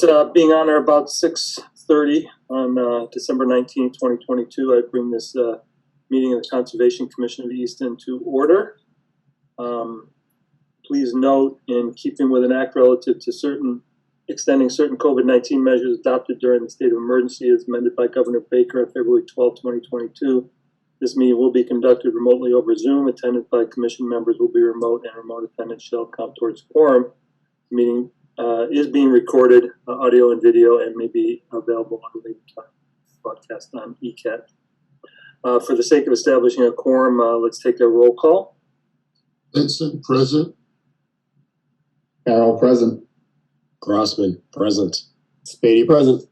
Being on or about 6:30 on December 19th, 2022, I bring this meeting of the Conservation Commission of the East End to order. Please note, in keeping with an act relative to extending certain COVID-19 measures adopted during the state of emergency as amended by Governor Baker on February 12, 2022, this meeting will be conducted remotely over Zoom. Attended by commission members will be remote, and remote attendance shall count towards quorum. The meeting is being recorded, audio and video, and may be available on the broadcast on ECAT. For the sake of establishing a quorum, let's take a roll call. Vincent, present. Carroll, present. Grossman, present. Spady, present.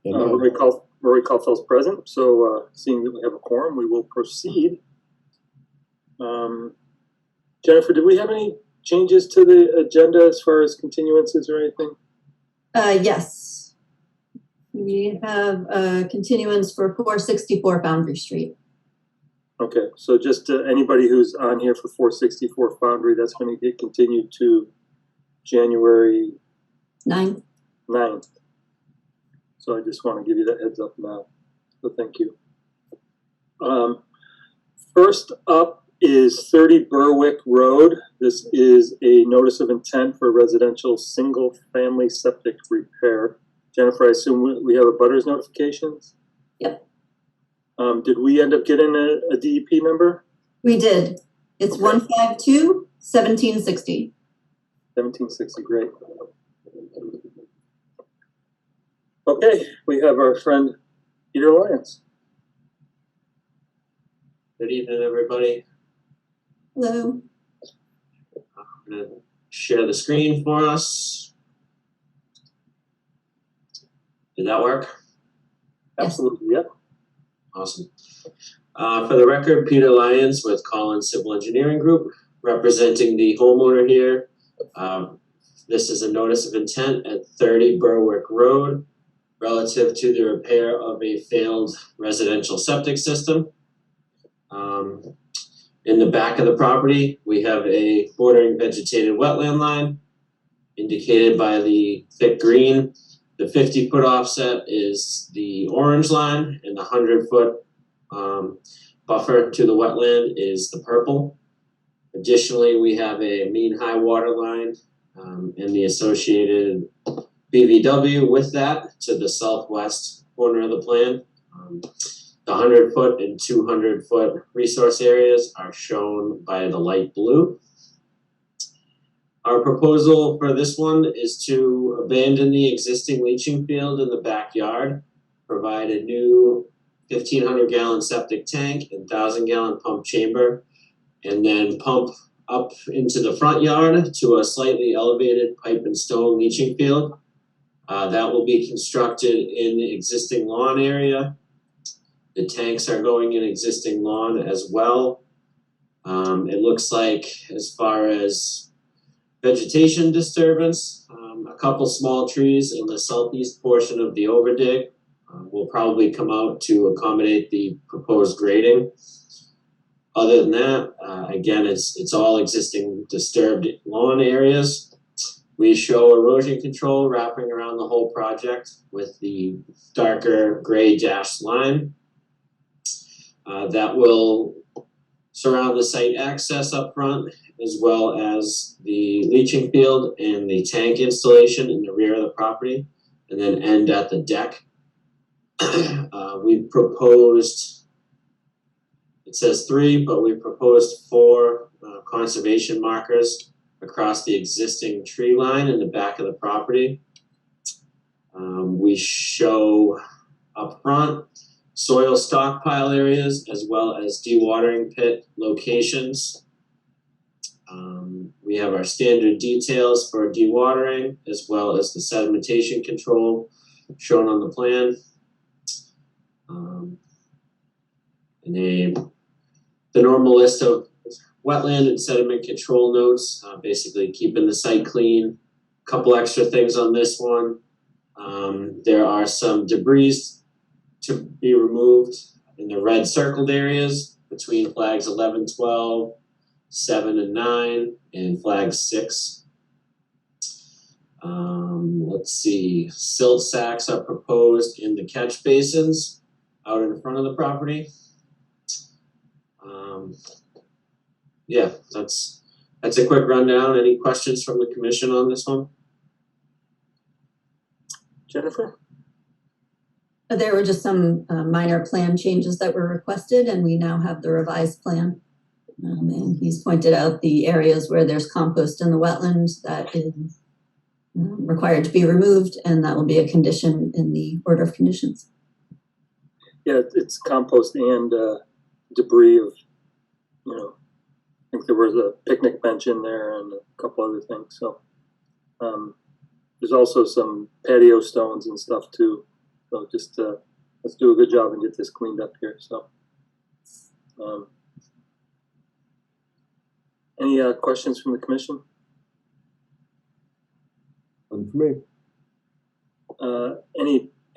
Rory Caulfield's present. So seeing that we have a quorum, we will proceed. Jennifer, did we have any changes to the agenda as far as continuances or anything? Yes. We have a continuance for 464 Foundry Street. Okay, so just anybody who's on here for 464 Foundry, that's going to get continued to January 9th. So I just want to give you that heads up now. So thank you. First up is 30 Berwick Road. This is a notice of intent for residential single-family septic repair. Jennifer, I assume we have a butters notifications? Yep. Did we end up getting a DEP number? We did. It's okay. 152-1760. 1760, great. Okay, we have our friend Peter Lyons. Good evening, everybody. Hello. I'm going to share the screen for us. Did that work? Absolutely, yep. Awesome. For the record, Peter Lyons with Collins Civil Engineering Group, representing the homeowner here. This is a notice of intent at 30 Berwick Road relative to the repair of a failed residential septic system. In the back of the property, we have a bordering vegetated wetland line indicated by the thick green. The 50-foot offset is the orange line, and the 100-foot buffer to the wetland is the purple. Additionally, we have a mean high water line and the associated BVW with that to the southwest corner of the plan. The 100-foot and 200-foot resource areas are shown by the light blue. Our proposal for this one is to abandon the existing leaching field in the backyard, provide a new 1,500-gallon septic tank and 1,000-gallon pump chamber, and then pump up into the front yard to a slightly elevated pipe and stone leaching field. That will be constructed in the existing lawn area. The tanks are going in existing lawn as well. It looks like, as far as vegetation disturbance, a couple small trees in the southeast portion of the overdig will probably come out to accommodate the proposed grading. Other than that, again, it's all existing disturbed lawn areas. We show erosion control wrapping around the whole project with the darker gray dashed line. That will surround the site access up front, as well as the leaching field and the tank installation in the rear of the property, and then end at the deck. We've proposed, it says 3, but we proposed 4 conservation markers across the existing tree line in the back of the property. We show up front soil stockpile areas as well as dewatering pit locations. We have our standard details for dewatering as well as the sedimentation control shown on the plan. And the normal list of wetland and sediment control notes, basically keeping the site clean. A couple extra things on this one. There are some debris to be removed in the red circled areas between flags 11, 12, 7, and 9, and flag 6. Let's see, silt sacks are proposed in the catch basins out in front of the property. Yeah, that's a quick rundown. Any questions from the commission on this one? Jennifer? There were just some minor plan changes that were requested, and we now have the revised plan. And he's pointed out the areas where there's compost in the wetlands that is required to be removed, and that will be a condition in the order of conditions. Yeah, it's compost and debris of, you know, I think there was a picnic bench in there and a couple other things. So there's also some patio stones and stuff too. So just let's do a good job and get this cleaned up here. So any questions from the commission? None for me.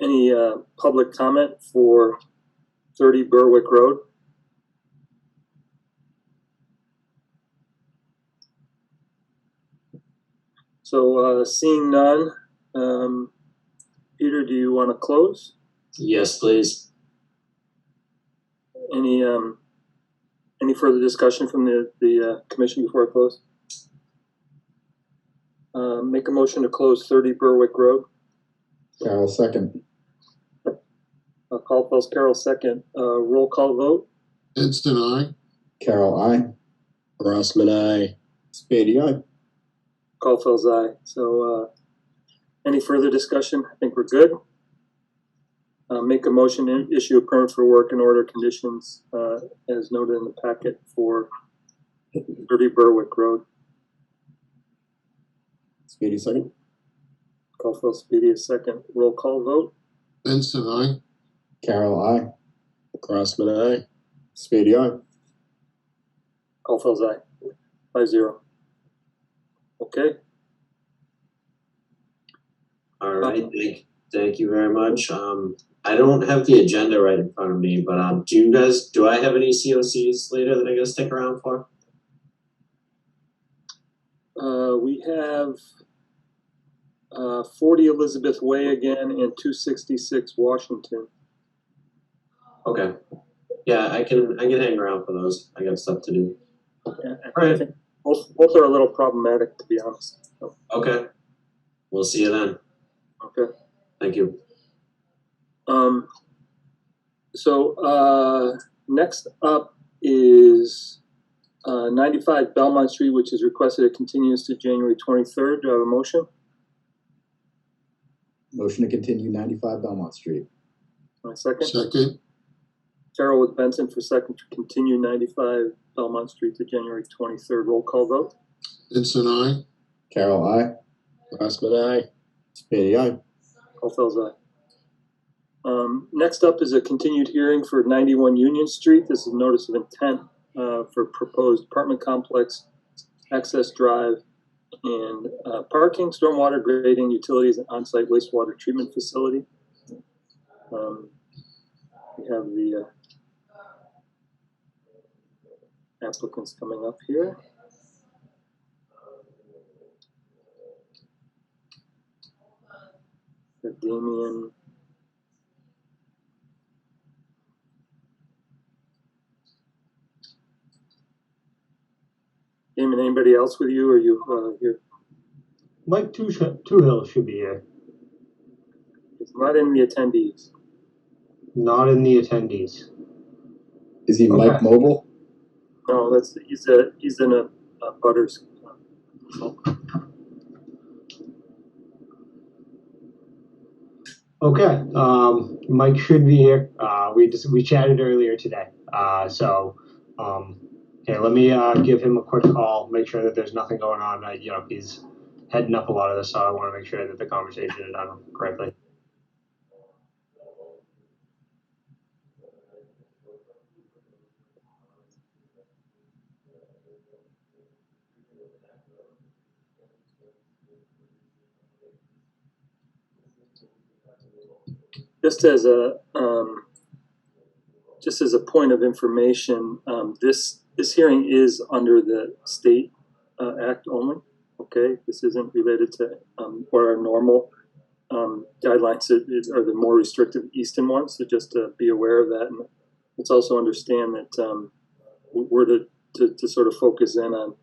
Any public comment for 30 Berwick Road? So seeing none, Peter, do you want to close? Yes, please. Any further discussion from the commission before I close? Make a motion to close 30 Berwick Road. Carol, second. Caldwell's Carol, second. Roll call vote. Instant I. Carol, I. Rossman, aye. Spady, aye. Caldwell's aye. So any further discussion? I think we're good. Make a motion to issue a permit for work and order conditions as noted in the packet for 30 Berwick Road. Spady, second. Caldwell Speedy is second. Roll call vote. Instant I. Carol, I. Rossman, aye. Spady, aye. Caldwell's aye. 5-0. Okay. All right, thank you very much. I don't have the agenda right in front of me, but do I have any COCs later that I gotta stick around for? We have 40 Elizabeth Way again and 266 Washington. Okay. Yeah, I can hang around for those. I got stuff to do. And I Alright. think both are a little problematic, to be honest. So, Okay. We'll see you then. okay. Thank you. Next up is 95 Belmont Street, which is requested a continuance to January 23rd. Do I have a motion? Motion to continue 95 Belmont Street. My second. Second. Carol with Benson for second to continue 95 Belmont Street to January 23rd. Roll call vote. Instant I. Carol, I. Rossman, aye. Spady, aye. Caldwell's aye. Next up is a continued hearing for 91 Union Street. This is a notice of intent for proposed apartment complex, access drive, and parking, stormwater grading, utilities, and on-site wastewater treatment facility. We have the applicants coming up here. Damien. Damon, anybody else with you, or you here? Mike Toohill should be here, It's not in the attendees. not in the attendees. Is he Mike Okay. Mobile? No, he's in a butters. Okay, Mike should be here. We chatted earlier today. Okay, let me give him a quick call, make sure that there's nothing going on. He's heading up a lot of this, so I want to make sure that the conversation is done correctly. Just as a point of information, this hearing is under the state act only. Okay, this isn't related to what our normal guidelines are the more restrictive eastern ones, so just to be aware of that. And let's also understand that we're to sort of focus in on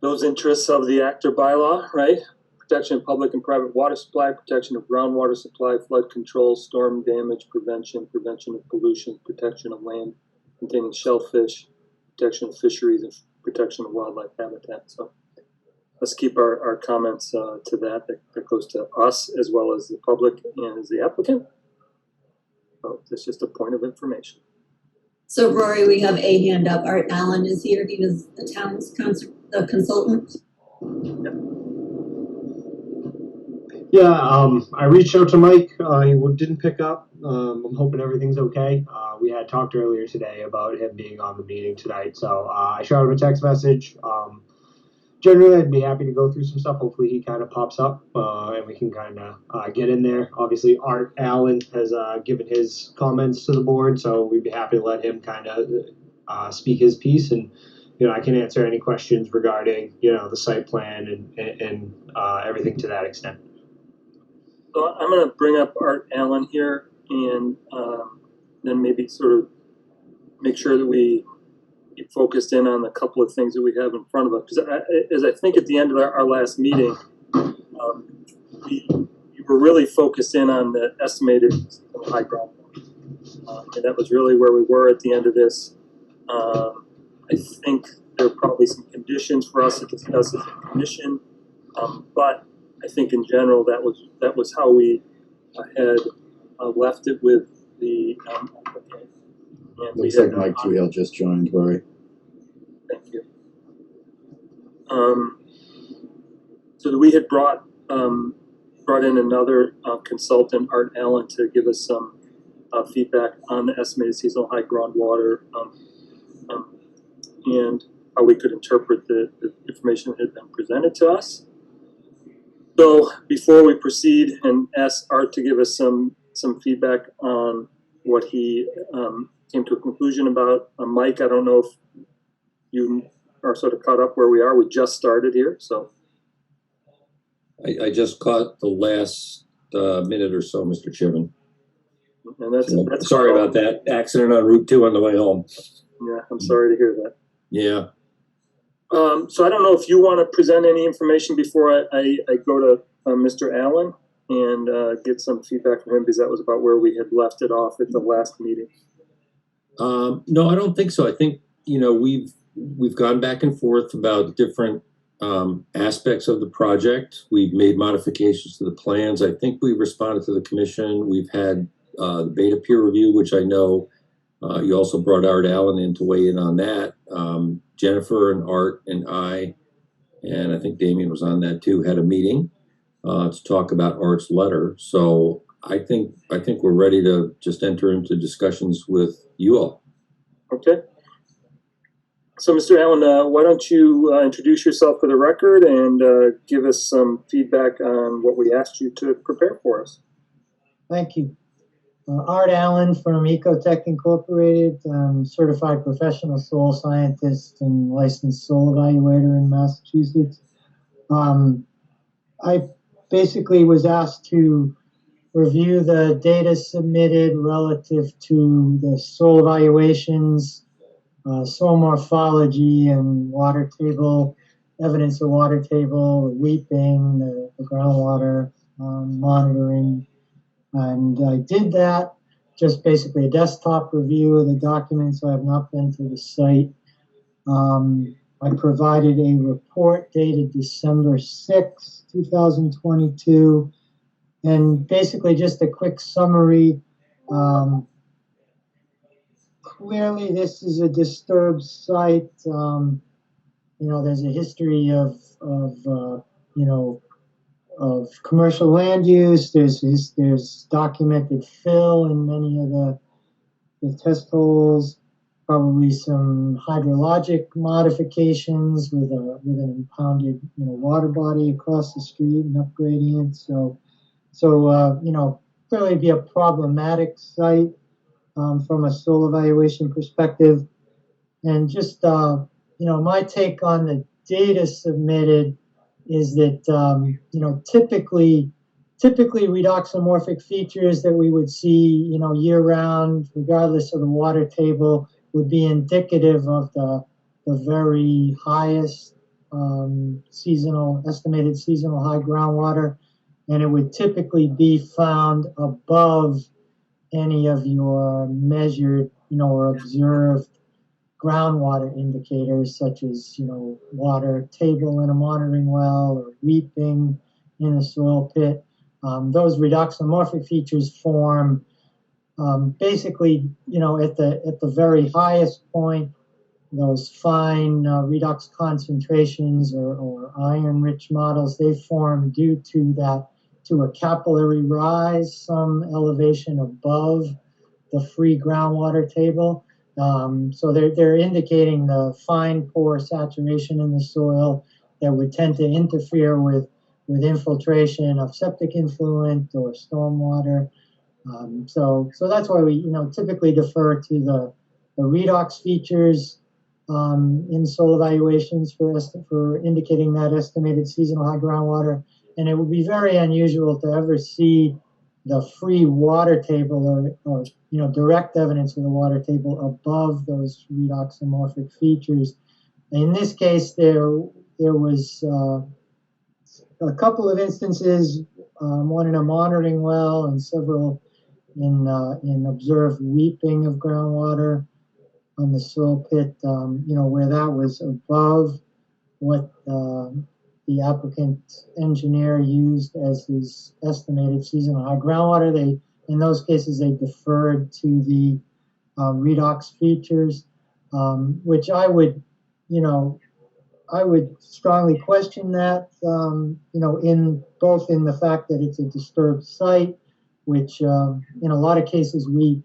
those interests of the act or bylaw, right? Protection of public and private water supply, protection of groundwater supply, flood control, storm damage prevention, prevention of pollution, protection of land containing shellfish, protection of fisheries, and protection of wildlife habitat. So let's keep our comments to that goes to us as well as the public and as the applicant. So that's just a point of information. So Rory, we have a hand up. Art Allen is here. He was the town's consultant. Yeah, I reached out to Mike. He didn't pick up. I'm hoping everything's okay. We had talked earlier today about him being on the meeting tonight, so I shot him a text message. Generally, I'd be happy to go through some stuff. Hopefully, he kind of pops up and we can kind of get in there. Obviously, Art Allen has given his comments to the board, so we'd be happy to let him kind of speak his piece, and I can answer any questions regarding the site plan and everything to that extent. So I'm going to bring up Art Allen here, and then maybe sort of make sure that we get focused in on a couple of things that we have in front of us. Because as I think at the end of our last meeting, we were really focused in on the estimated high groundwater, and that was really where we were at the end of this. I think there are probably some conditions for us to discuss as a commission, but I think in general that was how we had left it with the applicant. And Looks like Mike Toohill just joined, Rory. Thank you. So we had brought in another consultant, Art Allen, to give us some feedback on the estimated seasonal high groundwater and how we could interpret the information that had been presented to us. So before we proceed and ask Art to give us some feedback on what he came to a conclusion about, Mike, I don't know if you are sort of caught up where we are. We just started here, so. I just caught the last minute or so, Mr. Chairman. And that's sorry about that accident on Route 2 on the way home. Yeah, I'm sorry to hear that. Yeah. So I don't know if you want to present any information before I go to Mr. Allen and get some feedback from him, because that was about where we had left it off at the last meeting. No, I don't think so. I think we've gone back and forth about different aspects of the project. We've made modifications to the plans. I think we've responded to the commission. We've had the beta peer review, which I know you also brought Art Allen in to weigh in on that. Jennifer and Art and I think Damien was on that too, had a meeting to talk about Art's letter. So I think we're ready to just enter into discussions with you all. Okay. So Mr. Allen, why don't you introduce yourself for the record and give us some feedback on what we asked you to prepare for us. Thank you. Art Allen from Ecotech Incorporated, certified professional soil scientist and licensed soil evaluator in Massachusetts. I basically was asked to review the data submitted relative to the soil evaluations, soil morphology and water table, evidence of water table, the weeping, the groundwater monitoring. And I did that, just basically a desktop review of the documents. I have not been to the site. I provided a report dated December 6, 2022, and basically just a quick summary. Clearly, this is a disturbed site. There's a history of commercial land use. There's documented fill in many of the test holes. Probably some hydrologic modifications with an impounded water body across the street and up gradient. So clearly be a problematic site from a soil evaluation perspective. And just my take on data submitted is that, you know, typically redoxomorphic features that we would see, you know, year round, regardless of the water table, would be indicative of the very highest estimated seasonal high groundwater, and it would typically be found above any of your measured, you know, or observed groundwater indicators, such as, you know, water table in a monitoring well or weeping in a soil pit. Those redoxomorphic features form basically, you know, at the very highest point, those fine redox concentrations or iron-rich models, they form due to a capillary rise, some elevation above the free groundwater table. So they're indicating the fine pore saturation in the soil that would tend to interfere with infiltration of septic influent or stormwater. So that's why we, you know, typically defer to the redox features in soil evaluations for indicating that estimated seasonal high groundwater. And it would be very unusual to ever see the free water table or you know, direct evidence of the water table above those redoxomorphic features. In this case, there was a couple of instances, one in a monitoring well and several in observed weeping of groundwater on the soil pit, you know, where that was above what the applicant engineer used as his estimated seasonal high groundwater. In those cases, they deferred to the redox features, which I would, you know, I would strongly question that, you know, in both in the fact that it's a disturbed site, which in a lot of cases we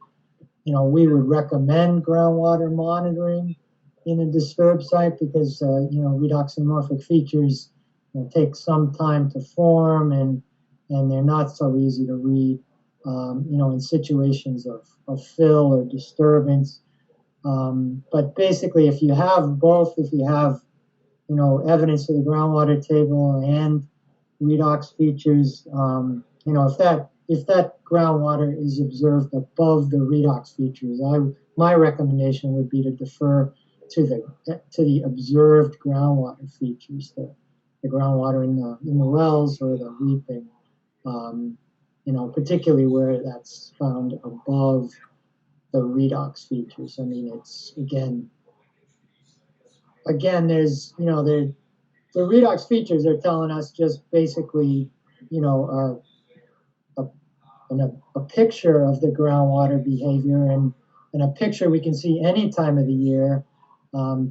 would recommend groundwater monitoring in a disturbed site because, you know, redoxomorphic features, you know, take some time to form and they're not so easy to read, you know, in situations of fill or disturbance. But basically, if you have both, if you have, you know, evidence of the groundwater table and redox features, you know, if that groundwater is observed above the redox features, my recommendation would be to defer to the observed groundwater features, the groundwater in the wells or the weeping, you know, particularly where that's found above the redox features. I mean, it's again, there's, you know, the redox features are telling us just basically, you know, a picture of the groundwater behavior and a picture we can see any time of the year,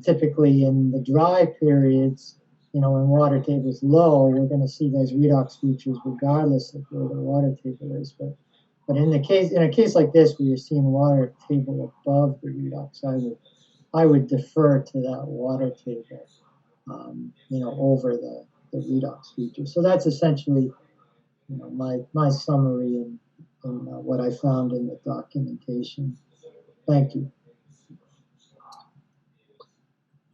typically in the dry periods, you know, when water table is low, we're going to see those redox features regardless of where the water table is. But in a case like this where you're seeing water table above the redox, I would defer to that water table, you know, over the redox feature. So that's essentially, you know, my summary and what I found in the documentation. Thank you.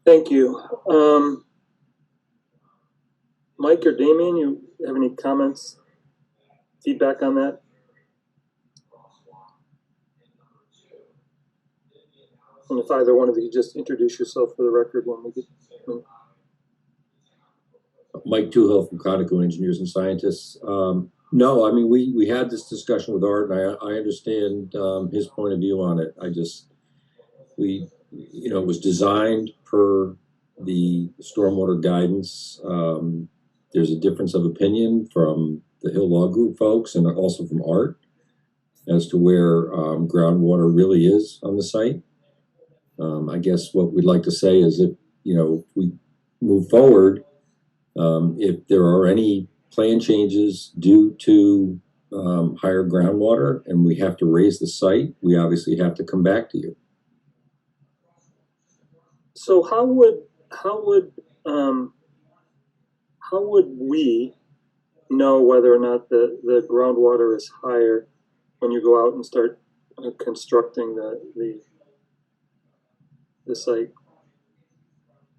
Thank you. Mike or Damien, you have any comments, feedback on that? And if either one of you just introduce yourself for the record when we get. Mike Toohill from Conoco Engineers and Scientists. No, I mean, we had this discussion with Art, and I understand his point of view on it. You know, it was designed per the stormwater guidance. There's a difference of opinion from the Hill Law Group folks and also from Art as to where groundwater really is on the site. I guess what we'd like to say is if, you know, we move forward, if there are any plan changes due to higher groundwater and we have to raise the site, we obviously have to come back to you. So how would we know whether or not the groundwater is higher when you go out and start constructing the site?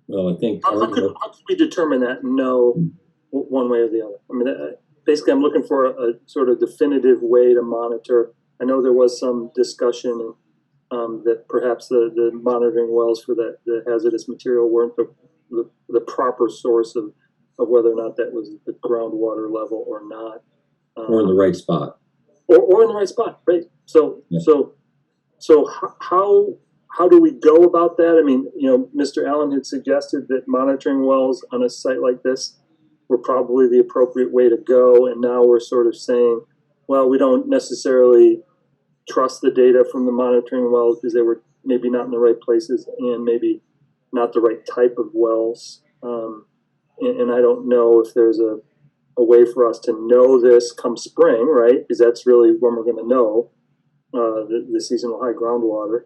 Well, I think How could we determine that and know one way or the other? I mean, basically, I'm looking for a sort of definitive way to monitor. I know there was some discussion that perhaps the monitoring wells for the hazardous material weren't the proper source of whether or not that was the groundwater level or not. or in the right spot. Or in the right spot, right? So Yeah. so how do we go about that? I mean, you know, Mr. Allen had suggested that monitoring wells on a site like this were probably the appropriate way to go, and now we're sort of saying, well, we don't necessarily trust the data from the monitoring wells because they were maybe not in the right places and maybe not the right type of wells. And I don't know if there's a way for us to know this come spring, right? Because that's really when we're going to know the seasonal high groundwater,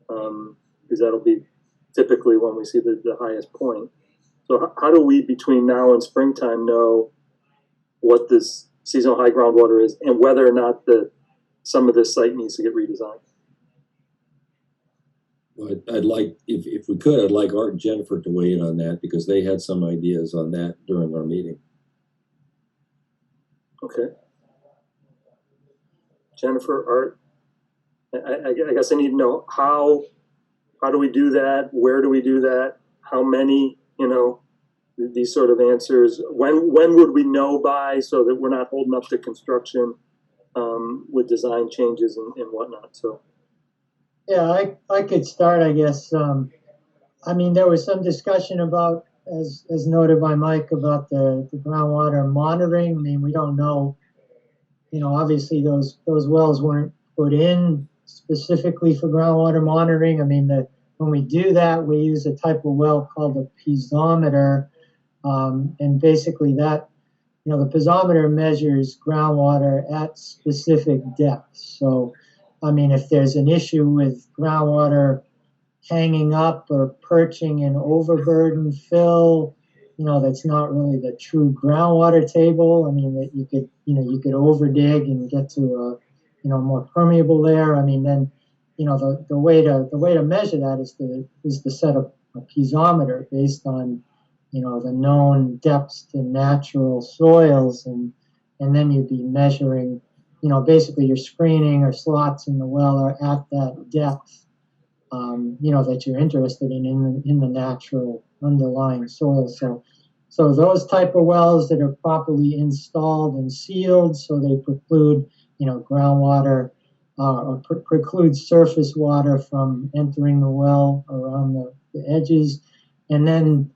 because that'll be typically when we see the highest point. So how do we, between now and springtime, know what this seasonal high groundwater is and whether or not some of this site needs to get redesigned? I'd like, if we could, I'd like Art and Jennifer to weigh in on that because they had some ideas on that during our meeting. Okay. Jennifer, Art, I guess I need to know how do we do that? Where do we do that? How many, you know, these sort of answers. When would we know by, so that we're not holding up the construction with design changes and whatnot? So. Yeah, I could start, I guess. I mean, there was some discussion about, as noted by Mike, about the groundwater monitoring. I mean, we don't know, you know, obviously those wells weren't put in specifically for groundwater monitoring. I mean, when we do that, we use a type of well called a piezometer. And basically that, you know, the piezometer measures groundwater at specific depths. So, I mean, if there's an issue with groundwater hanging up or perching in overburden fill, you know, that's not really the true groundwater table. I mean, that you could overdig and get to a, you know, more permeable layer. I mean, then, you know, the way to measure that is to set up a piezometer based on, you know, the known depths to natural soils, and then you'd be measuring, you know, basically your screening or slots in the well are at that depth, you know, that you're interested in the natural underlying soil. So those type of wells that are properly installed and sealed, so they preclude, you know, groundwater or preclude surface water from entering the well around the edges, and then,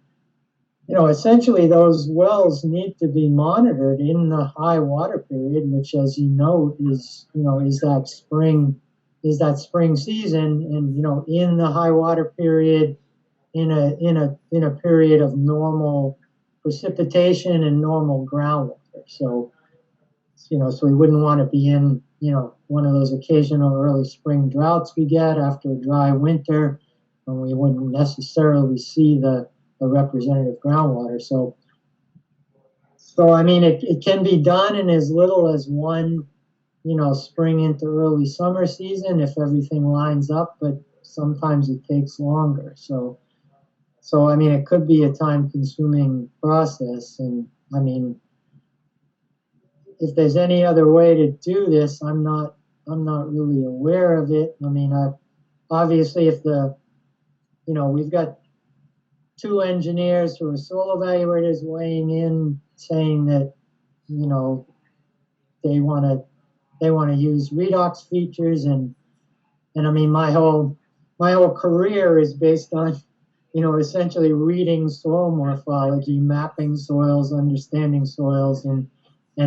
you know, essentially those wells need to be monitored in the high water period, which, as you know, is that spring season, and, you know, in the high water period, in a period of normal precipitation and normal groundwater. So, you know, so we wouldn't want to be in, you know, one of those occasional early spring droughts we get after a dry winter, when we wouldn't necessarily see the representative groundwater. So I mean, it can be done in as little as one, you know, spring into early summer season if everything lines up, but sometimes it takes longer. So I mean, it could be a time-consuming process, and I mean, if there's any other way to do this, I'm not really aware of it. I mean, obviously, if you know, we've got two engineers who are soil evaluators weighing in, saying that, you know, they want to use redox features, and I mean, my whole career is based on, you know, essentially reading soil morphology, mapping soils, understanding soils, and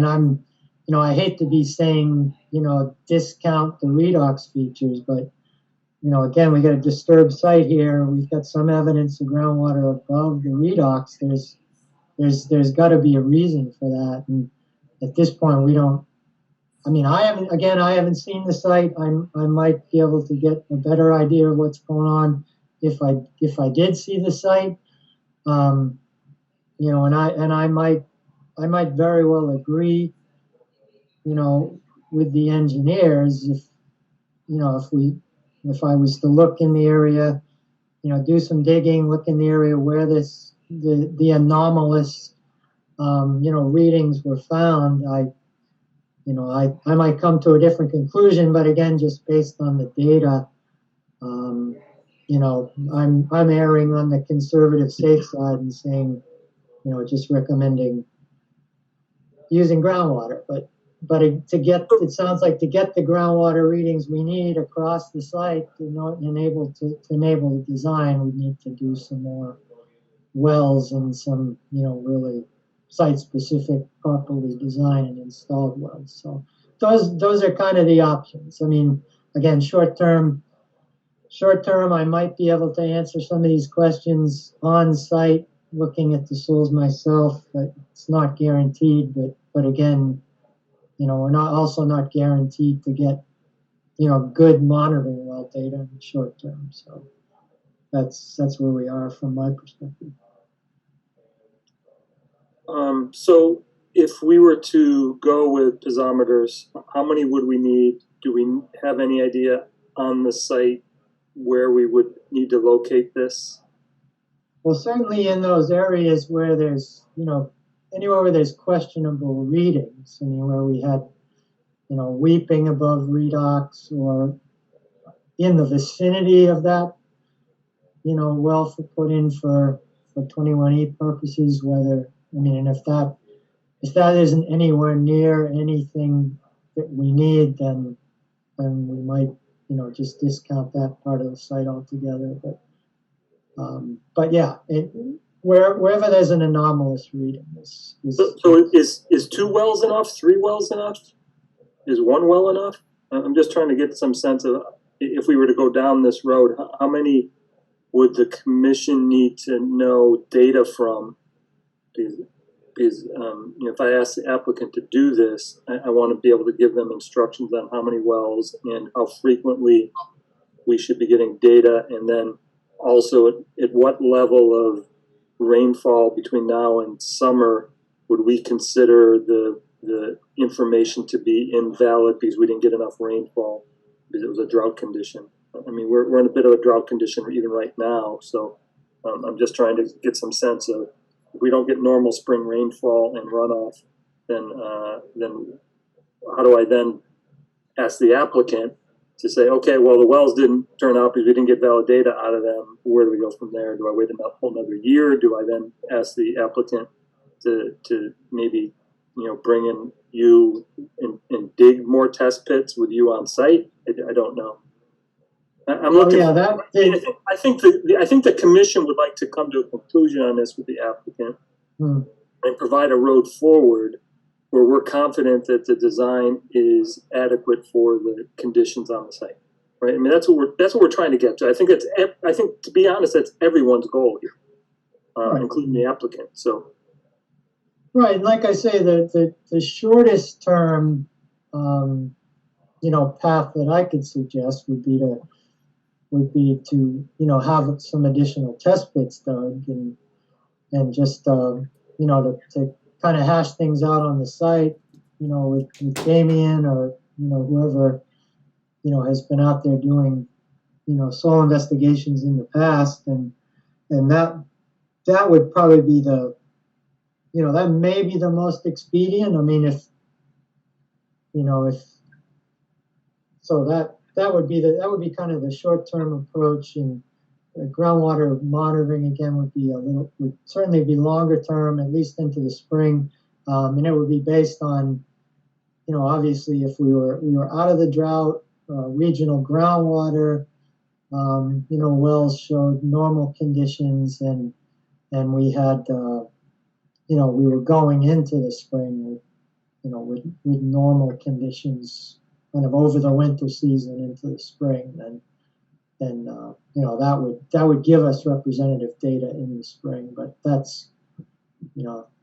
I'm, you know, I hate to be saying, you know, discount the redox features, but, you know, again, we got a disturbed site here. We've got some evidence of groundwater above the redox. There's got to be a reason for that. And at this point, we don't. I mean, I haven't seen the site. I might be able to get a better idea of what's going on if I did see the site. You know, and I might very well agree, you know, with the engineers if I was to look in the area, do some digging, look in the area where the anomalous, readings were found. I might come to a different conclusion, but again, just based on the data, I'm erring on the conservative safe side and saying, just recommending using groundwater. But it sounds like to get the groundwater readings we need across the site to enable the design, we need to do some more wells and some, really site-specific, properly designed and installed wells. So those are kind of the options. I mean, again, short term, I might be able to answer some of these questions on site, looking at the soils myself, but it's not guaranteed. But again, we're not guaranteed to get, good monitoring well data in the short term. So that's where we are from my perspective. So if we were to go with piezometers, how many would we need? Do we have any idea on the site where we would need to locate this? Well, certainly in those areas where there's, anywhere where there's questionable readings, I mean, where we had, weeping above redox or in the vicinity of that, well put in for 21E purposes, and if that isn't anywhere near anything that we need, then we might, just discount that part of the site altogether. But yeah, wherever there's an anomalous reading So is 2 wells enough? 3 wells enough? Is 1 well enough? I'm just trying to get some sense of, if we were to go down this road, how many would the commission need to know data from? Because if I ask the applicant to do this, I want to be able to give them instructions on how many wells and how frequently we should be getting data, and then also at what level of rainfall between now and summer would we consider the information to be invalid because we didn't get enough rainfall because it was a drought condition. I mean, we're in a bit of a drought condition even right now, so I'm just trying to get some sense of, if we don't get normal spring rainfall and runoff, then how do I then ask the applicant to say, okay, well, the wells didn't turn out because we didn't get valid data out of them. Where do we go from there? Do I wait a whole another year? Do I then ask the applicant to maybe, bring in you and dig more test pits with you on site? I don't know. I'm looking. I think the commission would like to come to a conclusion on this with the applicant and provide a road forward where we're confident that the design is adequate for the conditions on the site, right? I mean, that's what we're trying to get to. I think to be honest, that's everyone's goal here, including the applicant. So, right, like I say, the shortest term, path that I could suggest would be to have some additional test pits dug and just to kind of hash things out on the site, with Damien or whoever has been out there doing soil investigations in the past, and that would probably be that may be the most expedient. I mean, that would be kind of the short-term approach, and groundwater monitoring again would certainly be longer term, at least into the spring, and it would be based on, obviously if we were out of the drought, regional groundwater, wells showed normal conditions, and we had, we were going into the spring with normal conditions kind of over the winter season into the spring, then that would give us representative data in the spring. But that's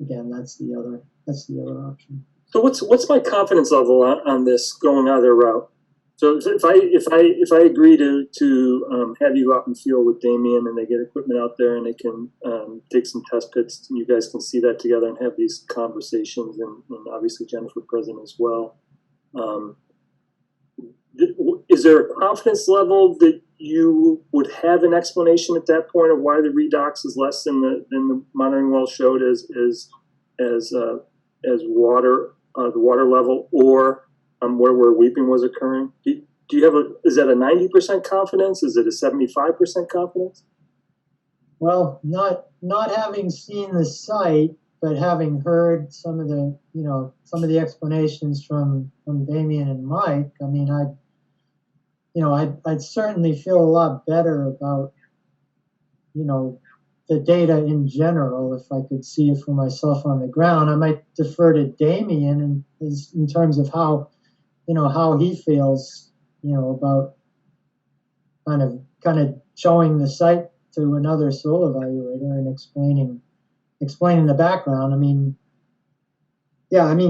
again, that's the other option. So what's my confidence level on this going either route? So if I agree to have you out in the field with Damien and they get equipment out there and they can take some test pits, and you guys can see that together and have these conversations, and obviously Jennifer present as well. Is there a confidence level that you would have an explanation at that point of why the redox is less than the monitoring well showed as water, the water level, or where weeping was occurring? Do you have is that a 90% confidence? Is it a 75% confidence? Well, not having seen the site, but having heard some of the explanations from Damien and Mike, I mean, I'd certainly feel a lot better about, the data in general if I could see it for myself on the ground. I might defer to Damien in terms of how he feels, about kind of showing the site to another soil evaluator and explaining the background. I mean,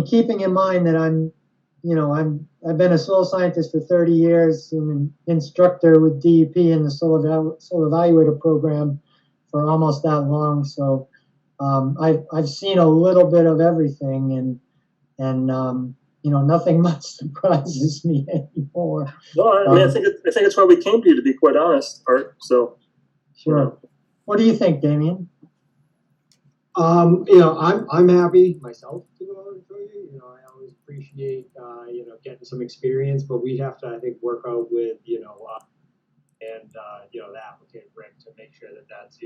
keeping in mind that I've been a soil scientist for 30 years and an instructor with DEP in the soil evaluator program for almost that long. So I've seen a little bit of everything, and nothing much surprises me anymore. No, I mean, I think it's why we came to you, to be quite honest, Art. So Sure. What do you think, Damien? I'm happy myself to go out and show you. I always appreciate getting some experience, but we'd have to, I think, work out with the applicant Rick to make sure that that's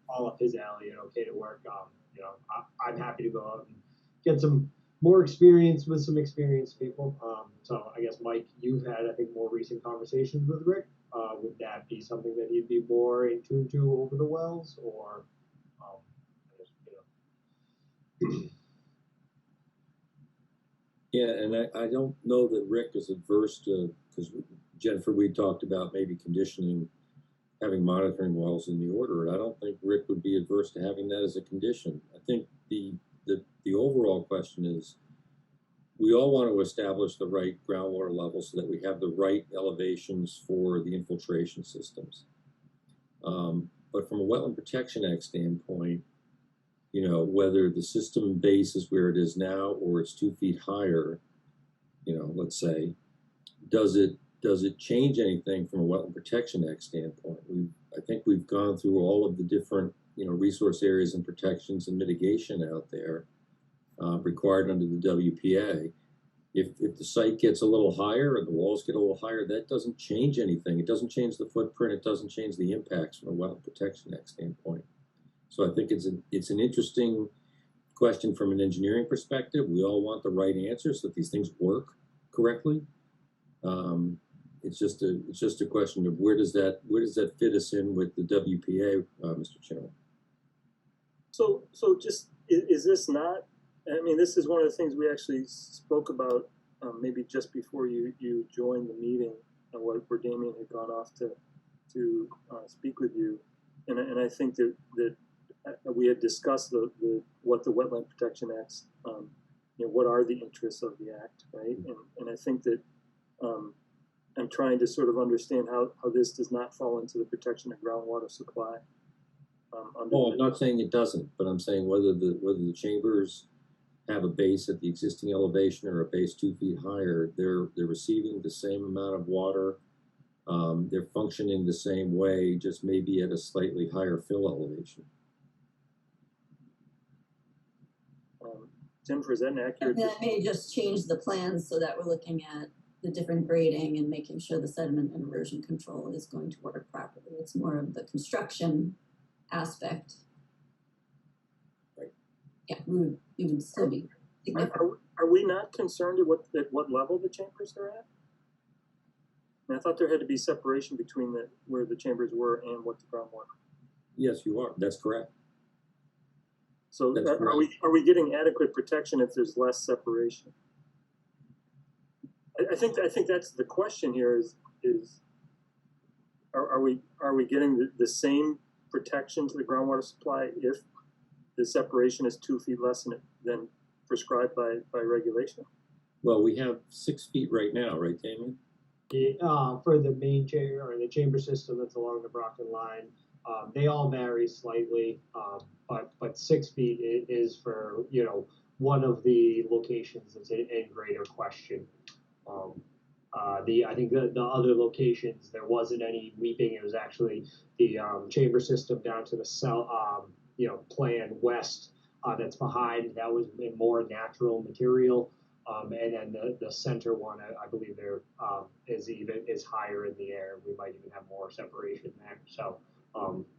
all up his alley and okay to work. I'm happy to go out and get some more experience with some experienced people. So I guess Mike, you've had, I think, more recent conversations with Rick. Would that be something that he'd be more in tune to over the wells, or Yeah, and I don't know that Rick is adverse to, because Jennifer, we talked about maybe conditioning, having monitoring wells in the order, and I don't think Rick would be adverse to having that as a condition. I think the overall question is, we all want to establish the right groundwater level so that we have the right elevations for the infiltration systems. But from a Wetland Protection Act standpoint, whether the system base is where it is now or it's 2 feet higher, let's say, does it change anything from a Wetland Protection Act standpoint? I think we've gone through all of the different, resource areas and protections and mitigation out there required under the WPA. If the site gets a little higher and the walls get a little higher, that doesn't change anything. It doesn't change the footprint. It doesn't change the impacts from a Wetland Protection Act standpoint. So I think it's an interesting question from an engineering perspective. We all want the right answer so that these things work correctly. It's just a question of where does that fit us in with the WPA, Mr. Chairman? So just is this not? I mean, this is one of the things we actually spoke about maybe just before you joined the meeting, where Damien had gone off to speak with you, and I think that we had discussed what the Wetland Protection Act's, what are the interests of the act, right? And I think that I'm trying to sort of understand how this does not fall into the protection of groundwater supply. I'm not saying it doesn't, but I'm saying whether the chambers have a base at the existing elevation or a base 2 feet higher, they're receiving the same amount of water. They're functioning the same way, just maybe at a slightly higher fill elevation. Jennifer, is that an accurate? And that may just change the plans so that we're looking at the different grading and making sure the sediment and erosion control is going to work properly. It's more of the construction aspect. Right. Yeah, we would still be significant. Are we not concerned at what level the chambers are at? And I thought there had to be separation between where the chambers were and what the groundwater. Yes, you are. That's correct. So That's are we getting adequate protection if there's less separation? I think that's the question here. Is are we getting the same protection to the groundwater supply if the separation is 2 feet less than prescribed by regulation? Well, we have 6 feet right now, right, Damien? For the main chamber or the chamber system that's along the Brockton line, they all vary slightly, but 6 feet is for one of the locations that's in greater question. I think the other locations there wasn't any weeping. It was actually the chamber system down to the south, plan west that's behind. That was a more natural material. And then the center one, I believe there is higher in the air. We might even have more separation there. So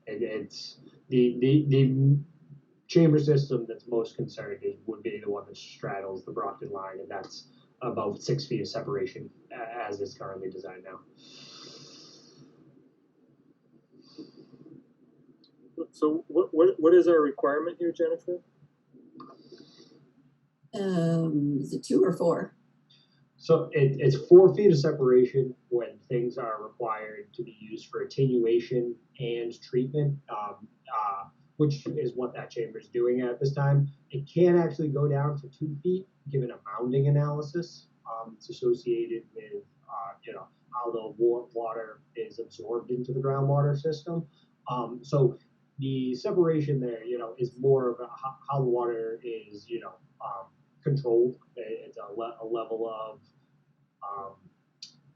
it's the chamber system that's most concerned would be the one that straddles the Brockton line, and that's about 6 feet of separation as is currently designed now. So what is our requirement here, Jennifer? Is it 2 or 4? So it's 4 feet of separation when things are required to be used for attenuation and treatment, which is what that chamber is doing at this time. It can actually go down to 2 feet given a bounding analysis. It's associated with how the water is absorbed into the groundwater system. So the separation there, is more of how the water is, controlled. It's a level of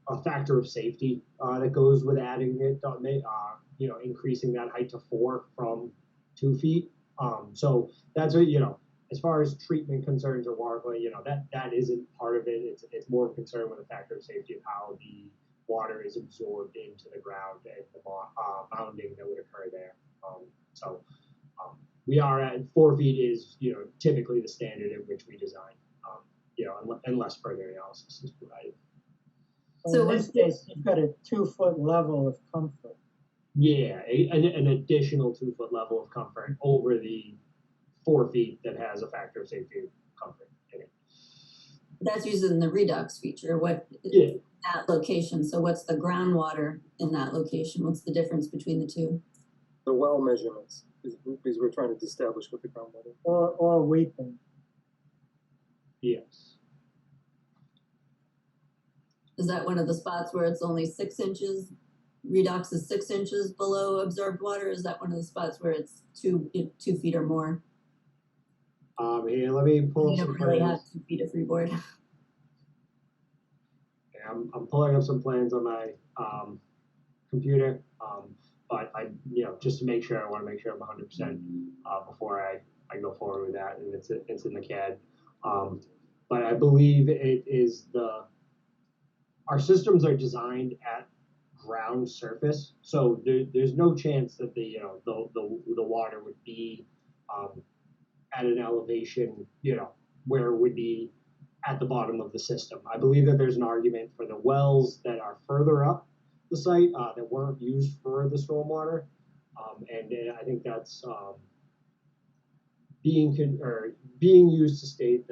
a factor of safety that goes with adding it, increasing that height to 4 from 2 feet. So that's as far as treatment concerns or water play, that isn't part of it. It's more concerned with the factor of safety of how the water is absorbed into the ground and the bounding that would occur there. We are at 4 feet is typically the standard in which we design, unless further analysis is provided. So in this case, you've got a 2-foot level of comfort. Yeah, an additional 2-foot level of comfort over the 4 feet that has a factor of safety comfort in it. That's using the redux feature. That location? So what's the groundwater in that location? What's the difference between the two? The well measurements, because we're trying to establish what the groundwater. Or weeping. Yes. Is that one of the spots where it's only 6 inches? Redox is 6 inches below observed water. Is that one of the spots where it's 2 feet or more? Here, let me pull up You some don't really have plans. 2 feet of freeboard. Yeah, I'm pulling up some plans on my computer, but I just to make sure, I want to make sure I'm 100% before I go forward with that, and it's in the CAD. But I believe it is our systems are designed at ground surface, so there's no chance that the water would be at an elevation where it would be at the bottom of the system. I believe that there's an argument for the wells that are further up the site that weren't used for the stormwater, and I think that's being used to state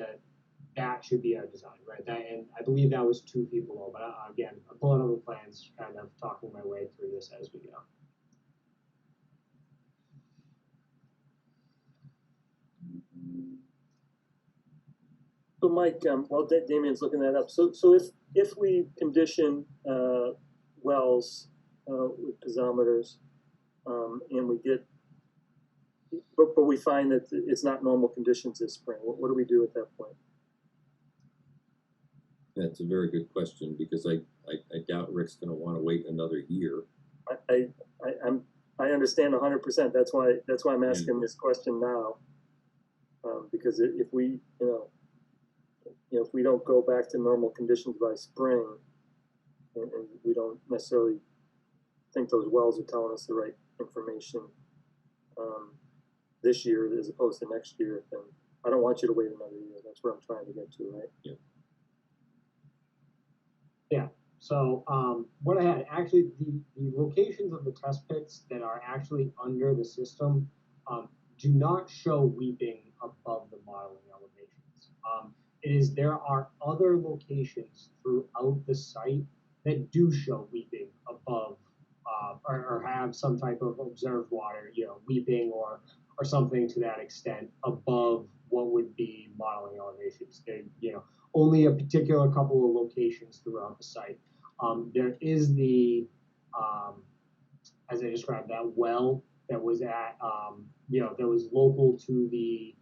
that should be our design, right? And I believe that was 2 feet below. But again, I'm pulling up the plans, kind of talking my way through this as we go. So Mike, while Damien's looking that up, so if we condition wells with piezometers, and we get, but we find that it's not normal conditions this spring, what do we do at that point? That's a very good question, because I doubt Rick's going to want to wait another year. I understand 100%. That's why I'm asking this question now, because if we if we don't go back to normal conditions by spring, and we don't necessarily think those wells are telling us the right information this year as opposed to next year, then I don't want you to wait another year. That's where I'm trying to get to, right? Yeah. Yeah. So what I had actually the locations of the test pits that are actually under the system do not show weeping above the modeling elevations. There are other locations throughout the site that do show weeping above or have some type of observed water, weeping or something to that extent above what would be modeling elevations. Only a particular couple of locations throughout the site. There is the, as I described, that well that was at, that was local to the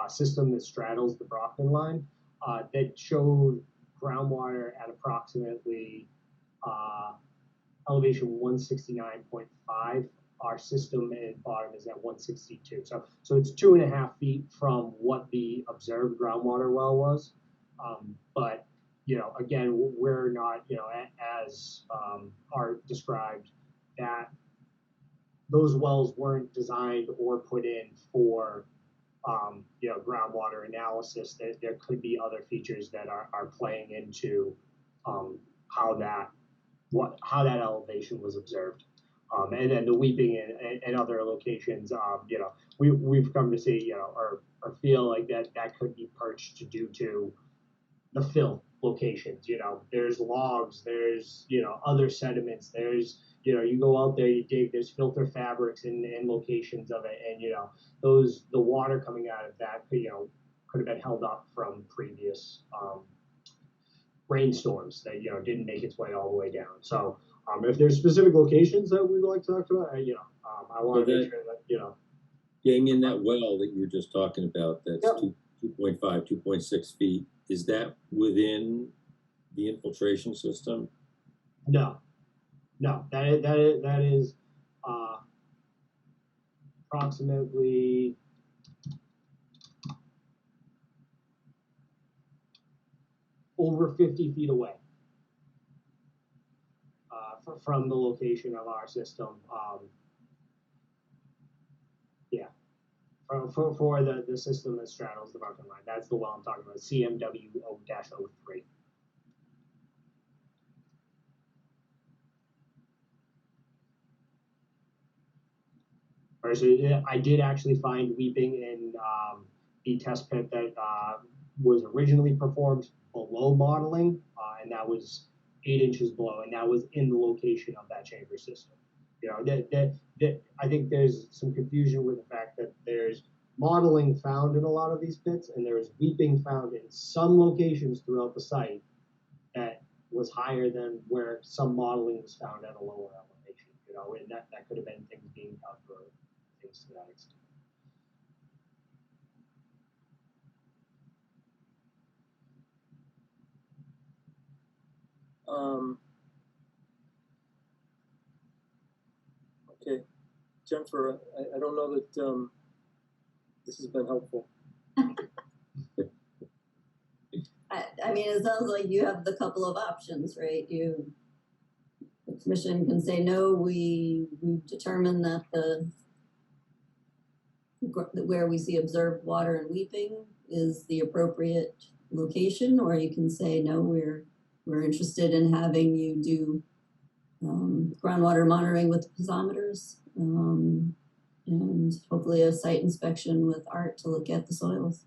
system that straddles the Brockton line, that showed groundwater at approximately elevation 169.5. Our system and bottom is at 162. So it's 2.5 feet from what the observed groundwater well was. But again, we're not, as Art described, that those wells weren't designed or put in for groundwater analysis. There could be other features that are playing into how that elevation was observed. And then the weeping and other locations, we've come to see, or feel like that could be perched due to the fill locations. There's logs, there's, other sediments, there's, you go out there, you dig, there's filter fabrics in locations of it, and, the water coming out of that, could have been held up from previous rainstorms that, didn't make its way all the way down. So, if there's specific locations that we'd like to talk about, I want to make sure that, Damien, that well that you were just talking about, that's Yep. 2.5, 2.6 feet, is that within the infiltration system? No, that is approximately over 50 feet away from the location of our system. For the system that straddles the mountain line. That's the well I'm talking about, CMW-03. So I did actually find weeping in the test pit that was originally performed below modeling, and that was 8 inches below, and that was in the location of that chamber system. I think there's some confusion with the fact that there's modeling found in a lot of these pits, and there's weeping found in some locations throughout the site that was higher than where some modeling was found at a lower elevation. And that could have been things being done for things to that extent. Okay, Jennifer, I don't know that this has been helpful. I mean, it sounds like you have the couple of options, right? The commission can say, no, we determined that where we see observed water and weeping is the appropriate location, or you can say, no, we're interested in having you do groundwater monitoring with piezometers, and hopefully a site inspection with Art to look at the soils.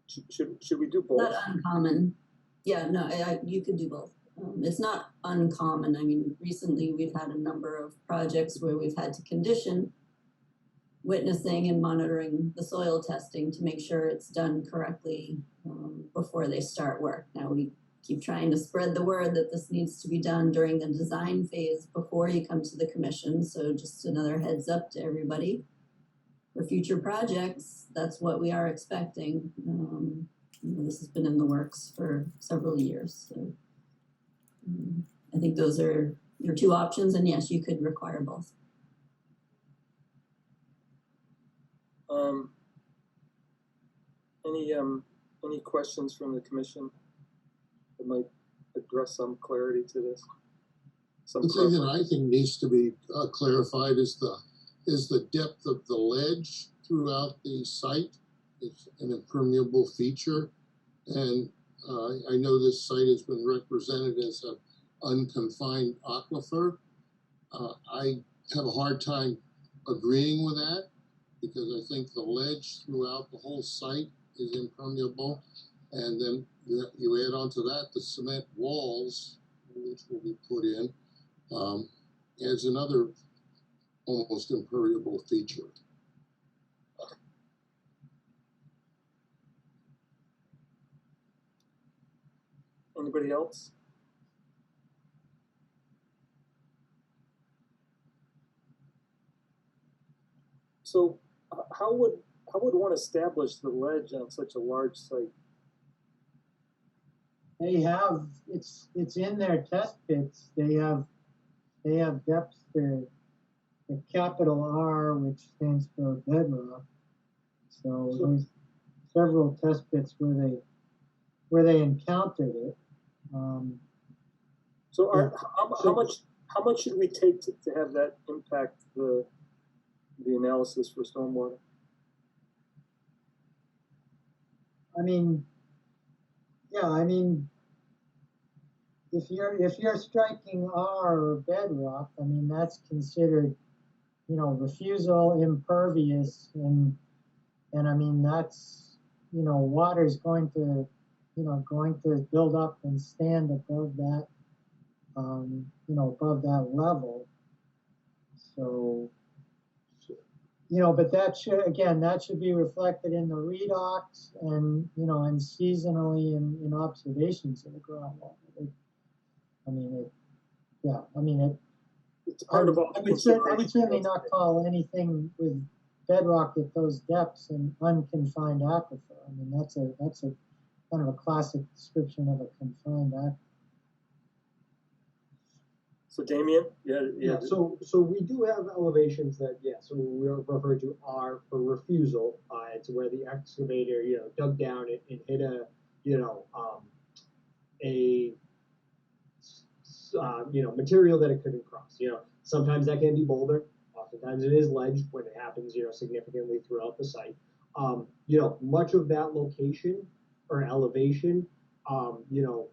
Should we do both? Not uncommon. Yeah, no, you could do both. It's not uncommon. I mean, recently we've had a number of projects where we've had to condition witnessing and monitoring the soil testing to make sure it's done correctly before they start work. Now we keep trying to spread the word that this needs to be done during the design phase before you come to the commission. So just another heads up to everybody. For future projects, that's what we are expecting. This has been in the works for several years. So I think those are your two options, and yes, you could require both. Any questions from the commission that might address some clarity to this? The thing that I think needs to be clarified is the depth of the ledge throughout the site. It's an impermeable feature, and I know this site has been represented as an unconfined aquifer. I have a hard time agreeing with that because I think the ledge throughout the whole site is impermeable, and then you add onto that the cement walls, which will be put in, adds another almost impermeable feature. Anybody else? So how would one establish the ledge on such a large site? They have, it's in their test pits, they have depths there, the capital R, which stands for bedrock. So there's several test pits where they encountered it. So Yeah. how much should we take to have that impact the analysis for stormwater? I mean, yeah, I mean, if you're striking R or bedrock, I mean, that's considered, you know, refusal impervious, and I mean, that's, you know, water's going to, you know, going to build up and stand above that, you know, above that level. So, you know, but that should be reflected in the redox and, you know, and seasonally in observations of the groundwater. It's part of all I the would certainly not call anything with bedrock at those depths an unconfined aquifer. I mean, that's a kind of a classic description of a confined aquifer. So Damien, Yeah, so we do have elevations that, so we refer to R for refusal. It's where the excavator, you know, dug down and hit a, you know, material that it couldn't cross. You know, sometimes that can be boulder. Oftentimes it is ledge when it happens, you know, significantly throughout the site. You know, much of that location or elevation, you know,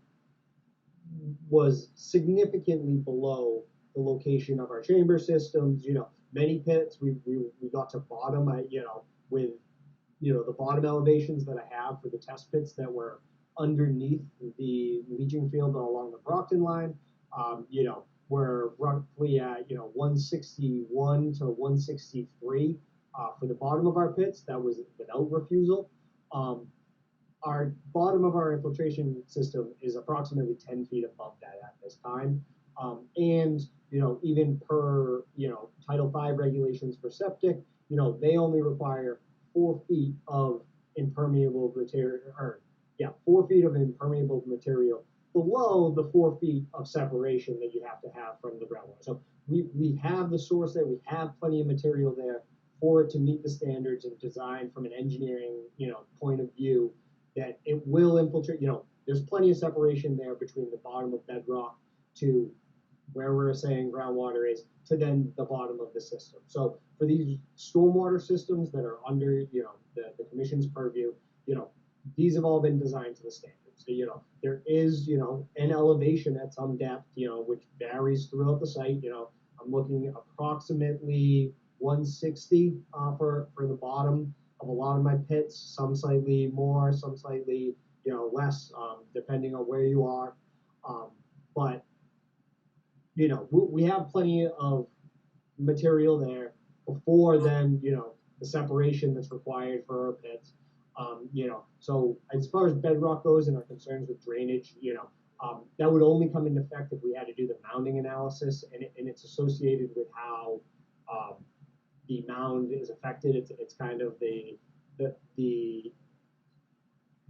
was significantly below the location of our chamber systems. You know, many pits we got to bottom. You know, with, you know, the bottom elevations that I have for the test pits that were underneath the leaching field along the Brockton line. You know, we're roughly at, you know, 161 to 163 for the bottom of our pits. That was without refusal. Our bottom of our infiltration system is approximately 10 feet above that at this time. And, you know, even per, you know, Title V regulations for septic, you know, they only require 4 feet of impermeable material, 4 feet of impermeable material below the 4 feet of separation that you have to have from the groundwater. So we have the source there, we have plenty of material there for it to meet the standards and design from an engineering, you know, point of view, that it will infiltrate. You know, there's plenty of separation there between the bottom of bedrock to where we're saying groundwater is, to then the bottom of the system. So for these stormwater systems that are under, you know, the commission's purview, you know, these have all been designed to the standards. So, you know, there is, you know, an elevation at some depth, you know, which varies throughout the site. You know, I'm looking approximately 160 for the bottom of a lot of my pits, some slightly more, some slightly, you know, less, depending on where you are. But, you know, we have plenty of material there before then, you know, the separation that's required for our pits. You know, so as far as bedrock goes and our concerns with drainage, you know, that would only come into effect if we had to do the mounding analysis, and it's associated with how the mound is affected. It's kind of the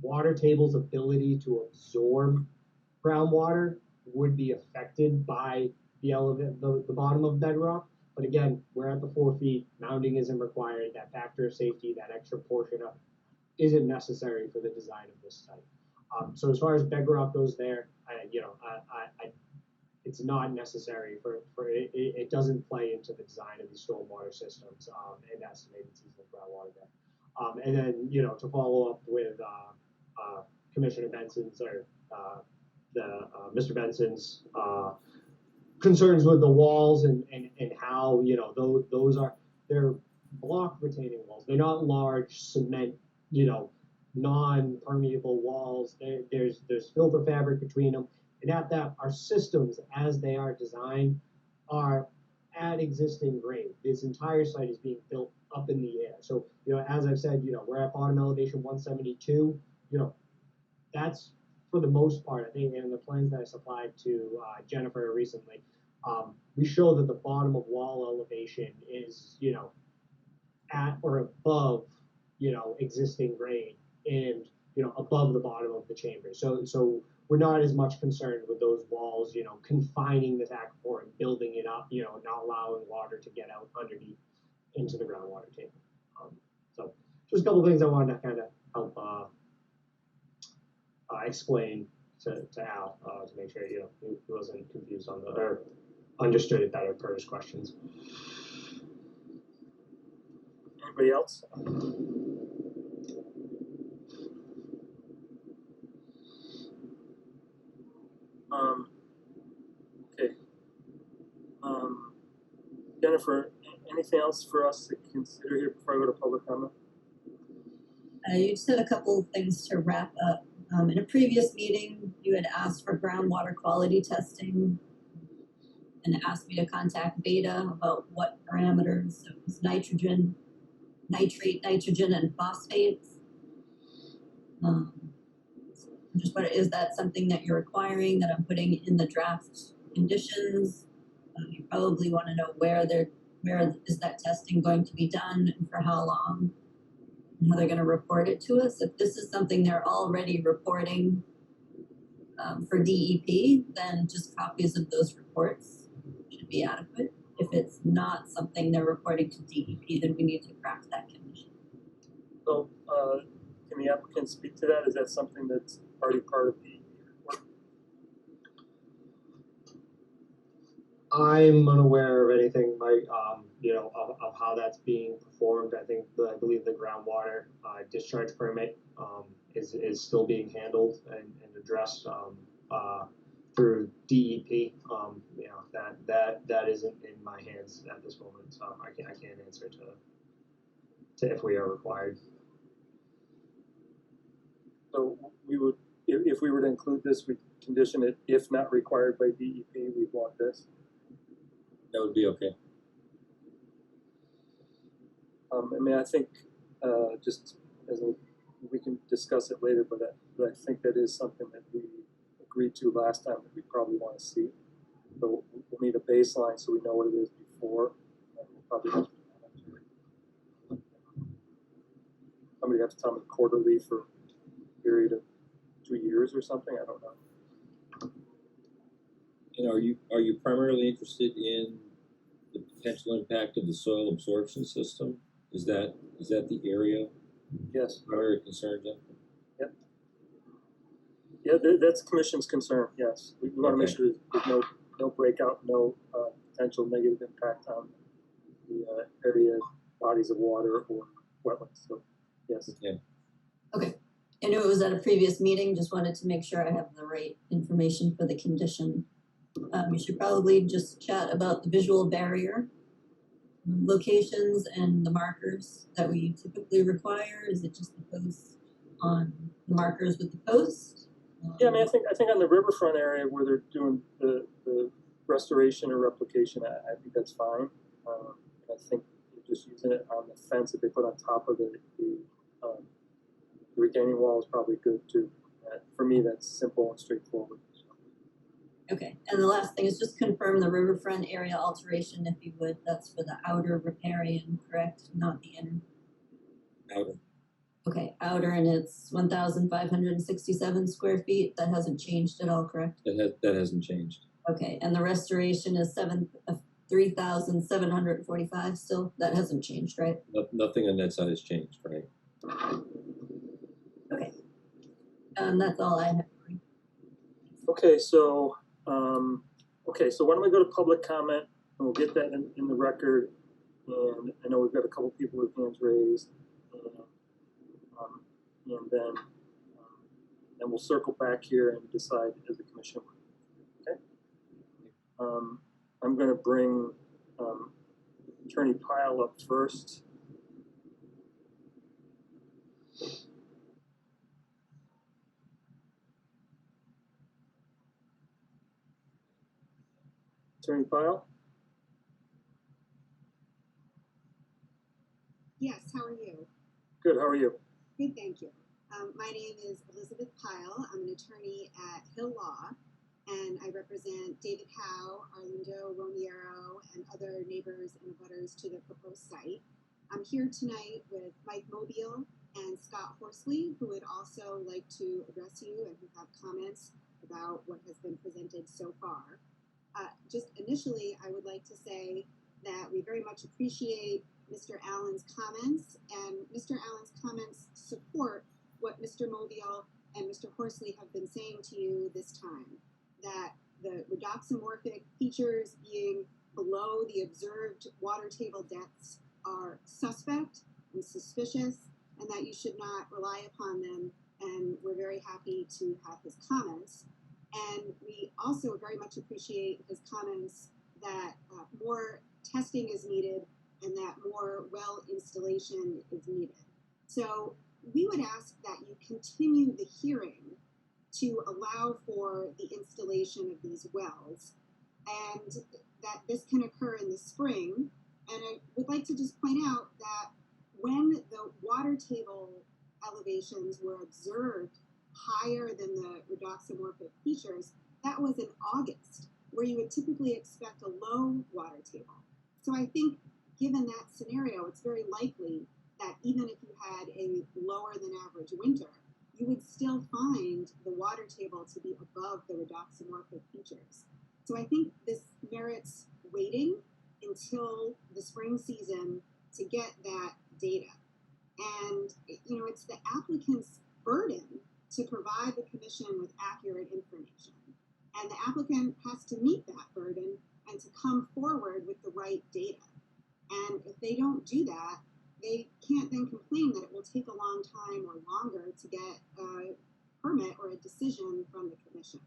water table's ability to absorb groundwater would be affected by the bottom of bedrock. But again, we're at the 4 feet. Mounding isn't required. That factor of safety, that extra portion of isn't necessary for the design of this site. So as far as bedrock goes there, it's not necessary for it. It doesn't play into the design of these stormwater systems and estimated seasonal groundwater there. And then, you know, to follow up with Commissioner Benson's or Mr. Benson's concerns with the walls and how, you know, they're block retaining walls. They're not large cement, you know, non-permeable walls. There's filter fabric between them. And at that, our systems, as they are designed, are at existing grade. This entire site is being built up in the air. So, you know, as I've said, you know, we're at bottom elevation 172. You know, that's for the most part, I think, in the plans that I supplied to Jennifer recently, we show that the bottom of wall elevation is, you know, at or above, you know, existing grade and, you know, above the bottom of the chamber. So we're not as much concerned with those walls, confining this aquifer and building it up, not allowing water to get out underneath into the groundwater table. So just a couple things I wanted to kind of help explain to Al to make sure he wasn't confused on or understood it better per his questions. Anybody else? Okay. Jennifer, anything else for us to consider here before I go to public comment? You just had a couple of things to wrap up. In a previous meeting, you had asked for groundwater quality testing and asked me to contact Beta about what parameters. So it was nitrogen, nitrate, nitrogen, and phosphates. Just what is that something that you're requiring that I'm putting in the draft conditions? You probably want to know where is that testing going to be done and for how long, and how they're going to report it to us. If this is something they're already reporting for DEP, then just copies of those reports should be adequate. If it's not something they're reporting to DEP, then we need to craft that condition. So, can the applicant speak to that? Is that something that's already part of the report? I'm unaware of anything like of how that's being performed. I believe the groundwater discharge permit is still being handled and addressed through DEP. That isn't in my hands at this moment, so I can't answer to if we are required. So we would, if we were to include this, we'd condition it, if not required by DEP, we'd want this. That would be okay. I think just as we can discuss it later, but I think that is something that we agreed to last time that we probably want to see. So we'll need a baseline so we know what it is before. And we'll probably have to, somebody have to tell me quarterly for a period of 2 years or something. I don't know. And are you primarily interested in the potential impact of the soil absorption system? Is that the area? Yes. Primary concern, Jeff? Yep. Yeah, that's the commission's concern. Yes, we want to make sure there's no breakout, no potential negative impact on the area, bodies of water or wetlands. So, yes. Okay. Okay. I knew it was at a previous meeting. Just wanted to make sure I have the right information for the condition. We should probably just chat about the visual barrier locations and the markers that we typically require. Is it just the post on the markers with the post? Yeah, I think on the riverfront area where they're doing the restoration or replication, I think that's fine. I think just using it on the fence that they put on top of the retaining wall is probably good too. For me, that's simple and straightforward. Okay, and the last thing is just confirm the riverfront area alteration, if you would. That's for the outer riparian, correct? Not the inner. Outer. Okay, outer, and it's 1,567 square feet. That hasn't changed at all, correct? That hasn't changed. Okay, and the restoration is 3,745 still. That hasn't changed, right? Nothing on that side has changed, right? Okay, that's all I have. Okay, so why don't we go to public comment and we'll get that in the record. And I know we've got a couple people with hands raised, and then we'll circle back here and decide as a commission. Okay. I'm going to bring Attorney Pyle up first. Attorney Pyle? Yes, how are you? Good, how are you? Good, thank you. My name is Elizabeth Pyle. I'm an attorney at Hill Law, and I represent David Howe, Arlindo Roniero, and other neighbors and abutters to the proposed site. I'm here tonight with Mike Mobile and Scott Horsley, who would also like to address you and who have comments about what has been presented so far. Just initially, I would like to say that we very much appreciate Mr. Allen's comments, and Mr. Allen's comments support what Mr. Mobile and Mr. Horsley have been saying to you this time, that the redoxamorphic features being below the observed water table depths are suspect and suspicious, and that you should not rely upon them, and we're very happy to have his comments. And we also very much appreciate his comments that more testing is needed and that more well installation is needed. So we would ask that you continue the hearing to allow for the installation of these wells, and that this can occur in the spring. And I would like to just point out that when the water table elevations were observed higher than the redoxamorphic features, that was in August, where you would typically expect a low water table. So I think given that scenario, it's very likely that even if you had a lower than average winter, you would still find the water table to be above the redoxamorphic features. So I think this merits waiting until the spring season to get that data. And, you know, it's the applicant's burden to provide the commission with accurate information. And the applicant has to meet that burden and to come forward with the right data. And if they don't do that, they can't then complain that it will take a long time or longer to get a permit or a decision from the commission.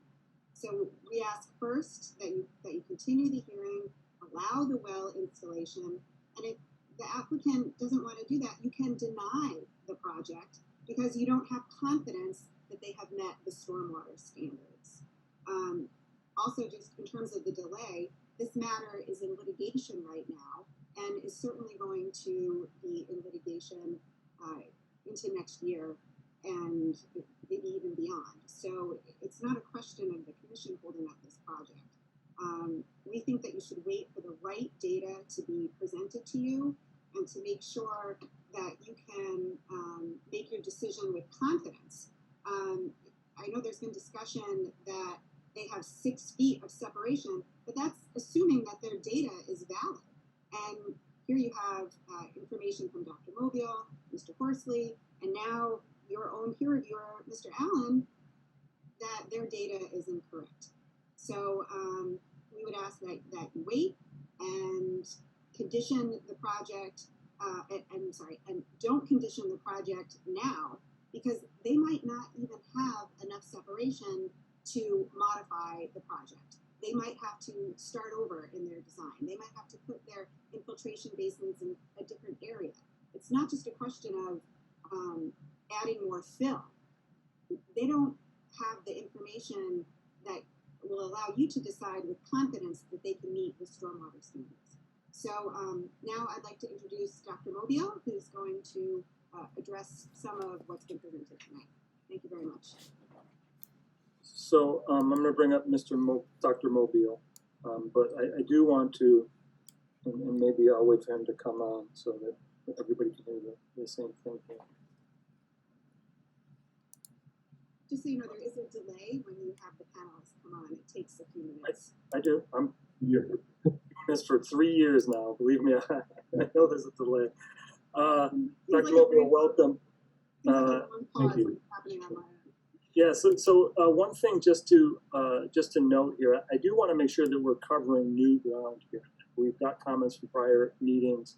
So we ask first that you continue the hearing, allow the well installation, and if the applicant doesn't want to do that, you can deny the project because you don't have confidence that they have met the stormwater standards. Also, just in terms of the delay, this matter is in litigation right now and is certainly going to be in litigation into next year and maybe even beyond. So it's not a question of the commission holding up this project. We think that you should wait for the right data to be presented to you and to make sure that you can make your decision with confidence. I know there's been discussion that they have 6 feet of separation, but that's assuming that their data is valid. And here you have information from Dr. Mobile, Mr. Horsley, and now your own peer reviewer, Mr. Allen, that their data is incorrect. So we would ask that you wait and condition the project, and don't condition the project now, because they might not even have enough separation to modify the project. They might have to start over in their design. They might have to put their infiltration basins in a different area. It's not just a question of adding more fill. They don't have the information that will allow you to decide with confidence that they can meet the stormwater standards. So now I'd like to introduce Dr. Mobile, who's going to address some of what's been presented tonight. Thank you very much. So I'm going to bring up Dr. Mobile, but I do want to, and maybe I'll wait for him to come on so that everybody can hear the same thing here. Just so you know, there is a delay when you have the panelists come on. It takes a few minutes. I do. I'm doing this for 3 years now. Believe me, I know there's a delay. Dr. Mobile, welcome. Thank you. Happening on my own. Yeah, so one thing just to note here, I do want to make sure that we're covering new ground here. We've got comments from prior meetings,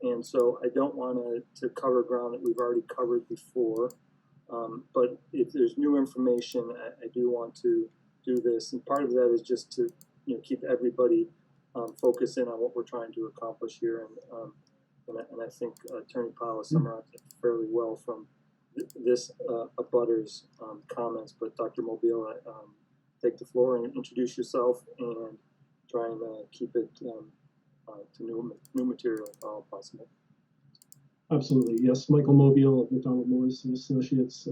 and so I don't want to cover ground that we've already covered before. But if there's new information, I do want to do this, and part of that is just to keep everybody focused in on what we're trying to accomplish here, and I think Attorney Powell summarized it fairly well from this abutters comments. But Dr. Mobile, take the floor and introduce yourself and try and keep it to new material if all possible. Absolutely, yes. Michael Mobile of McDonald Morris and Associates,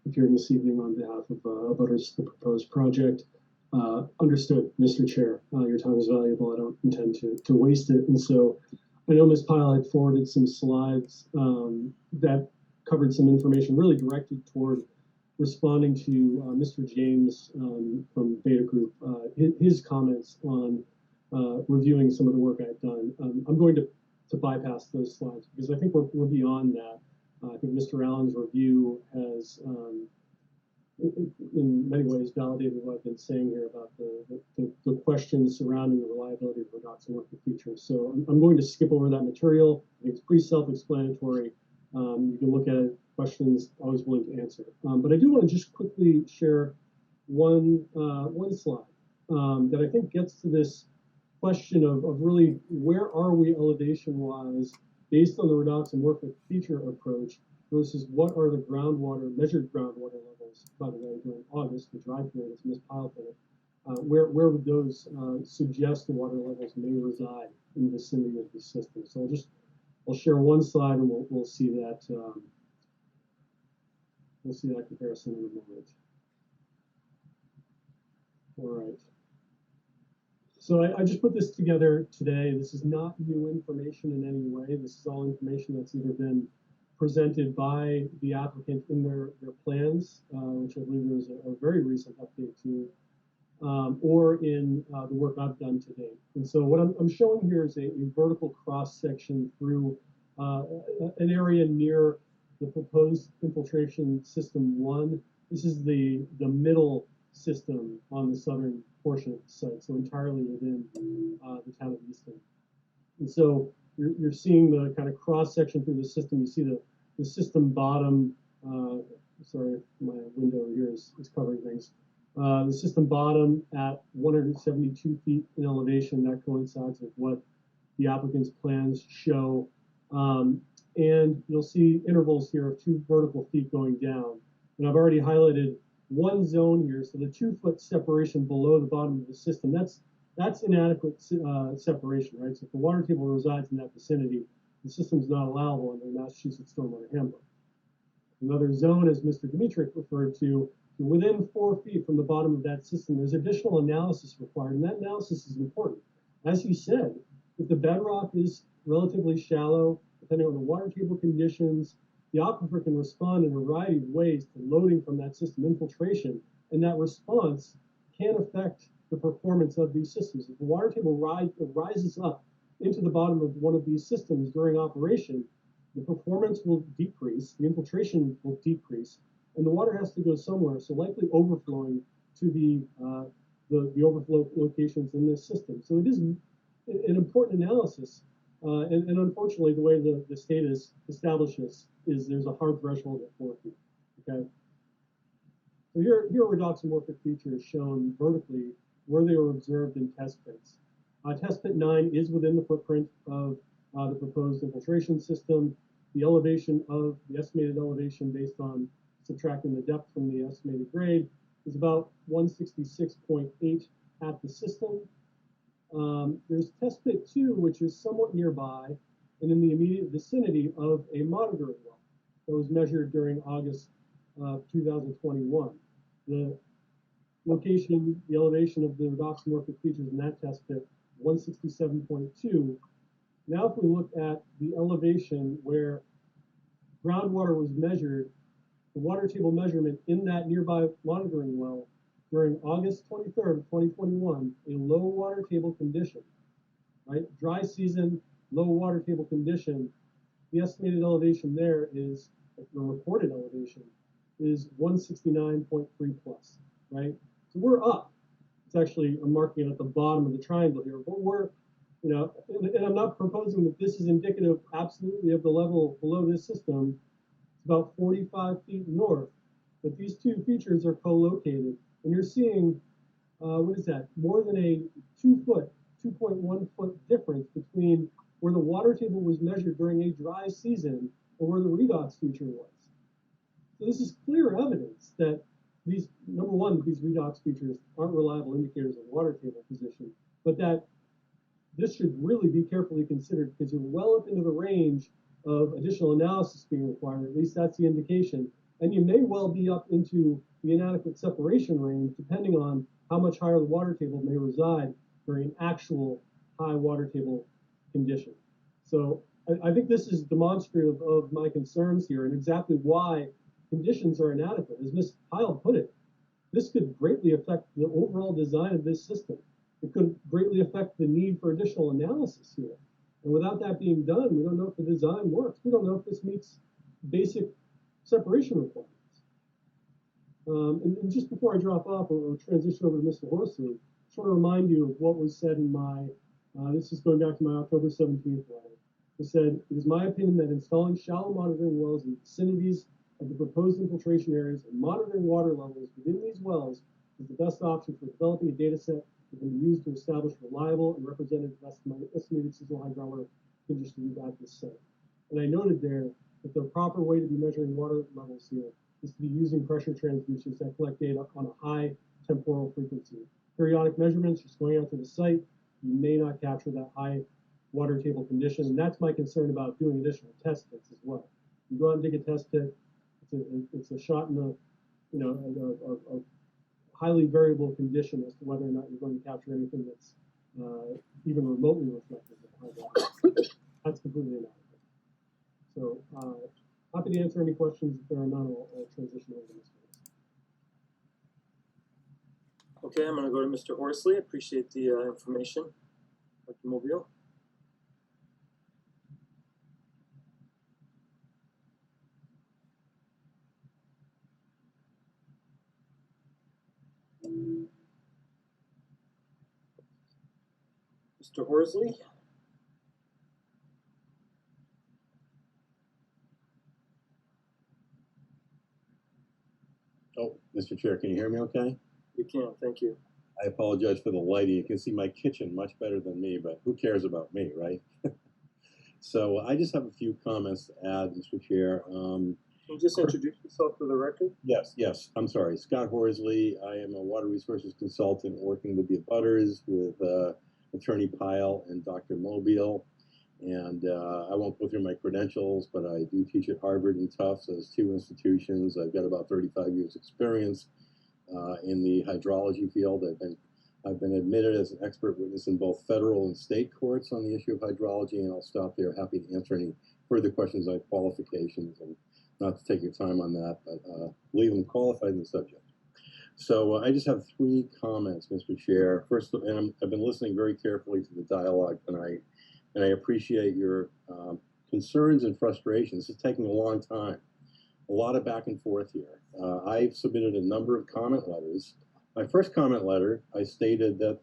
appearing this evening on behalf of abutters the proposed project. Understood, Mr. Chair. Your time is valuable. I don't intend to waste it. And so I know Ms. Pyle had forwarded some slides that covered some information really directed toward responding to Mr. James from Beta Group, his comments on reviewing some of the work I've done. I'm going to bypass those slides because I think we're beyond that. I think Mr. Allen's review has, in many ways, validated what I've been saying here about the questions surrounding the reliability of redox and working features. So I'm going to skip over that material. I think it's pretty self-explanatory. You can look at it, questions, always willing to answer. But I do want to just quickly share one slide that I think gets to this question of really where are we elevation-wise based on the redoxamorphic feature approach versus what are the measured groundwater levels, by the way, during August, the dry period, as Ms. Pyle put it. Where would those suggest the water levels may reside in the vicinity of the system? So I'll share one slide and we'll see that comparison in a moment. All right. So I just put this together today. This is not new information in any way. This is all information that's either been presented by the applicant in their plans, which I believe there's a very recent update to, or in the work I've done to date. And so what I'm showing here is a vertical cross section through an area near the proposed infiltration system 1. This is the middle system on the southern portion of the site, so entirely within the town of Easton. And so you're seeing the kind of cross section through the system. You see the system bottom. Sorry, my window here is covering things. The system bottom at 172 feet in elevation. That coincides with what the applicant's plans show. And you'll see intervals here of 2 vertical feet going down. And I've already highlighted one zone here, so the 2-foot separation below the bottom of the system, that's inadequate separation, right? So if the water table resides in that vicinity, the system's not allowable under the Massachusetts Stormwater Handbook. Another zone, as Mr. Dimitrick referred to, within 4 feet from the bottom of that system, there's additional analysis required, and that analysis is important. As he said, if the bedrock is relatively shallow, depending on the water table conditions, the aquifer can respond in a variety of ways to loading from that system infiltration, and that response can affect the performance of these systems. If the water table rises up into the bottom of one of these systems during operation, the performance will decrease, the infiltration will decrease, and the water has to go somewhere, so likely overflowing to the overflow locations in this system. So it is an important analysis, and unfortunately, the way the state has established this is there's a hard threshold at 4 feet, okay? So here redoxamorphic feature is shown vertically where they were observed in test pits. Test pit 9 is within the footprint of the proposed infiltration system. The estimated elevation based on subtracting the depth from the estimated grade is about 166.8 at the system. There's test pit 2, which is somewhat nearby and in the immediate vicinity of a monitoring well that was measured during August 2021. The location, the elevation of the redoxamorphic features in that test pit, 167.2. Now if we look at the elevation where groundwater was measured, the water table measurement in that nearby monitoring well during August 23rd of 2021, a low water table condition, right? Dry season, low water table condition, the estimated elevation there is, the reported elevation is 169.3 plus, right? So we're up. It's actually, I'm marking it at the bottom of the triangle here, but we're, and I'm not proposing that this is indicative absolutely of the level below this system. It's about 45 feet north, but these 2 features are co-located, and you're seeing, what is that? More than a 2.1 foot difference between where the water table was measured during a dry season and where the redox feature was. So this is clear evidence that these, number one, these redox features aren't reliable indicators of water table position, but that this should really be carefully considered because you're well up into the range of additional analysis being required, at least that's the indication. And you may well be up into the inadequate separation range depending on how much higher the water table may reside during an actual high water table condition. So I think this is demonstrative of my concerns here and exactly why conditions are inadequate. As Ms. Pyle put it, this could greatly affect the overall design of this system. It could greatly affect the need for additional analysis here. And without that being done, we don't know if the design works. We don't know if this meets basic separation requirements. And just before I drop off or transition over to Mr. Horsley, I just want to remind you of what was said in my, this is going back to my October 17th letter. It said, it is my opinion that installing shallow monitoring wells in the vicinities of the proposed infiltration areas and monitoring water levels within these wells is the best option for developing a data set that can be used to establish reliable and representative estimated seasonal high groundwater conditions at this site. And I noted there that the proper way to be measuring water levels here is to be using pressure transducers that collect data on a high temporal frequency. Periodic measurements, just going out to the site, you may not capture that high water table condition, and that's my concern about doing additional test pits as well. You go out and dig a test pit, it's a shot in the, you know, a highly variable condition as to whether or not you're going to capture anything that's even remotely reflective of high water. That's completely inadequate. So happy to answer any questions. If there are none, I'll transition over to Mr. Horsley. Okay, I'm going to go to Mr. Horsley. Appreciate the information. Dr. Mobile. Mr. Horsley. Oh, Mr. Chair, can you hear me okay? You can, thank you. I apologize for the lighting. You can see my kitchen much better than me, but who cares about me, right? So I just have a few comments to add, Mr. Chair. Can you just introduce yourself for the record? Yes. I'm sorry. Scott Horsley. I am a water resources consultant working with the abutters, with Attorney Pyle and Dr. Mobile. And I won't go through my credentials, but I do teach at Harvard and Tufts as two institutions. I've got about 35 years experience in the hydrology field. I've been admitted as an expert witness in both federal and state courts on the issue of hydrology, and I'll stop there. Happy to answer any further questions on qualifications, and not to take your time on that, but believe I'm qualified in the subject. So I just have three comments, Mr. Chair. First, and I've been listening very carefully to the dialogue tonight, and I appreciate your concerns and frustrations. This is taking a long time. A lot of back and forth here. I've submitted a number of comment letters. My first comment letter, I stated that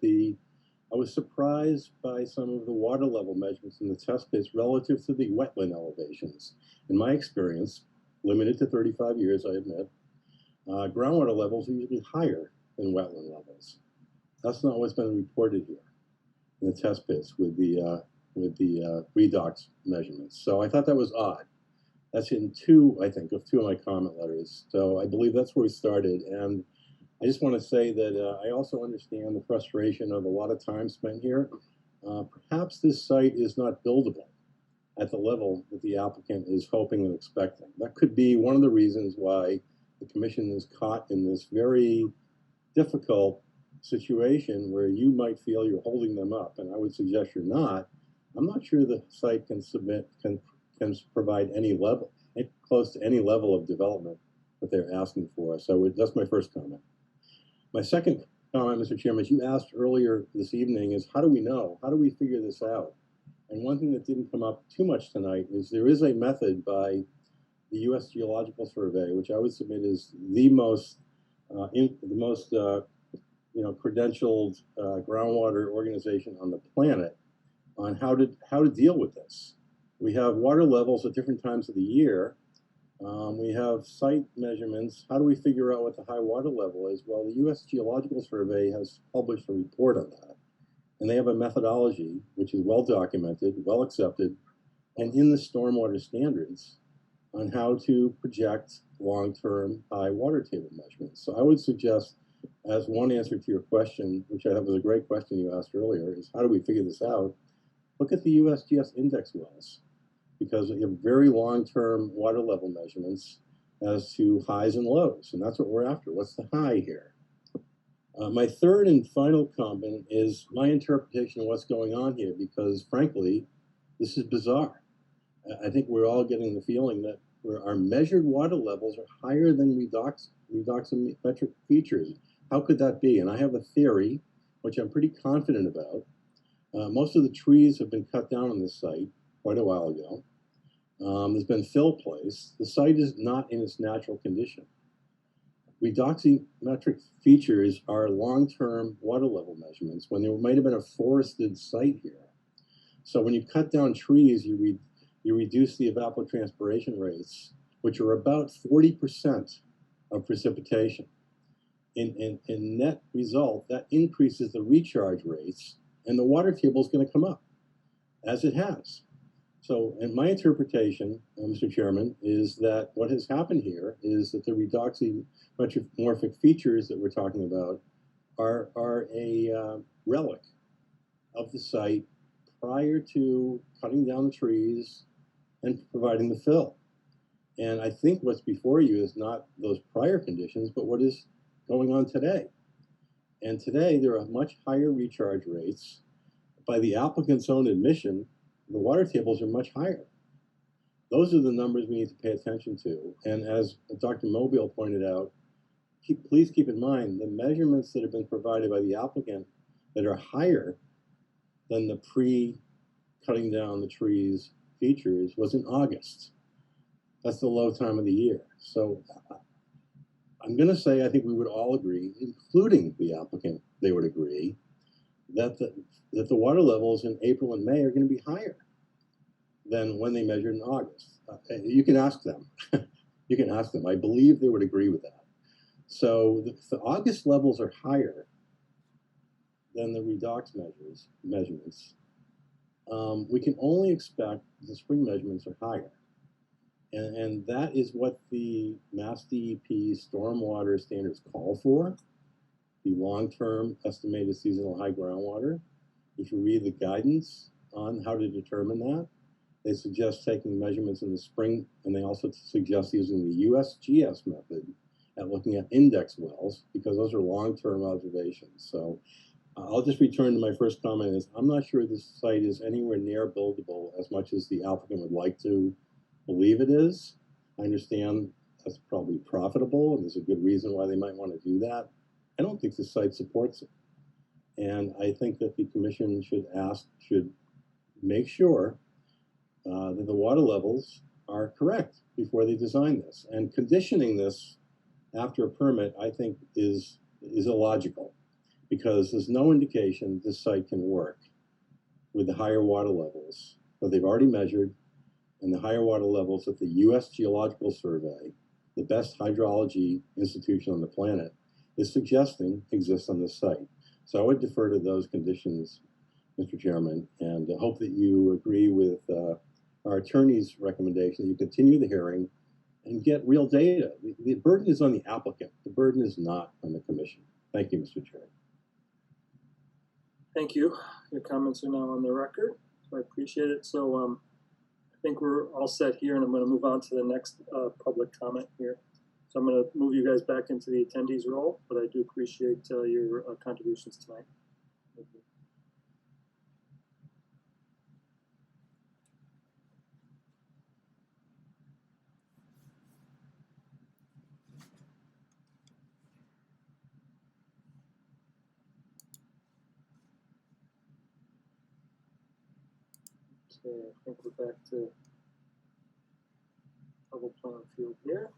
I was surprised by some of the water level measurements in the test pits relative to the wetland elevations. In my experience, limited to 35 years, I admit, groundwater levels are usually higher than wetland levels. That's not what's been reported here in the test pits with the redox measurements. So I thought that was odd. That's in two, I think, of two of my comment letters. So I believe that's where we started. And I just want to say that I also understand the frustration of a lot of time spent here. Perhaps this site is not buildable at the level that the applicant is hoping and expecting. That could be one of the reasons why the commission is caught in this very difficult situation where you might feel you're holding them up. And I would suggest you're not. I'm not sure the site can provide any level, close to any level of development that they're asking for. So that's my first comment. My second comment, Mr. Chairman, as you asked earlier this evening, is how do we know? How do we figure this out? And one thing that didn't come up too much tonight is there is a method by the U.S. Geological Survey, which I would submit is the most credentialed groundwater organization on the planet on how to deal with this. We have water levels at different times of the year. We have site measurements. How do we figure out what the high water level is? Well, the U.S. Geological Survey has published a report on that. And they have a methodology which is well documented, well accepted, and in the stormwater standards on how to project long-term high water table measurements. So I would suggest, as one answer to your question, which I thought was a great question you asked earlier, is how do we figure this out? Look at the USGS index wells, because we have very long-term water level measurements as to highs and lows, and that's what we're after. What's the high here? My third and final comment is my interpretation of what's going on here, because frankly, this is bizarre. I think we're all getting the feeling that where our measured water levels are higher than redoximetric features. How could that be? And I have a theory, which I'm pretty confident about. Most of the trees have been cut down on this site quite a while ago. There's been fill placed. The site is not in its natural condition. Redoximetric features are long-term water level measurements when there might have been a forested site here. So when you cut down trees, you reduce the evapotranspiration rates, which are about 40% of precipitation. In net result, that increases the recharge rates, and the water table is going to come up, as it has. So, in my interpretation, Mr. Chairman, is that what has happened here is that the redoximorphic features that we're talking about are a relic of the site prior to cutting down the trees and providing the fill. And I think what's before you is not those prior conditions, but what is going on today. And today there are much higher recharge rates. By the applicant's own admission, the water tables are much higher. Those are the numbers we need to pay attention to. And as Dr. Mobile pointed out, please keep in mind the measurements that have been provided by the applicant that are higher than the pre-cutting down the trees features was in August. That's the low time of the year. So I'm going to say I think we would all agree, including the applicant, they would agree, that the water levels in April and May are going to be higher than when they measured in August. You can ask them. You can ask them. I believe they would agree with that. So the August levels are higher than the redox measurements. We can only expect the spring measurements are higher. And that is what the Mass DEP stormwater standards call for, the long-term estimated seasonal high groundwater. If you read the guidance on how to determine that, they suggest taking measurements in the spring, and they also suggest using the USGS method at looking at index wells, because those are long-term observations. So I'll just return to my first comment is I'm not sure this site is anywhere near buildable as much as the applicant would like to believe it is. I understand that's probably profitable, and there's a good reason why they might want to do that. I don't think the site supports it. And I think that the commission should make sure that the water levels are correct before they design this. And conditioning this after a permit, I think, is illogical, because there's no indication this site can work with the higher water levels that they've already measured and the higher water levels that the U.S. Geological Survey, the best hydrology institution on the planet, is suggesting exists on this site. So I would defer to those conditions, Mr. Chairman, and hope that you agree with our attorney's recommendation that you continue the hearing and get real data. The burden is on the applicant. The burden is not on the commission. Thank you, Mr. Chair. Thank you. Your comments are now on the record, so I appreciate it. So I think we're all set here, and I'm going to move on to the next public comment here. So I'm going to move you guys back into the attendees role, but I do appreciate your contributions tonight. Thank you. Okay, I think we're back to level playing field here.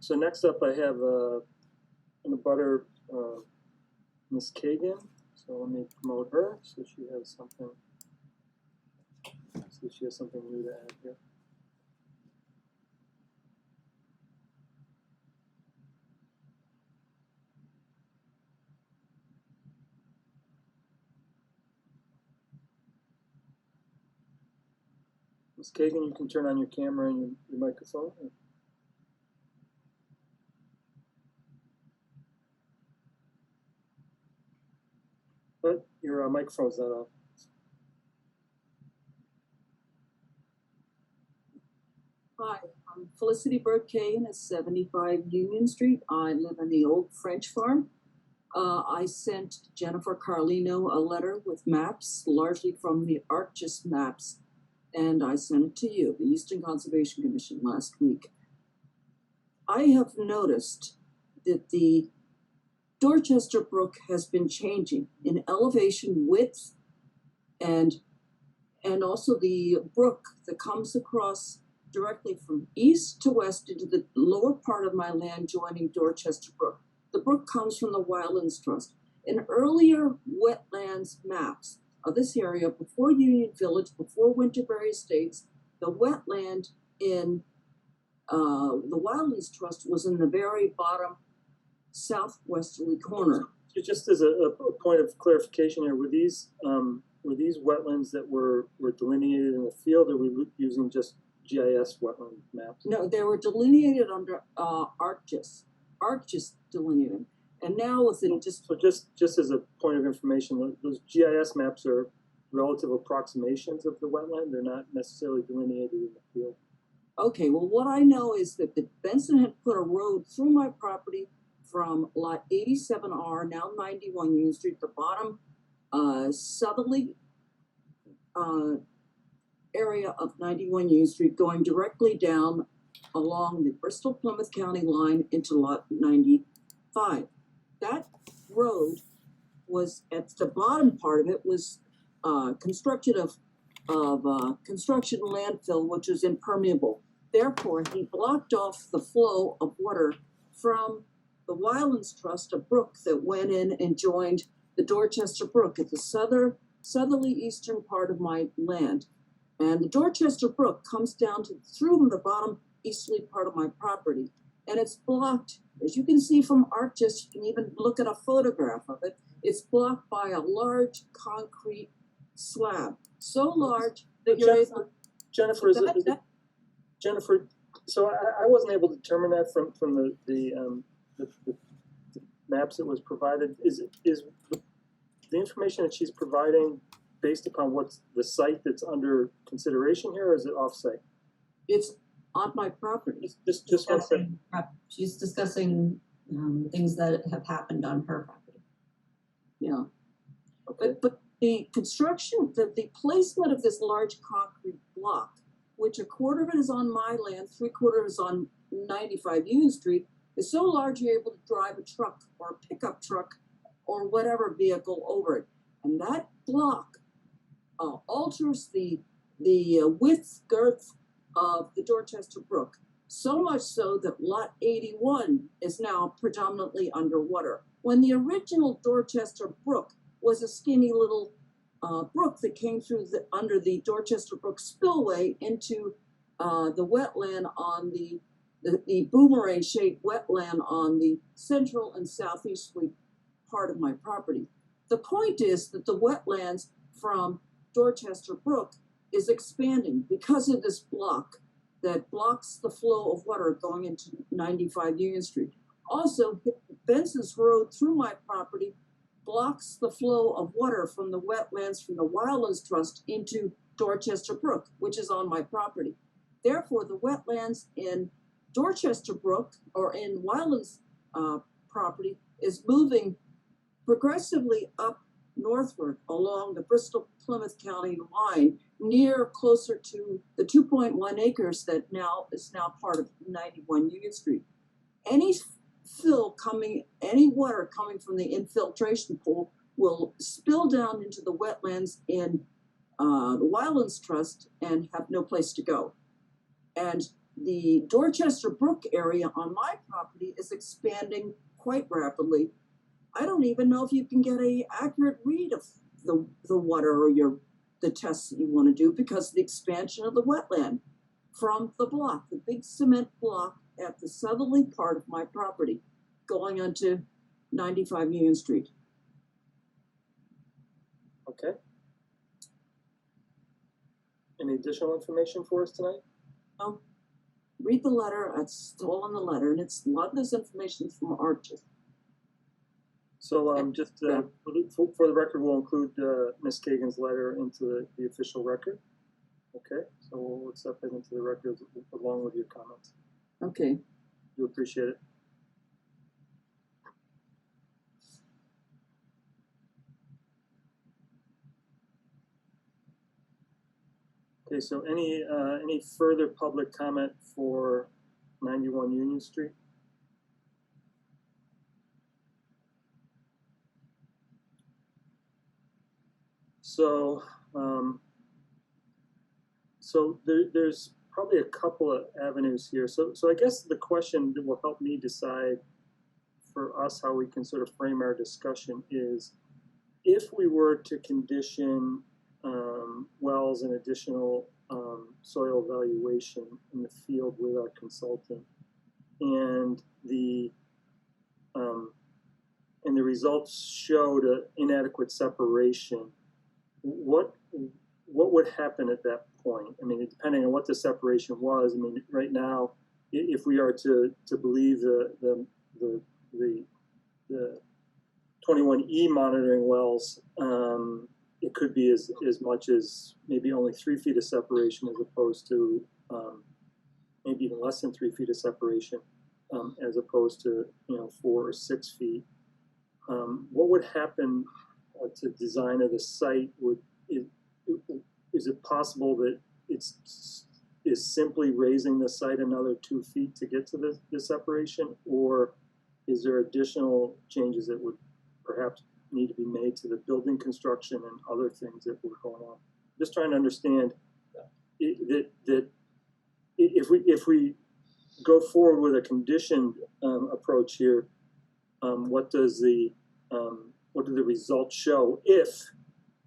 So next up I have an abutter, Ms. Kagan. So let me promote her so she has something new to add here. Ms. Kagan, you can turn on your camera and your microphone. But your microphone's not on. Hi, I'm Felicity Burke Kagan at 75 Union Street. I live in the old French farm. I sent Jennifer Carlino a letter with maps, largely from the ArcGIS maps, and I sent it to you, the Eastern Conservation Commission, last week. I have noticed that the Dorchester Brook has been changing in elevation, width, and also the brook that comes across directly from east to west into the lower part of my land joining Dorchester Brook. The brook comes from the Wildlands Trust. In earlier wetlands maps of this area, before Union Village, before Winterberry Estates, the wetland in the Wildlands Trust was in the very bottom southwesterly corner. So just as a point of clarification here, were these wetlands that were delineated in the field, or were we using just GIS wetland maps? No, they were delineated under ArcGIS. ArcGIS delineated. And now with it just as a point of information, those GIS maps are relative approximations of the wetland. They're not necessarily delineated in the field. Okay, well, what I know is that the Benson had put a road through my property from lot 87R, now 91 Union Street, the bottom southerly area of 91 Union Street, going directly down along the Bristol-Plymouth County line into lot 95. That road was, at the bottom part of it, was constructed of construction landfill, which was impermeable. Therefore, he blocked off the flow of water from the Wildlands Trust, a brook that went in and joined the Dorchester Brook at the southerly eastern part of my land. And the Dorchester Brook comes down through the bottom easterly part of my property. And it's blocked, as you can see from ArcGIS, you can even look at a photograph of it. It's blocked by a large concrete slab, so large that you're able. Jennifer, Jennifer, so I wasn't able to determine that from the maps that was provided. Is the information that she's providing based upon what's the site that's under consideration here, or is it off-site? It's on my property. Just one second. She's discussing things that have happened on her property. Yeah. Okay. But the construction, the placement of this large concrete block, which a quarter of it is on my land, 3/4 is on 95 Union Street, is so large you're able to drive a truck or a pickup truck or whatever vehicle over it. And that block alters the width, girth of the Dorchester Brook, so much so that lot 81 is now predominantly underwater. When the original Dorchester Brook was a skinny little brook that came through under the Dorchester Brook spillway into the wetland on the boomerang-shaped wetland on the central and southeasterly part of my property. The point is that the wetlands from Dorchester Brook is expanding because of this block that blocks the flow of water going into 95 Union Street. Also, Benson's Road through my property blocks the flow of water from the wetlands from the Wildlands Trust into Dorchester Brook, which is on my property. Therefore, the wetlands in Dorchester Brook or in Wildlands property is moving progressively up northward along the Bristol-Plymouth County line, closer to the 2.1 acres that is now part of 91 Union Street. Any water coming from the infiltration pool will spill down into the wetlands in the Wildlands Trust and have no place to go. And the Dorchester Brook area on my property is expanding quite rapidly. I don't even know if you can get an accurate read of the water or the tests that you want to do because of the expansion of the wetland from the block, the big cement block at the southerly part of my property going onto 95 Union Street. Okay. Any additional information for us tonight? No. Read the letter. It's all in the letter, and it's a lot of this information from ArcGIS. So just for the record, we'll include Ms. Kagan's letter into the official record. Okay, so we'll accept it into the record along with your comments. Okay. Do appreciate it. Okay, so any further public comment for 91 Union Street? So, there's probably a couple of avenues here. So I guess the question that will help me decide for us how we can sort of frame our discussion is, if we were to condition wells and additional soil evaluation in the field with our consultant, and the results showed an inadequate separation, what would happen at that point? I mean, depending on what the separation was. I mean, right now, if we are to believe the 21E monitoring wells, it could be as much as maybe only 3 feet of separation, as opposed to maybe even less than 3 feet of separation, as opposed to 4 or 6 feet. What would happen to design of the site? Is it possible that is simply raising the site another 2 feet to get to the separation, or is there additional changes that would perhaps need to be made to the building construction and other things that were going on? Just trying to understand that if we go forward with a conditioned approach here, what do the results show if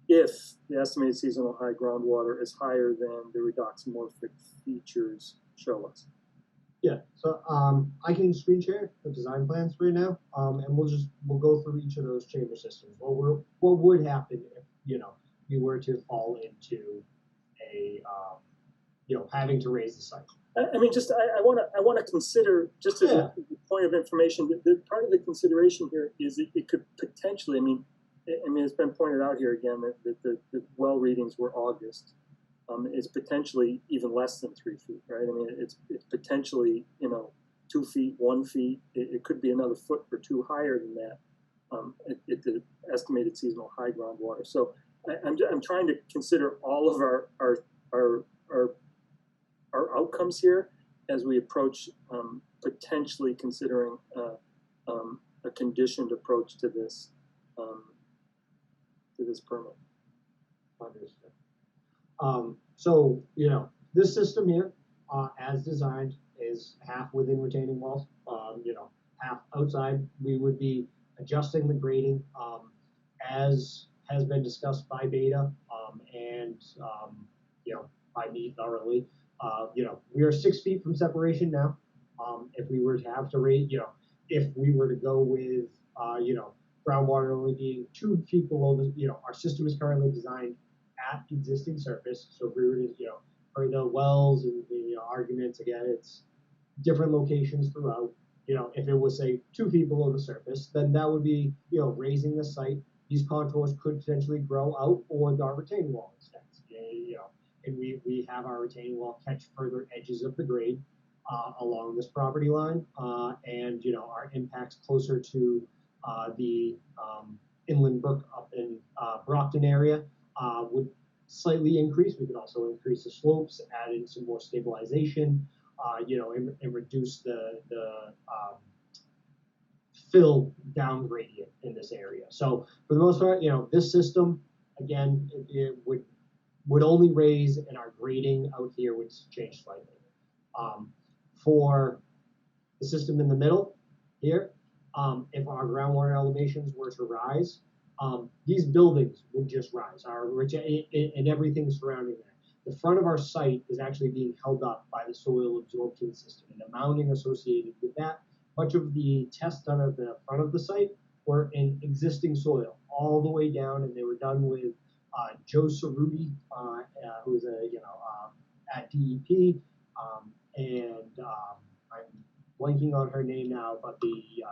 the estimated seasonal high groundwater is higher than the redoxymorphic features show us? Yeah, so I can screen share the design plans right now, and we'll go through each of those chamber systems. What would happen if you were to fall into a having to raise the site? I mean, just I want to consider, just as a point of information, that part of the consideration here is it could potentially. I mean, it's been pointed out here again that the well readings were August. It's potentially even less than 3 feet, right? I mean, it's potentially 2 feet, 1 feet. It could be another foot or two higher than that at the estimated seasonal high groundwater. So I'm trying to consider all of our outcomes here as we approach potentially considering a conditioned approach to this permit. Understood. So this system here, as designed, is half within retaining walls. Half outside. We would be adjusting the grading as has been discussed by Beta and by me thoroughly. We are 6 feet from separation now. If we were to have to rate, if we were to go with, groundwater only being 2 feet below the, our system is currently designed at existing surface. So if we were to, for the wells and the arguments, again, it's different locations throughout. If it was, say, 2 feet below the surface, then that would be, raising the site. These contours could potentially grow out, or our retaining wall extends. And we have our retaining wall catch further edges of the grade along this property line, and our impacts closer to the inland brook up in Brockton area would slightly increase. We could also increase the slopes, add in some more stabilization, and reduce the fill down gradient in this area. So for the most part, this system, again, it would only raise, and our grading out here would change slightly. For the system in the middle here, if our groundwater elevations were to rise, these buildings would just rise, and everything surrounding that. The front of our site is actually being held up by the soil absorption system and the mounding associated with that. Much of the tests done at the front of the site were in existing soil all the way down, and they were done with Joe Cerruti, who's at DEP, and I'm blanking on her name now, but the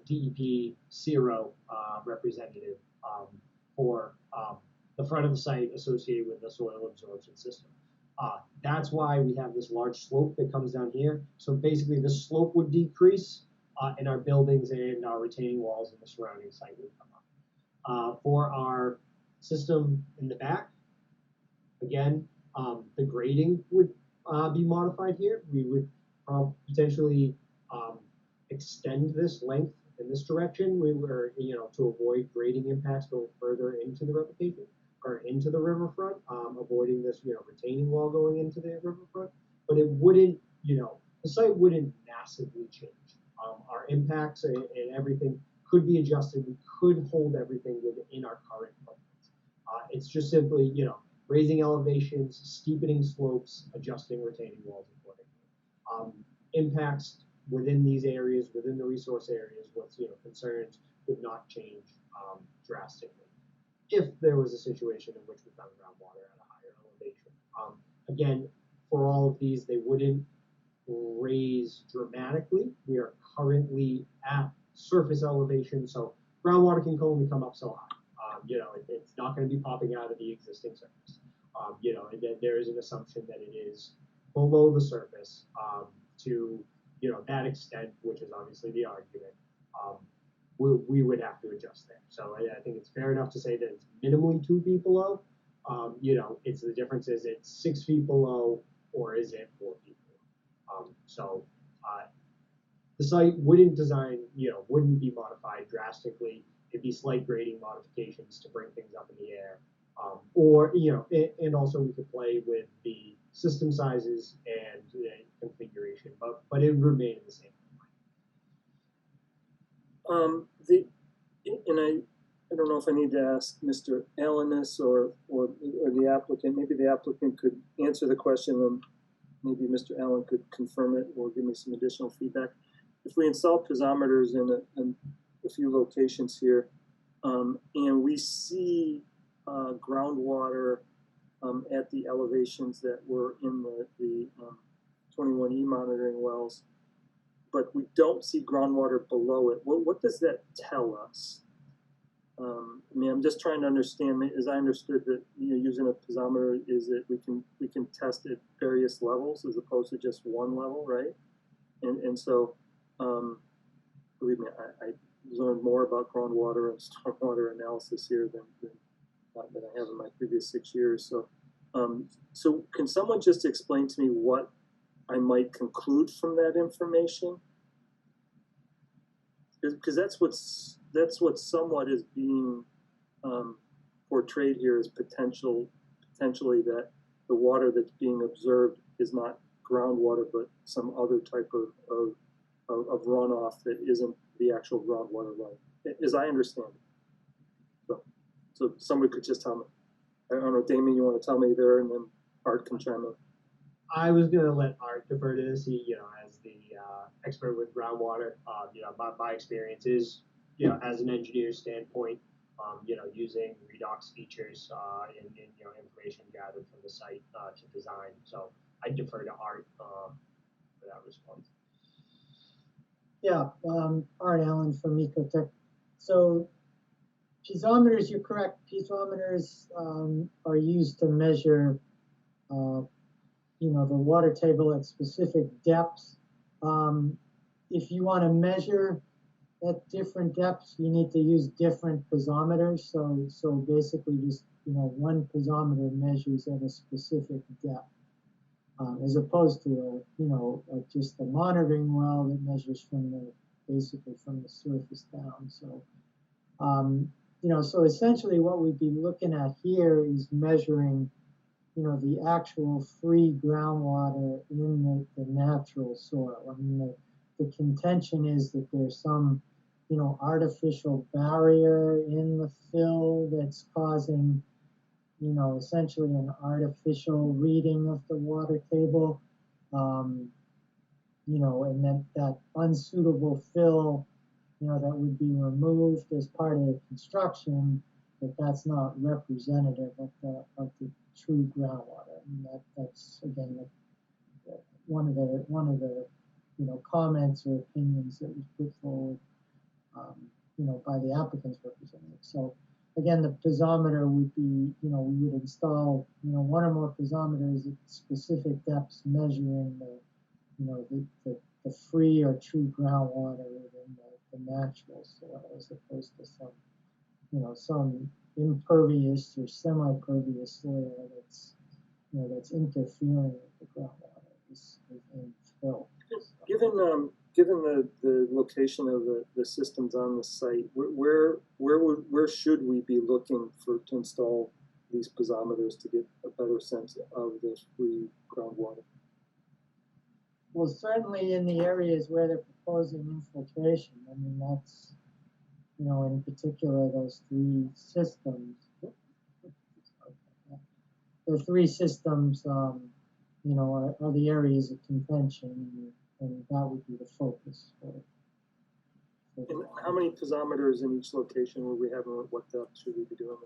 DEP CERO representative for the front of the site associated with the soil absorption system. That's why we have this large slope that comes down here. So basically the slope would decrease and our buildings and our retaining walls in the surrounding site would come up. For our system in the back, again, the grading would be modified here. We would potentially extend this length in this direction. We were, to avoid grading impacts going further into the replication or into the riverfront, avoiding this, retaining wall going into the riverfront. But it wouldn't, the site wouldn't massively change. Our impacts and everything could be adjusted. We could hold everything within our current footprints. It's just simply, raising elevations, steepening slopes, adjusting retaining walls accordingly. Impacts within these areas, within the resource areas, what's concerns would not change drastically if there was a situation in which we found groundwater at a higher elevation. Again, for all of these, they wouldn't raise dramatically. We are currently at surface elevation, so groundwater can only come up so high. It's not going to be popping out of the existing surface. And then there is an assumption that it is below the surface to that extent, which is obviously the argument. We would have to adjust there. So I think it's fair enough to say that it's minimally 2 feet below. It's the difference is it 6 feet below or is it 4 feet below? The site wouldn't be modified drastically. It'd be slight grading modifications to bring things up in the air. And also we could play with the system sizes and configuration, but it would remain the same. I don't know if I need to ask Mr. Allen this or the applicant. Maybe the applicant could answer the question and maybe Mr. Allen could confirm it or give me some additional feedback. If we install piezometers in a few locations here, and we see groundwater at the elevations that were in the 21E monitoring wells, but we don't see groundwater below it, what does that tell us? I'm just trying to understand. As I understood that using a piezometer is that we can test at various levels as opposed to just one level, right? And so, believe me, I learned more about groundwater and stormwater analysis here than I have in my previous 6 years. So, so can someone just explain to me what I might conclude from that information? Because that's what somewhat is being portrayed here as potentially that the water that's being observed is not groundwater but some other type of runoff that isn't the actual groundwater line, as I understand it. So somebody could just tell me. I don't know, Damien, you want to tell me there, and then Art can chime in. I was going to let Art defer to this. He, as the expert with groundwater, my experience is, as an engineer's standpoint, using redox features and information gathered from the site to design. So I defer to Art for that response. Yeah, Art Allen from Ecotech. So piezometers, you're correct. Piezometers are used to measure, the water table at specific depths. If you want to measure at different depths, you need to use different piezometers. So basically, just one piezometer measures at a specific depth, as opposed to just a monitoring well that measures basically from the surface down. So so essentially what we'd be looking at here is measuring, the actual free groundwater in the natural soil. I mean, the contention is that there's some, artificial barrier in the fill that's causing, essentially an artificial reading of the water table, and that unsuitable fill, that would be removed as part of the construction, that's not representative of the true groundwater. And that's again one of the comments or opinions that was put forward by the applicant's representative. So again, the piezometer would be, we would install one or more piezometers at specific depths measuring the free or true groundwater within the natural soil, as opposed to some impervious or semi-pervious soil that's that's interfering with the groundwater is in fill. Given the location of the systems on the site, where should we be looking to install these piezometers to get a better sense of the free groundwater? Well, certainly in the areas where they're proposing infiltration. I mean, that's, in particular, those three systems. The three systems, are the areas of contention, and that would be the focus for And how many piezometers in each location will we have, and what depth should we be doing?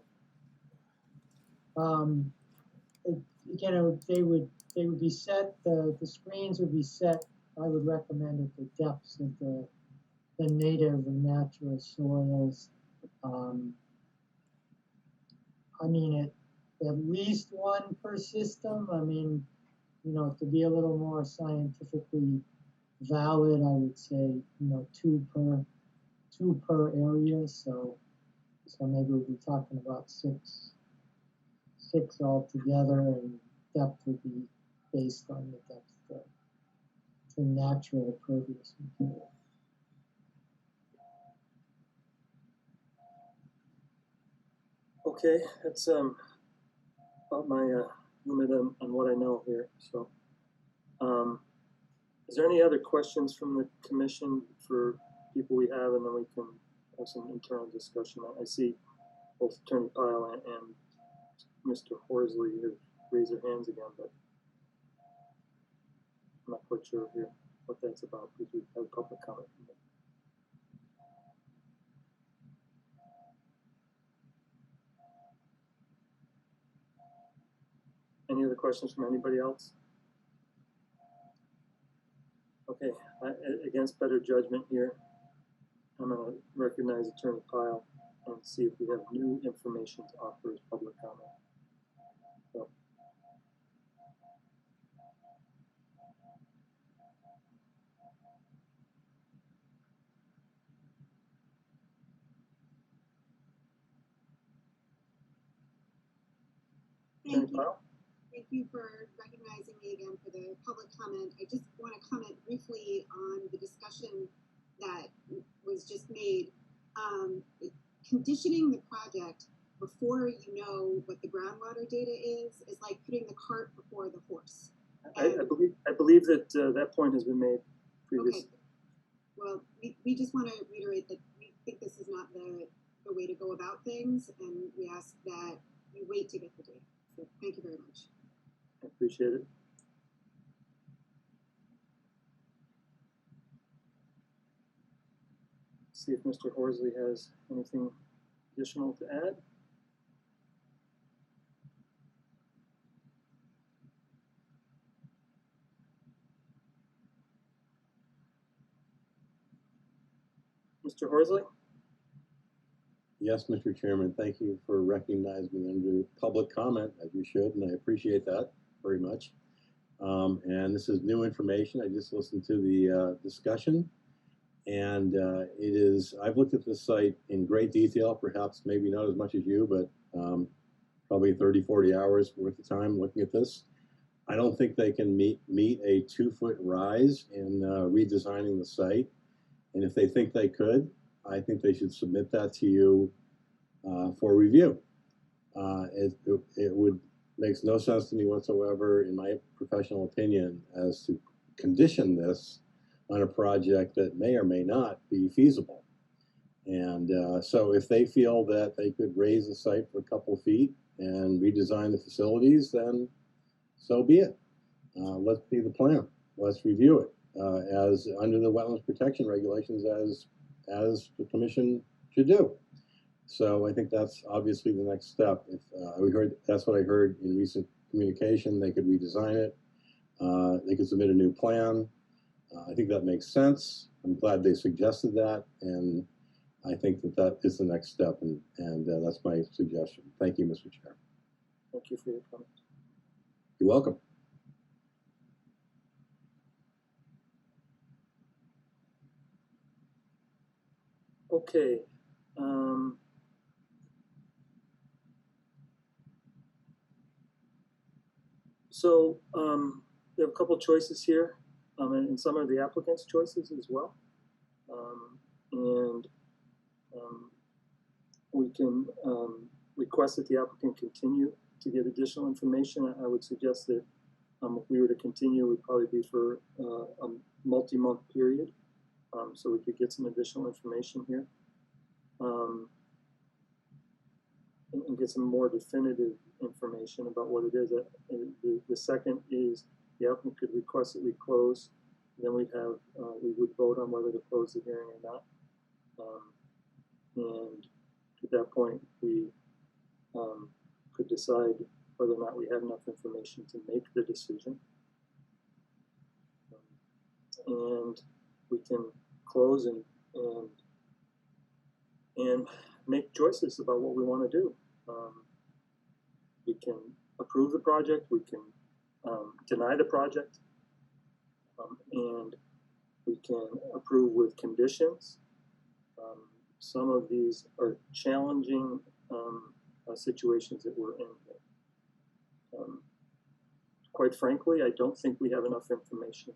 They would be set. The screens would be set. I would recommend at the depths of the native and natural soils. At least one per system. To be a little more scientifically valid, I would say, two per area. So maybe we'll be talking about six altogether, and depth would be based on the depth of the natural pervious material. Okay, that's about my limit on what I know here. So, is there any other questions from the commission for people we have, and then we can have some internal discussion? I see both Attorney Pyle and Mr. Horsley have raised their hands again, but I'm not quite sure here what that's about, because we've had public comment from them. Any other questions from anybody else? Okay, against better judgment here, I'm going to recognize Attorney Pyle and see if we have new information to offer as public comment. So. Thank you. Thank you for recognizing me again for the public comment. I just want to comment briefly on the discussion that was just made. Conditioning the project before you know what the groundwater data is like putting the cart before the horse. I believe that that point has been made previously. Okay. Well, we just want to reiterate that we think this is not the way to go about things, and we ask that you wait to get the data. So thank you very much. I appreciate it. See if Mr. Horsley has anything additional to add. Mr. Horsley? Yes, Mr. Chairman, thank you for recognizing me under public comment, as you should, and I appreciate that very much. And this is new information. I just listened to the discussion, and I've looked at this site in great detail, perhaps maybe not as much as you, but probably 30, 40 hours worth of time looking at this. I don't think they can meet a 2-foot rise in redesigning the site. And if they think they could, I think they should submit that to you for review. It makes no sense to me whatsoever, in my professional opinion, as to condition this on a project that may or may not be feasible. And so if they feel that they could raise the site for a couple of feet and redesign the facilities, then so be it. Let's be the plan. Let's review it as under the wetlands protection regulations as the commission should do. So I think that's obviously the next step. If that's what I heard in recent communication, they could redesign it. They could submit a new plan. I think that makes sense. I'm glad they suggested that, and I think that is the next step, and that's my suggestion. Thank you, Mr. Chair. Thank you for your comment. You're welcome. Okay. So we have a couple choices here, and some are the applicant's choices as well. And we can request that the applicant continue to get additional information. I would suggest that if we were to continue, it would probably be for a multi-month period, so we could get some additional information here. And get some more definitive information about what it is. The second is the applicant could request that we close. Then we'd have we would vote on whether to close the hearing or not. And at that point, we could decide whether or not we have enough information to make the decision. And we can close and make choices about what we want to do. We can approve the project, we can deny the project, and we can approve with conditions. Some of these are challenging situations that we're in. Quite frankly, I don't think we have enough information.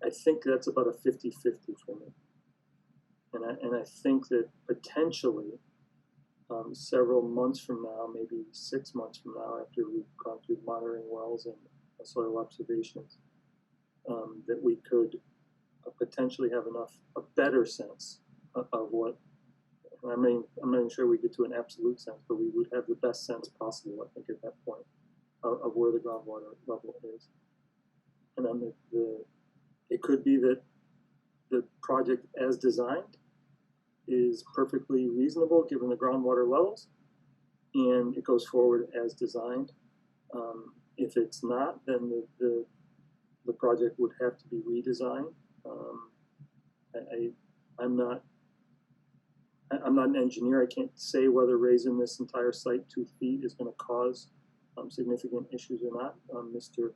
I think that's about a 50-50 for me. And I think that potentially several months from now, maybe 6 months from now, after we've gone through monitoring wells and soil observations, that we could potentially have a better sense of what, I mean, I'm not even sure we get to an absolute sense, but we would have the best sense possible, I think, at that point of where the groundwater level is. And then it could be that the project as designed is perfectly reasonable given the groundwater levels, and it goes forward as designed. If it's not, then the project would have to be redesigned. I'm not an engineer. I can't say whether raising this entire site 2 feet is going to cause significant issues or not. Mr.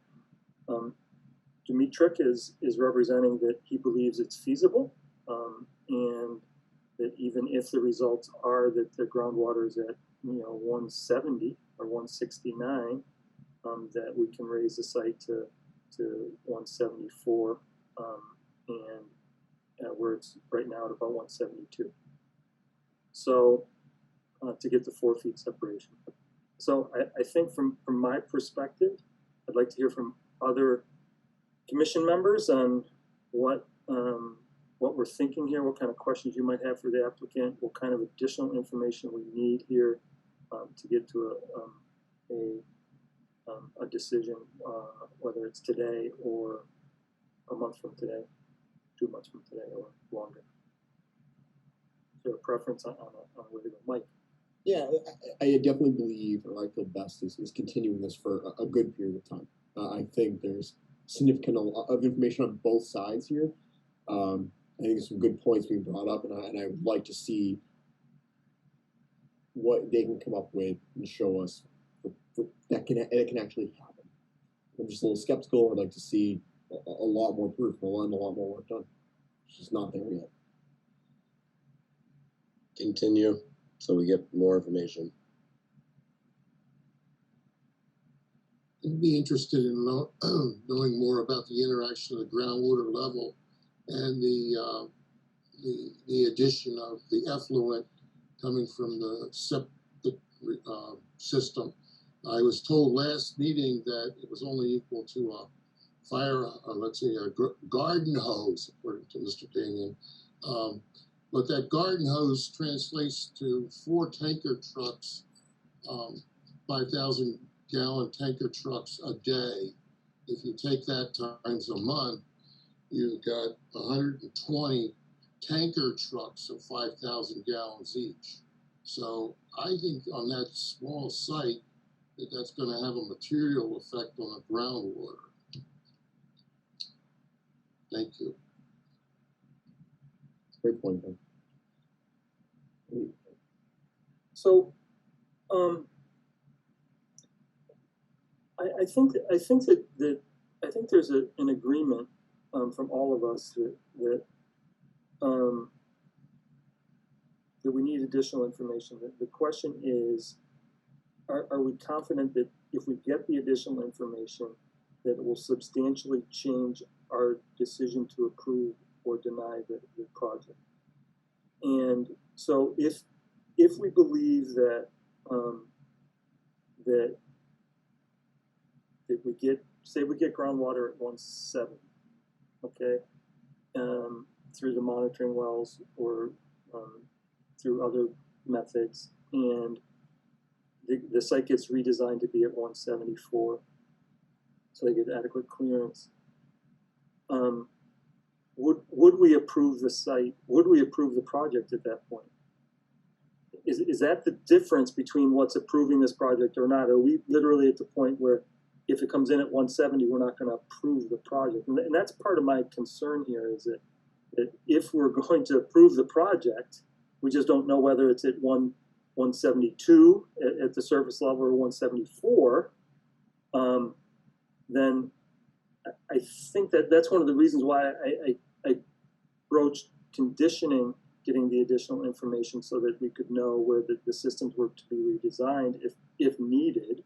Dimitrik is representing that he believes it's feasible, and that even if the results are that the groundwater is at 170 or 169, that we can raise the site to 174, and where it's right now at about 172. So to get the 4 feet separation. So I think from my perspective, I'd like to hear from other commission members on what we're thinking here, what kind of questions you might have for the applicant, what kind of additional information we need here to get to a decision, whether it's today or a month from today, 2 months from today, or longer. Is there a preference on where to go? Mike? Yeah, I definitely believe, or I feel best, is continuing this for a good period of time. I think there's significant of information on both sides here. I think there's some good points being brought up, and I would like to see what they can come up with and show us that can actually happen. I'm just a little skeptical. I'd like to see a lot more proof and a lot more work done. It's just not there yet. Continue so we get more information. I'd be interested in knowing more about the interaction of the groundwater level and the addition of the effluent coming from the septic system. I was told last meeting that it was only equal to a garden hose, according to Mr. Damien. But that garden hose translates to 4 tanker trucks, 5,000 gallon tanker trucks a day. If you take that times a month, you've got 120 tanker trucks of 5,000 gallons each. So I think on that small site, that's going to have a material effect on the groundwater. Thank you. Great point, Ben. So, I think there's an agreement from all of us that that we need additional information. The question is, are we confident that if we get the additional information, that it will substantially change our decision to approve or deny the project? And so if we believe that that we get, say we get groundwater at 170, okay, through the monitoring wells or through other methods, and the site gets redesigned to be at 174, so they get adequate clearance. Would we approve the site? Would we approve the project at that point? Is that the difference between what's approving this project or not? Are we literally at the point where if it comes in at 170, we're not going to approve the project? And that's part of my concern here, is that if we're going to approve the project, we just don't know whether it's at 172 at the surface level or 174, then I think that's one of the reasons why I broached conditioning getting the additional information, so that we could know where the systems were to be redesigned if needed,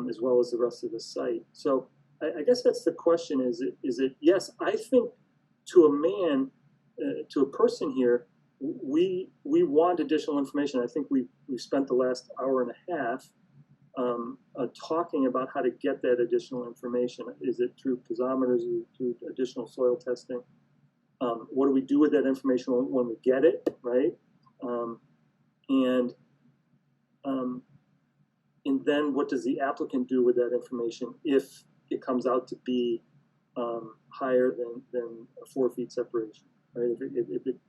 as well as the rest of the site. So I guess that's the question, is it yes, I think to a man, to a person here, we want additional information. I think we've spent the last hour and a half talking about how to get that additional information. Is it through piezometers, through additional soil testing? What do we do with that information when we get it, right? And then what does the applicant do with that information if it comes out to be higher than a 4 feet separation, right?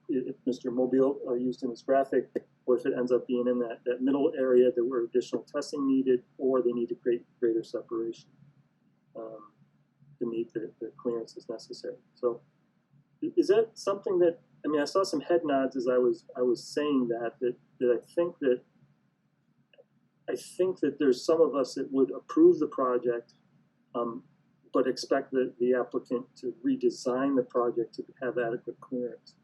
If Mr. Mobile used in his graphic, or if it ends up being in that middle area that where additional testing needed, or they need to create greater separation to meet the clearances necessary. So is that something that, I mean, I saw some head nods as I was saying that I think that there's some of us that would approve the project, but expect the applicant to redesign the project to have adequate clearance.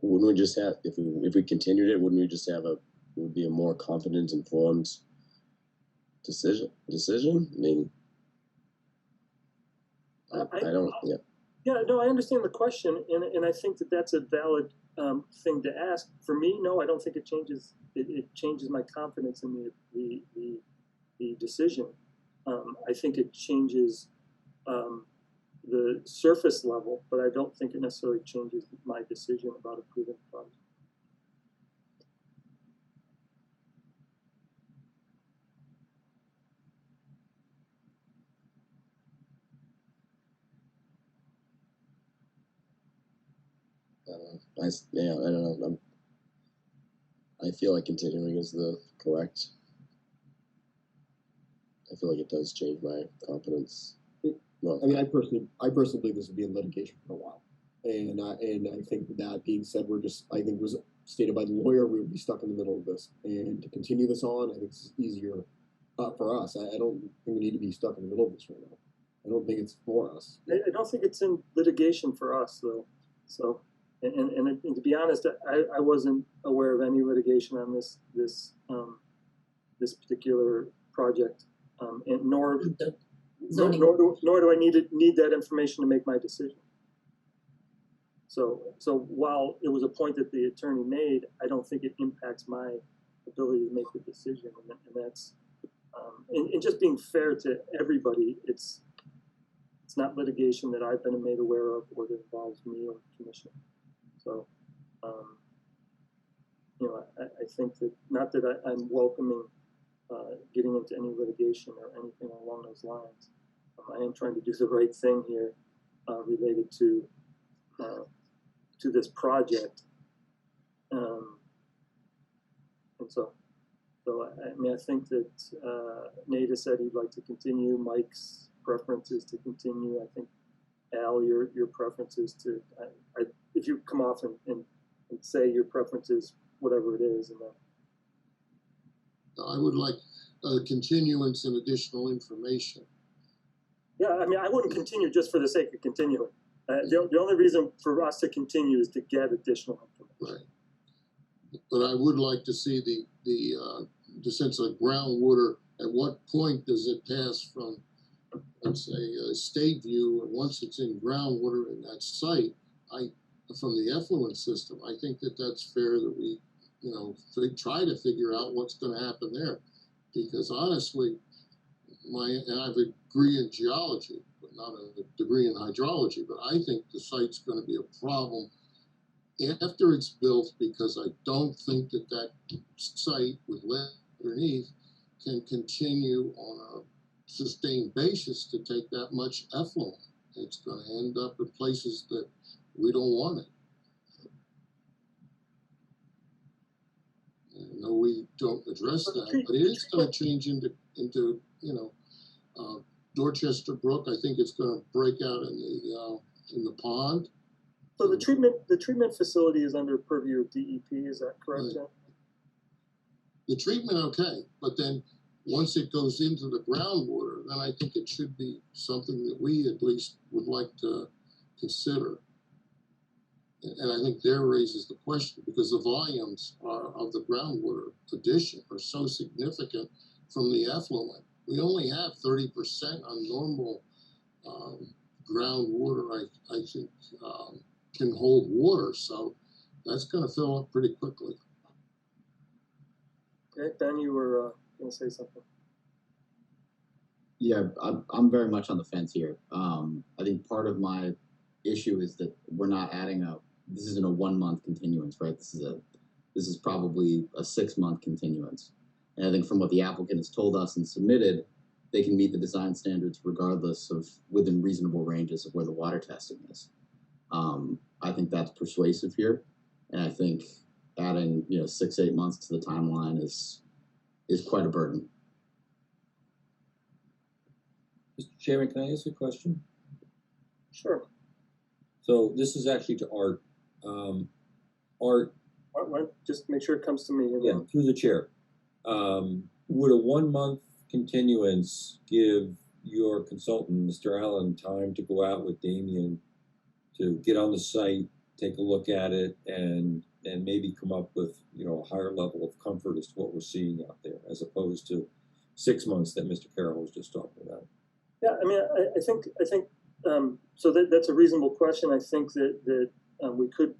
Wouldn't we just have, if we continued it, wouldn't we just have would be a more confident, informed decision? I mean, I don't, yeah. Yeah, no, I understand the question, and I think that that's a valid thing to ask. For me, no, I don't think it changes. It changes my confidence in the decision. I think it changes the surface level, but I don't think it necessarily changes my decision about approving the project. I don't know. I feel like continuing is the correct. I feel like it does change my confidence. Well, I mean, I personally believe this will be in litigation for a while, and I think that being said, I think was stated by the lawyer, we would be stuck in the middle of this, and to continue this on, I think it's easier for us. I don't think we need to be stuck in the middle of this right now. I don't think it's for us. I don't think it's in litigation for us, though. So, and to be honest, I wasn't aware of any litigation on this particular project, and nor do I need that information to make my decision. So while it was a point that the attorney made, I don't think it impacts my ability to make the decision, and that's and just being fair to everybody, it's not litigation that I've been made aware of or that involves me or the commission. So, you know, I think that, not that I'm welcoming getting into any litigation or anything along those lines. I am trying to do the right thing here related to this project. And so I mean, I think that Nada said he'd like to continue. Mike's preference is to continue. I think, Al, your preference is to, if you come off and say your preference is whatever it is, and then I would like continuance and additional information. yeah, I mean, I wouldn't continue just for the sake of continuing. The only reason for us to continue is to get additional information. Right. But I would like to see the sense of groundwater. At what point does it pass from, let's say, a state view, and once it's in groundwater in that site, from the effluent system, I think that's fair that we, try to figure out what's going to happen there, because honestly, and I have a degree in geology, but not a degree in hydrology, but I think the site's going to be a problem after it's built, because I don't think that site with lead underneath can continue on a sustained basis to take that much effluent. It's going to end up in places that we don't want it. I know we don't address that, but it is going to change into Dorchester Brook. I think it's going to break out in the pond. So the treatment facility is under purview of DEP. Is that correct, John? The treatment, okay, but then once it goes into the groundwater, then I think it should be something that we at least would like to consider. And I think there raises the question, because the volumes of the groundwater addition are so significant from the effluent. We only have 30% on normal groundwater, I think, can hold water, so that's going to fill up pretty quickly. Okay, Ben, you were going to say something. Yeah, I'm very much on the fence here. I think part of my issue is that we're not adding this isn't a 1 month continuance, right? This is probably a 6 month continuance. And I think from what the applicant has told us and submitted, they can meet the design standards regardless of within reasonable ranges of where the water testing is. I think that's persuasive here. And I think adding, 6-8 months to the timeline is quite a burden. Mr. Chairman, can I ask a question? Sure. So this is actually to Art. Art. Just make sure it comes to me. Yeah, through the chair. Would a 1 month continuance give your consultant, Mr. Allen, time to go out with Damien to get on the site, take a look at it, and maybe come up with a higher level of comfort as to what we're seeing out there, as opposed to 6 months that Mr. Carroll was just talking about? Yeah, I mean, I think so that's a reasonable question. I think that we could,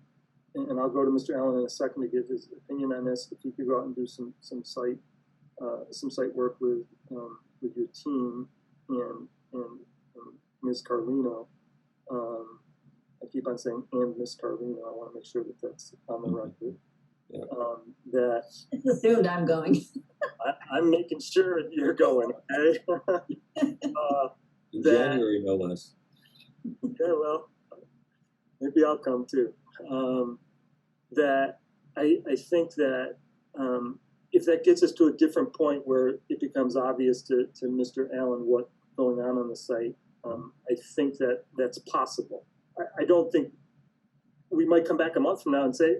and I'll go to Mr. Allen in a second to give his opinion on this. If you could go out and do some site work with your team and Ms. Carlino. I keep on saying and Miss Carlino. I want to make sure that that's on the record. Yeah. That It's assumed I'm going. I'm making sure you're going. Okay. In January, no less. Yeah, well, maybe I'll come too. That I think that if that gets us to a different point where it becomes obvious to Mr. Allen what's going on the site, I think that's possible. I don't think we might come back a month from now and say,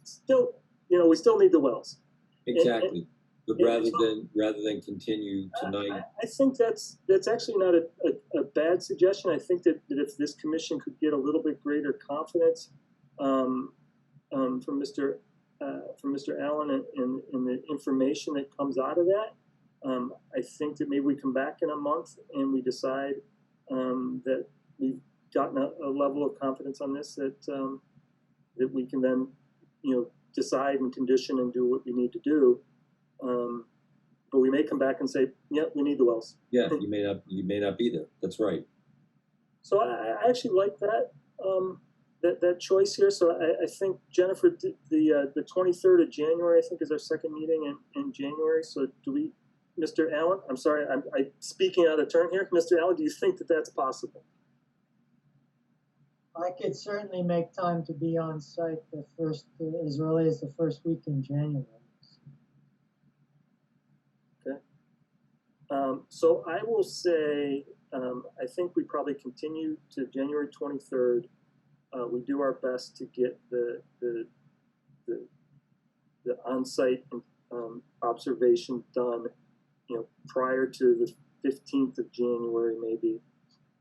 still, we still need the wells. Exactly. But rather than continue tonight, I think that's actually not a bad suggestion. I think that if this commission could get a little bit greater confidence from Mr. Allen and the information that comes out of that, I think that maybe we come back in a month and we decide that we've gotten a level of confidence on this that we can then decide and condition and do what we need to do. But we may come back and say, yeah, we need the wells. Yeah, you may not be there. That's right. So I actually like that that choice here. So I think, Jennifer, the 23rd of January, I think, is our second meeting in January. So do we, Mr. Allen? I'm sorry, I'm speaking out of turn here. Mr. Allen, do you think that that's possible? I could certainly make time to be on site as early as the first week in January. Okay. So I will say, I think we probably continue to January 23rd. We do our best to get the on-site observation done, prior to the 15th of January, maybe.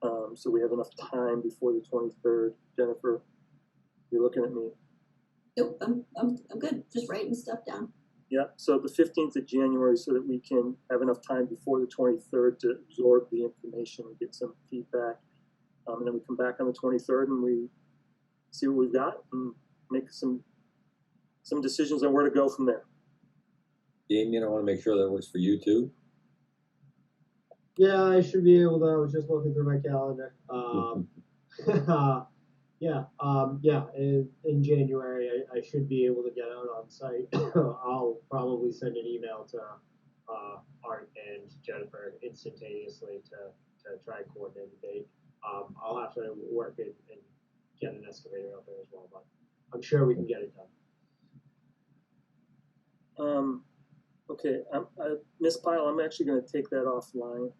So we have enough time before the 23rd. Jennifer, you're looking at me. Nope, I'm good. Just writing stuff down. Yeah, so the 15th of January, so that we can have enough time before the 23rd to absorb the information and get some feedback. And then we come back on the 23rd and we see what we've got and make some decisions on where to go from there. Damien, I want to make sure that works for you too. Yeah, I should be able to. I was just looking through my calendar. In January, I should be able to get out on site. I'll probably send an email to Art and Jennifer instantaneously to try and coordinate a date. I'll have to work it and get an excavator out there as well, but I'm sure we can get it done. Okay, Ms. Pyle, I'm actually going to take that offline.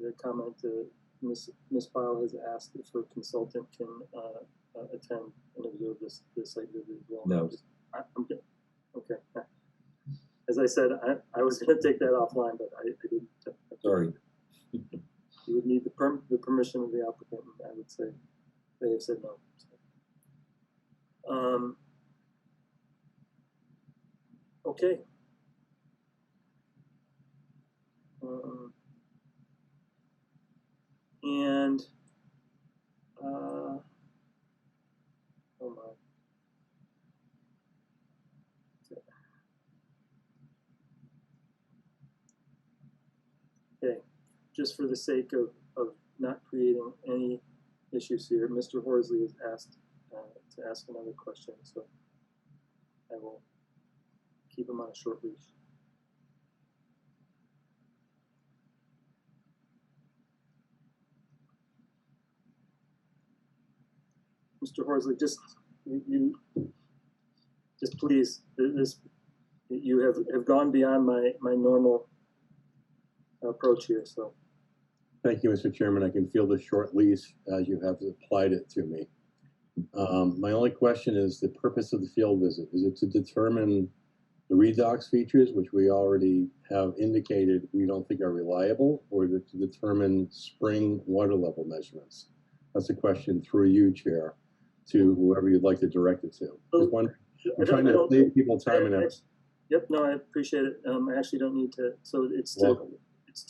The comment Ms. Pyle has asked if her consultant can attend and observe this site visit as well. No. I'm good. Okay. As I said, I was going to take that offline, but I didn't. Sorry. You would need the permission of the applicant, and I would say they have said no. So. Okay. And oh my. Okay, just for the sake of not creating any issues here, Mr. Horsley has asked to ask another question, so I will keep him on a short leash. Mr. Horsley, just please, you have gone beyond my normal approach here. So, thank you, Mr. Chairman. I can feel the short leash as you have applied it to me. My only question is the purpose of the field visit. Is it to determine the redox features, which we already have indicated we don't think are reliable, or is it to determine spring water level measurements? That's a question through you, Chair, to whoever you'd like to direct it to. I'm trying to save people time and effort. Yep, no, I appreciate it. I actually don't need to. So it's to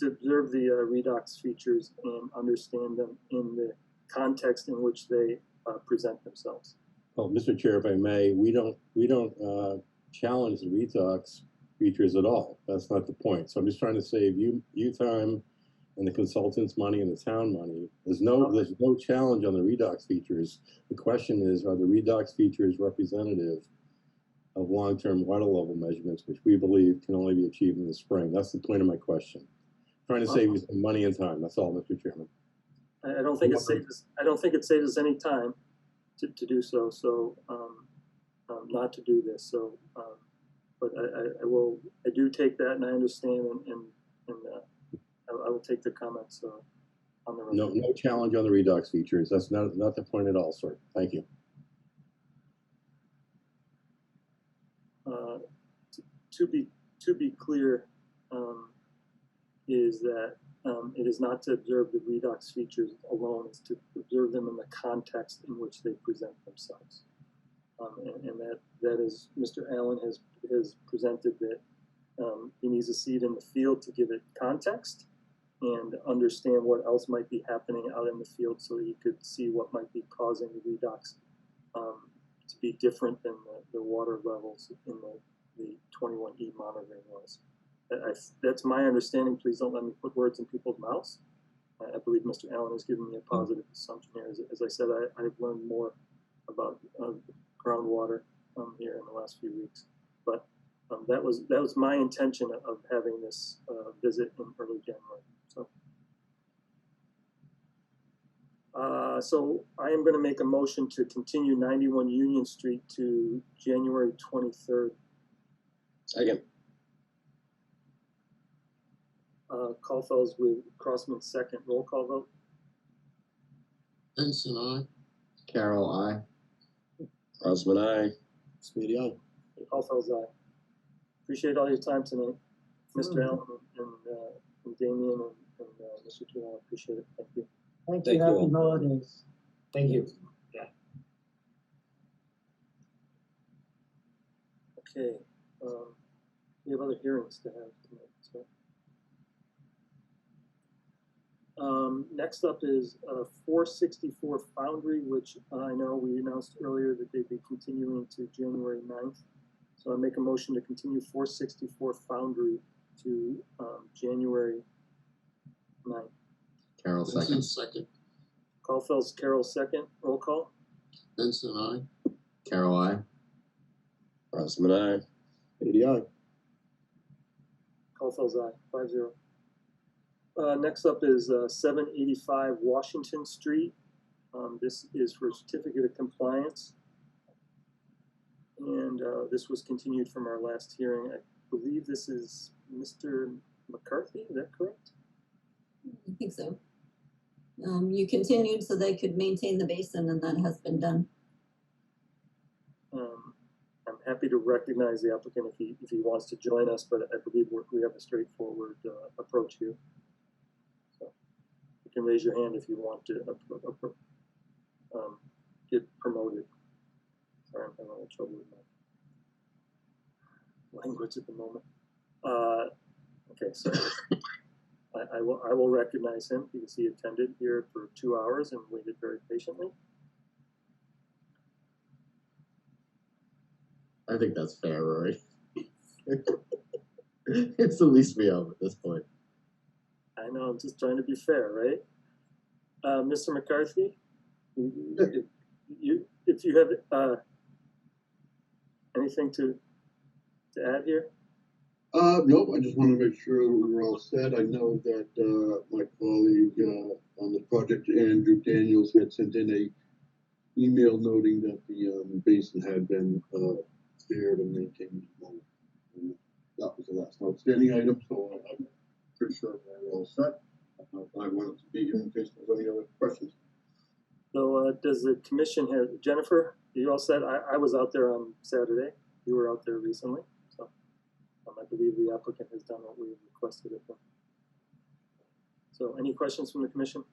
observe the redox features and understand them in the context in which they present themselves. Well, Mr. Chair, if I may, we don't challenge the redox features at all. That's not the point. So I'm just trying to save you time and the consultant's money and the town money. There's no challenge on the redox features. The question is, are the redox features representative of long-term water level measurements, which we believe can only be achieved in the spring? That's the point of my question. I'm trying to save you some money and time. That's all, Mr. Chairman. I don't think it saves us any time to do so. So not to do this. So, but I do take that, and I understand, and I will take the comments on the record. No challenge on the redox features. That's not the point at all, sir. Thank you. To be clear, is that it is not to observe the redox features alone. It's to observe them in the context in which they present themselves. And that is, Mr. Allen has presented that he needs a seat in the field to give it context and understand what else might be happening out in the field, so he could see what might be causing the redox to be different than the water levels in the 21E monitoring was. That's my understanding. Please don't let me put words in people's mouths. I believe Mr. Allen has given me a positive assumption here. As I said, I've learned more about groundwater here in the last few weeks. But that was my intention of having this visit in early January. So I am going to make a motion to continue 91 Union Street to January 23rd. Second. Caulfield's with Crossman second. Roll call vote. Benson, aye. Carol, aye. Crossman, aye. Smitty, aye. Caulfield's aye. Appreciate all your time tonight, Mr. Allen and Damien and Mr. Turner. I appreciate it. Thank you. Thank Thank you you. Happy all. holidays. Thank you. Okay, we have other hearings to have tonight, so. Next up is 464 Foundry, which I know we announced earlier that they'd be continuing to January 9th. So I make a motion to continue 464 Foundry to January 9th. Carol Benson, second. second. Caulfield's Carol second. Roll call. Benson, aye. Carol, I. Rossman, aye. Beatty, aye. Caulfield's aye. 5-0. Next up is 785 Washington Street. This is for certificate of compliance. And this was continued from our last hearing. I believe this is Mr. McCarthy, is that correct? I think so. You continued so they could maintain the basin, and that has been done. I'm happy to recognize the applicant if he wants to join us, but I believe we have a straightforward approach here. So you can raise your hand if you want to get promoted. Sorry, I'm having a little trouble with my language at the moment. Okay, so I will recognize him because he attended here for 2 hours and waited very patiently. I think that's fair, Rory. It's the least we have at this point. I know, I'm just trying to be fair, right? Mr. McCarthy, if you have anything to add here? Nope, I just want to make sure that we're all set. I know that my colleague on the project, Andrew Daniels, had sent in a email noting that the basin had been cleared and maintained. And that was the last outstanding item, so I'm pretty sure we're all set. I wanted to be here in case there's any other questions. So does the commission have, Jennifer, you all said, I was out there on Saturday. You were out there recently. So I believe the applicant has done what we requested of them. So any questions from the commission?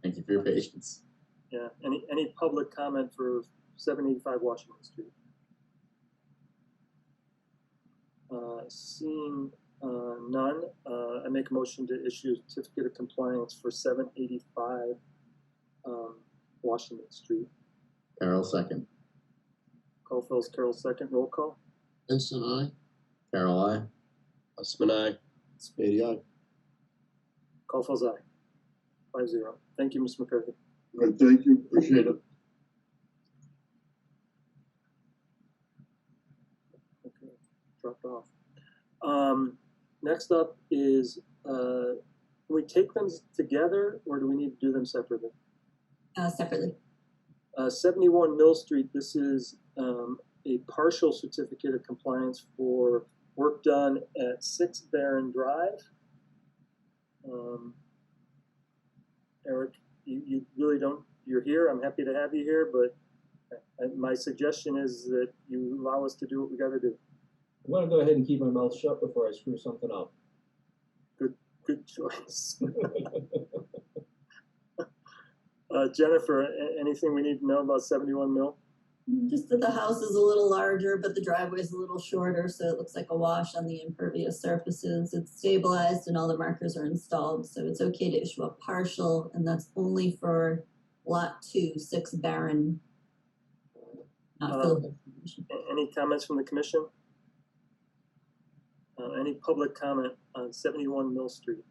Thank you for your patience. Yeah, any public comment for 785 Washington Street? Seeing none, I make a motion to issue a certificate of compliance for 785 Washington Street. Carol second. Caulfield's Carol second. Roll call. Benson, aye. Carol, I. Rossman, aye. Beatty, aye. Caulfield's aye. 5-0. Thank you, Mr. McCarthy. All right, thank you, appreciate it. Okay, dropped off. Next up is, can we take them together or do we need to do them separately? Separately. 71 Mill Street, this is a partial certificate of compliance for work done at 6 Barron Drive. Eric, you really don't, you're here, I'm happy to have you here, but my suggestion is that you allow us to do what we gotta do. I'm gonna go ahead and keep my mouth shut before I screw something up. Good choice. Jennifer, anything we need to know about 71 Mill? Just that the house is a little larger, but the driveway is a little shorter, so it looks like a wash on the impervious surfaces. It's stabilized and all the markers are installed, so it's okay to issue a partial, and that's only for lot 2, 6 Barron. Not fillable. Any comments from the commission? Any public comment on 71 Mill Street?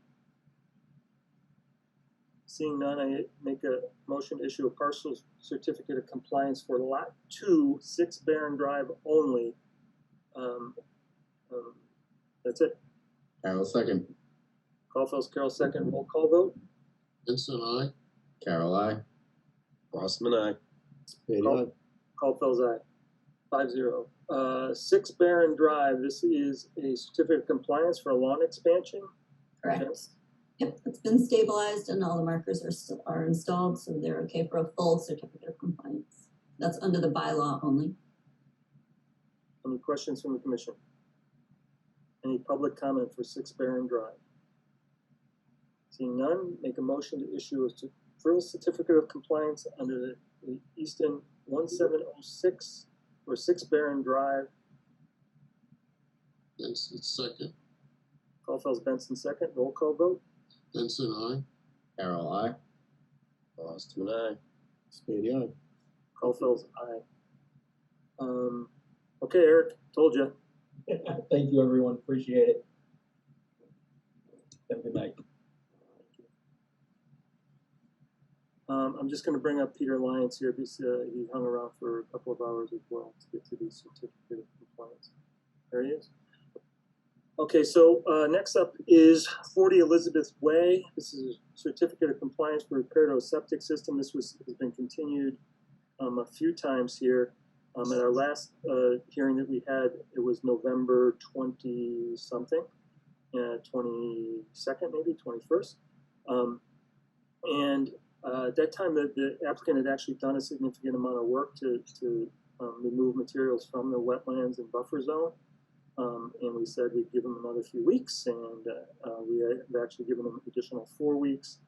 Seeing none, I make a motion to issue a partial certificate of compliance for lot 2, 6 Barron Drive only. That's it. Carol second. Caulfield's Carol second. Roll call vote. Benson, aye. Carol, I. Rossman, aye. Beatty, aye. Caulfield's aye. 5-0. 6 Barron Drive, this is a certificate of compliance for a lawn expansion. Correct. Okay. Yep, it's been stabilized and all the markers are installed, so they're okay for a full certificate of compliance. That's under the bylaw only. Any questions from the commission? Any public comment for 6 Barron Drive? Seeing none, make a motion to issue a referral certificate of compliance under the Easton 1706 for 6 Barron Drive. Benson second. Caulfield's Benson second. Roll call vote. Benson, aye. Carroll, aye. Boston, aye. Spady, aye. Caulfield's aye. Okay, Eric, told you. Thank you, everyone. Appreciate it. Have a good night. I'm just going to bring up Peter Lyons here because he hung around for a couple of hours as well to get to the certificate of compliance. There he is. Okay, so next up is 40 Elizabeth Way. This is a certificate of compliance for repair to a septic system. This has been continued a few times here. At our last hearing that we had, it was November 20-something, 22nd maybe, 21st. And at that time, the applicant had actually done a significant amount of work to remove materials from the wetlands and buffer zone. And we said we'd give them another few weeks, and we have actually given them an additional 4 weeks.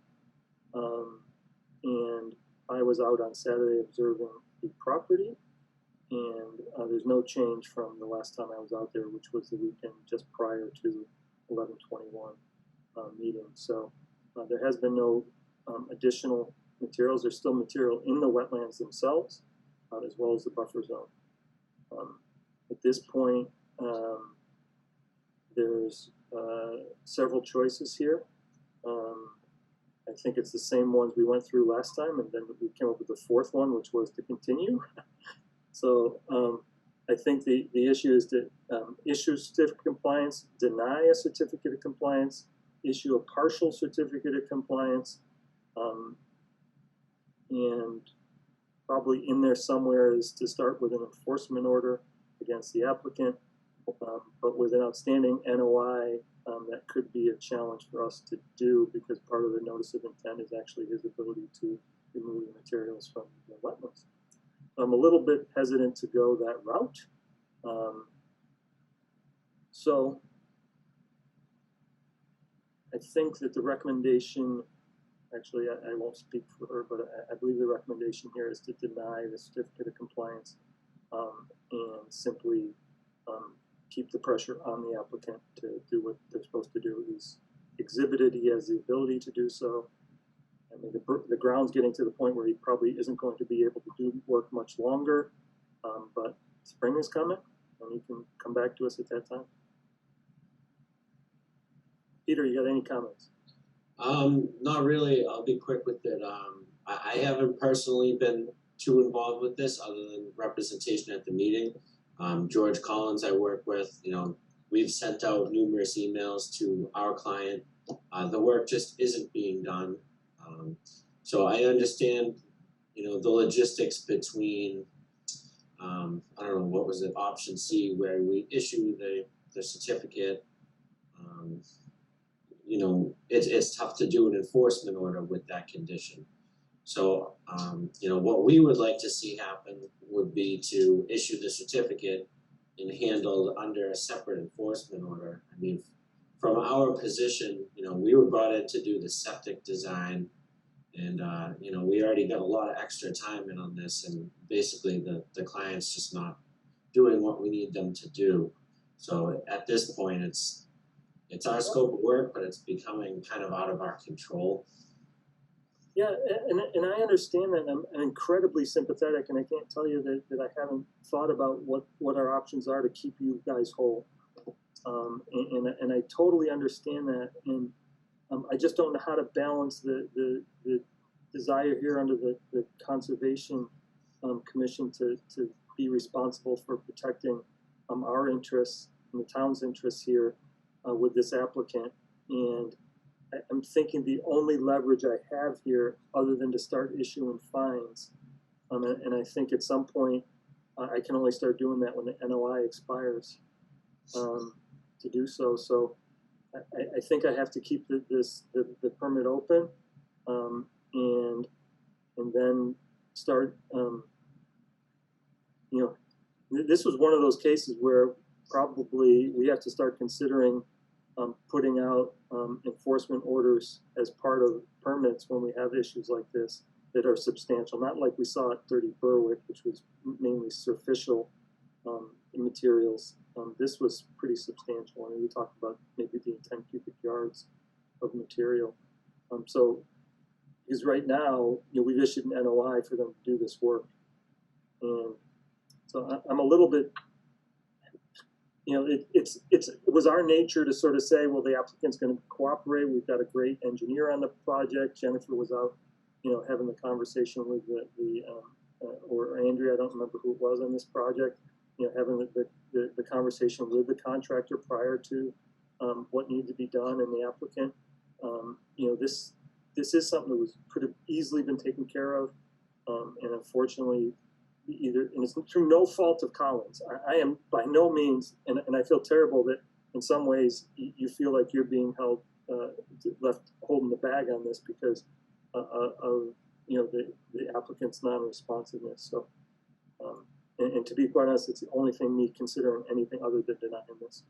And I was out on Saturday observing the property, and there's no change from the last time I was out there, which was the weekend just prior to the 11/21 meeting. So there has been no additional materials. There's still material in the wetlands themselves, as well as the buffer zone. At this point, there's several choices here. I think it's the same ones we went through last time, and then we came up with the fourth one, which was to continue. So I think the issue is to issue a certificate of compliance, deny a certificate of compliance, issue a partial certificate of compliance, and probably in there somewhere is to start with an enforcement order against the applicant, but with an outstanding NOI, that could be a challenge for us to do because part of the notice of intent is actually his ability to remove the materials from the wetlands. I'm a little bit hesitant to go that route. So I think that the recommendation, actually I won't speak for her, but I believe the recommendation here is to deny the certificate of compliance and simply keep the pressure on the applicant to do what they're supposed to do. He's exhibited, he has the ability to do so. I mean, the ground's getting to the point where he probably isn't going to be able to do work much longer, but spring is coming, and he can come back to us at that time. Peter, you got any comments? Not really. I'll be quick with it. I haven't personally been too involved with this other than representation at the meeting. George Collins I work with, we've sent out numerous emails to our client. The work just isn't being done. So I understand, the logistics between, I don't know, what was it, option C, where we issue the certificate. It's tough to do an enforcement order with that condition. So, what we would like to see happen would be to issue the certificate and handled under a separate enforcement order. I mean, from our position, we were brought in to do the septic design, and we already got a lot of extra time in on this, and basically the client's just not doing what we need them to do. So at this point, it's our scope of work, but it's becoming kind of out of our control. Yeah, and I understand that, and I'm incredibly sympathetic, and I can't tell you that I haven't thought about what our options are to keep you guys whole. And I totally understand that, and I just don't know how to balance the desire here under the Conservation Commission to be responsible for protecting our interests and the town's interests here with this applicant. And I'm thinking the only leverage I have here, other than to start issuing fines, and I think at some point I can only start doing that when the NOI expires to do so. So I think I have to keep the permit open, and then start. This was one of those cases where probably we have to start considering putting out enforcement orders as part of permits when we have issues like this that are substantial, not like we saw at 30 Berwick, which was mainly superficial materials. This was pretty substantial. I mean, we talked about maybe being 10 cubic yards of material. So, because right now, we've issued an NOI for them to do this work. And so I'm a little bit, it was our nature to sort of say, well, the applicant's going to cooperate. We've got a great engineer on the project. Jennifer was out, having the conversation with or Andrea, I don't remember who it was on this project, having the conversation with the contractor prior to what needed to be done and the applicant. This is something that could have easily been taken care of, and unfortunately, and it's through no fault of Collins. I am by no means, and I feel terrible that in some ways you feel like you're being left holding the bag on this because of the applicant's non-responsiveness. So, and to be quite honest, it's the only thing me considering anything other than denying this.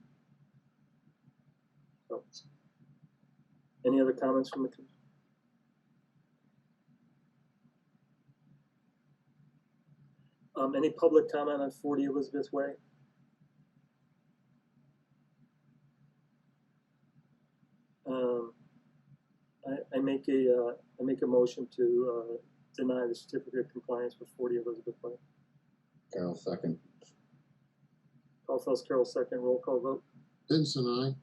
So, any other comments from the committee? Any public comment on 40 Elizabeth Way? I make a motion to deny the certificate of compliance for 40 Elizabeth Way. Carol, second. Caulfield's Carol, second. Roll call vote. Benson, aye.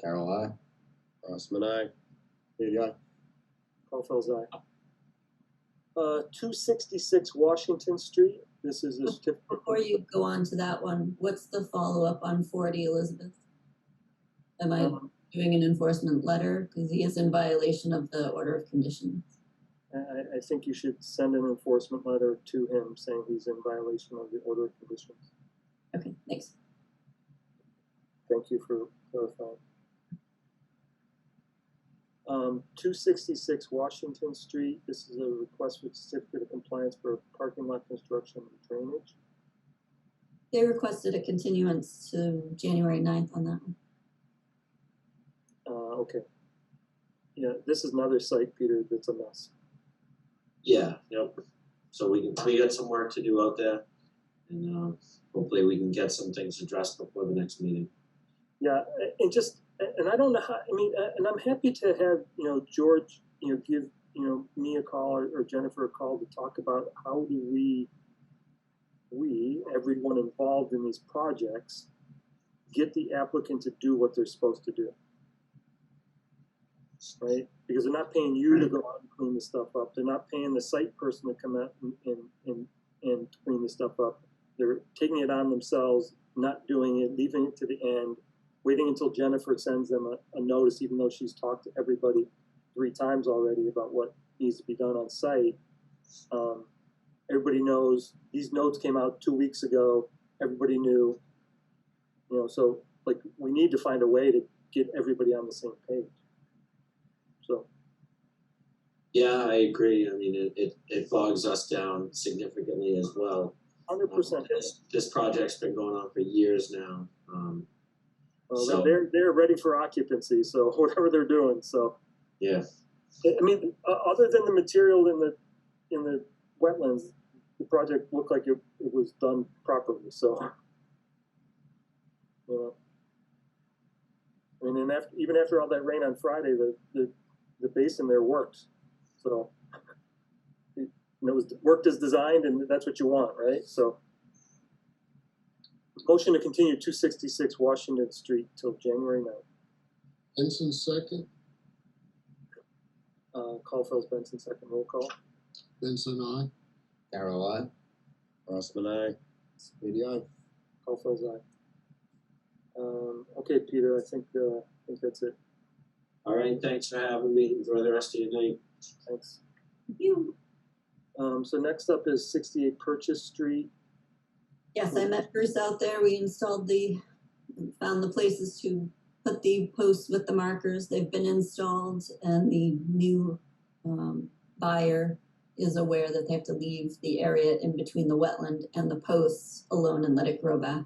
Carol, aye. Rossman, aye. Maybe aye. Caulfield's aye. 266 Washington Street. This is a certificate. Before you go on to that one, what's the follow-up on 40 Elizabeth? Am I doing an enforcement letter? Because he is in violation of the order of conditions. I think you should send an enforcement letter to him saying he's in violation of the order of conditions. Okay, thanks. Thank you for clarifying. 266 Washington Street. This is a request for certificate of compliance for parking lot construction and drainage. They requested a continuance to January 9th on that one. Okay. Yeah, this is another site, Peter, that's a mess. Yeah, yep. So we got some work to do out there, and hopefully we can get some things addressed before the next meeting. Yeah, and I don't know how. I mean, and I'm happy to have George give me a call or Jennifer a call to talk about how do we everyone involved in these projects get the applicant to do what they're supposed to do. Right? Because they're not paying you to go out and clean the stuff up. They're not paying the site person to come out and clean the stuff up. They're taking it on themselves, not doing it, leaving it to the end, waiting until Jennifer sends them a notice, even though she's talked to everybody 3 times already about what needs to be done on site. Everybody knows these notes came out 2 weeks ago. Everybody knew, so like we need to find a way to get everybody on the same page. So. Yeah, I agree. I mean, it bogs us down significantly as well. 100%. This project's been going on for years now. So they're ready for occupancy. So whatever they're doing. So. Yeah. I mean, other than the material in the wetlands, the project looked like it was done properly. So. I mean, and even after all that rain on Friday, the basin there worked. So, it was worked as designed, and that's what you want, right? So, motion to continue 266 Washington Street till January 9th. Benson, second. Caulfield's Benson, second. Roll call. Benson, aye. Carol, aye. Rossman, aye. Maybe aye. Caulfield's aye. Okay, Peter, I think that's it. All right, thanks for having me. Enjoy the rest of your night. Thanks. Thank you. So next up is 68 Purchase Street. Yes, I met Bruce out there. We found the places to put the posts with the markers. They've been installed, and the new buyer is aware that they have to leave the area in between the wetland and the posts alone and let it grow back.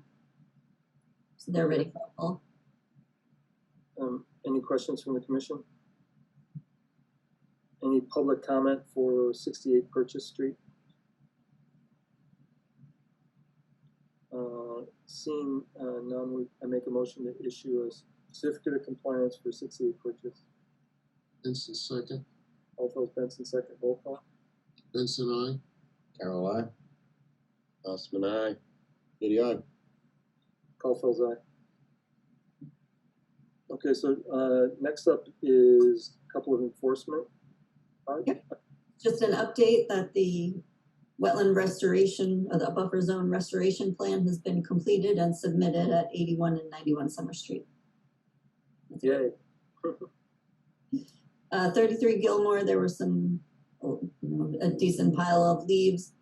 So they're ready for it all. Any questions from the commission? Any public comment for 68 Purchase Street? Seeing none, I make a motion to issue a certificate of compliance for 68 Purchase. Benson second. Alphonse Benson second. Roll call. Benson, aye. Carol, I. Osman, aye. Diddy, aye. Caulfield's aye. Okay, so next up is a couple of enforcement. Yep. Just an update that the wetland restoration, or the buffer zone restoration plan has been completed and submitted at 81 and 91 Summer Street. Yay. 33 Gilmore, there were some, a decent pile of leaves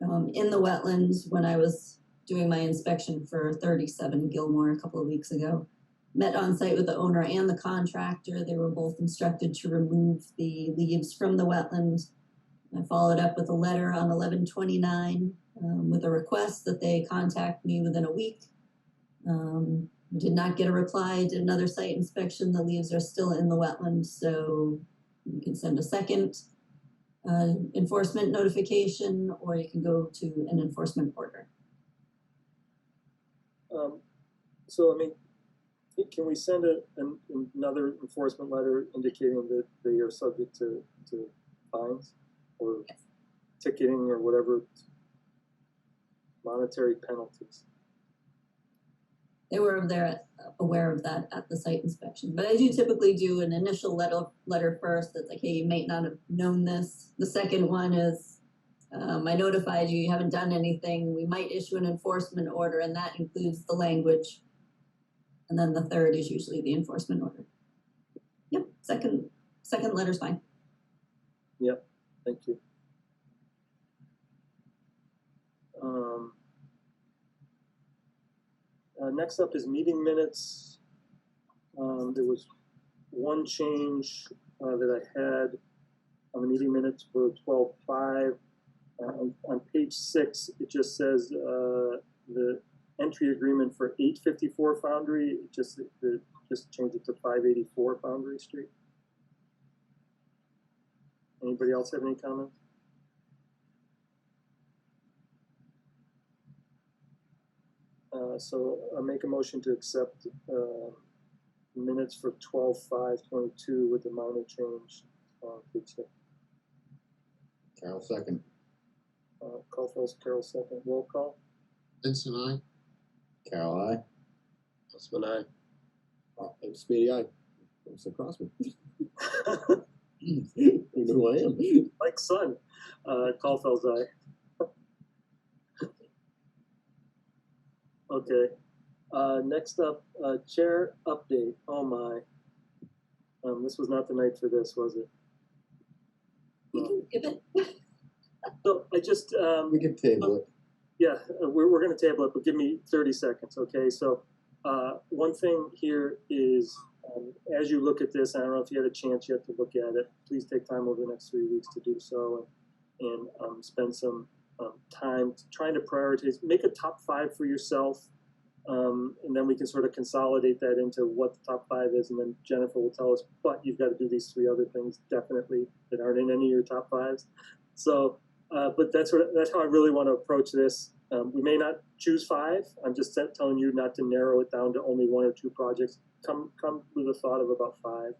in the wetlands when I was doing my inspection for 37 Gilmore a couple of weeks ago. Met on site with the owner and the contractor. They were both instructed to remove the leaves from the wetlands. I followed up with a letter on 11/29 with a request that they contact me within a week. Did not get a reply. Did another site inspection. The leaves are still in the wetland, so you can send a second enforcement notification, or you can go to an enforcement order. So, I mean, can we send another enforcement letter indicating that they are subject to fines or ticketing or whatever, monetary penalties? They were aware of that at the site inspection. But I do typically do an initial letter first that's like, hey, you may not have known this. The second one is, I notified you, you haven't done anything. We might issue an enforcement order, and that includes the language. And then the third is usually the enforcement order. Yep, second letter's fine. Yep, thank you. Next up is meeting minutes. There was one change that I had on the meeting minutes for 12/5. On page 6, it just says the entry agreement for 854 Foundry. Just change it to 584 Foundry Street. Anybody else have any comments? So I'll make a motion to accept minutes for 12/5/22 with the minor change on page 6. Carol, second. Caulfield's Carol second. Roll call. Benson, aye. Carol, I. Osman, aye. And Spady, aye. Mr. Crossman. You know who I am. Mike's son. Caulfield's aye. Okay. Next up, chair update. Oh my. This was not the night for this, was it? You can give it. So I just We can table it. yeah, we're going to table it, but give me 30 seconds, okay? So one thing here is, as you look at this, I don't know if you had a chance yet to look at it. Please take time over the next 3 weeks to do so, and spend some time trying to prioritize. Make a top 5 for yourself, and then we can sort of consolidate that into what the top 5 is, and then Jennifer will tell us. But you've got to do these 3 other things definitely that aren't in any of your top 5s. So. But that's how I really want to approach this. We may not choose 5. I'm just telling you not to narrow it down to only 1 or 2 projects. Come with a thought of about 5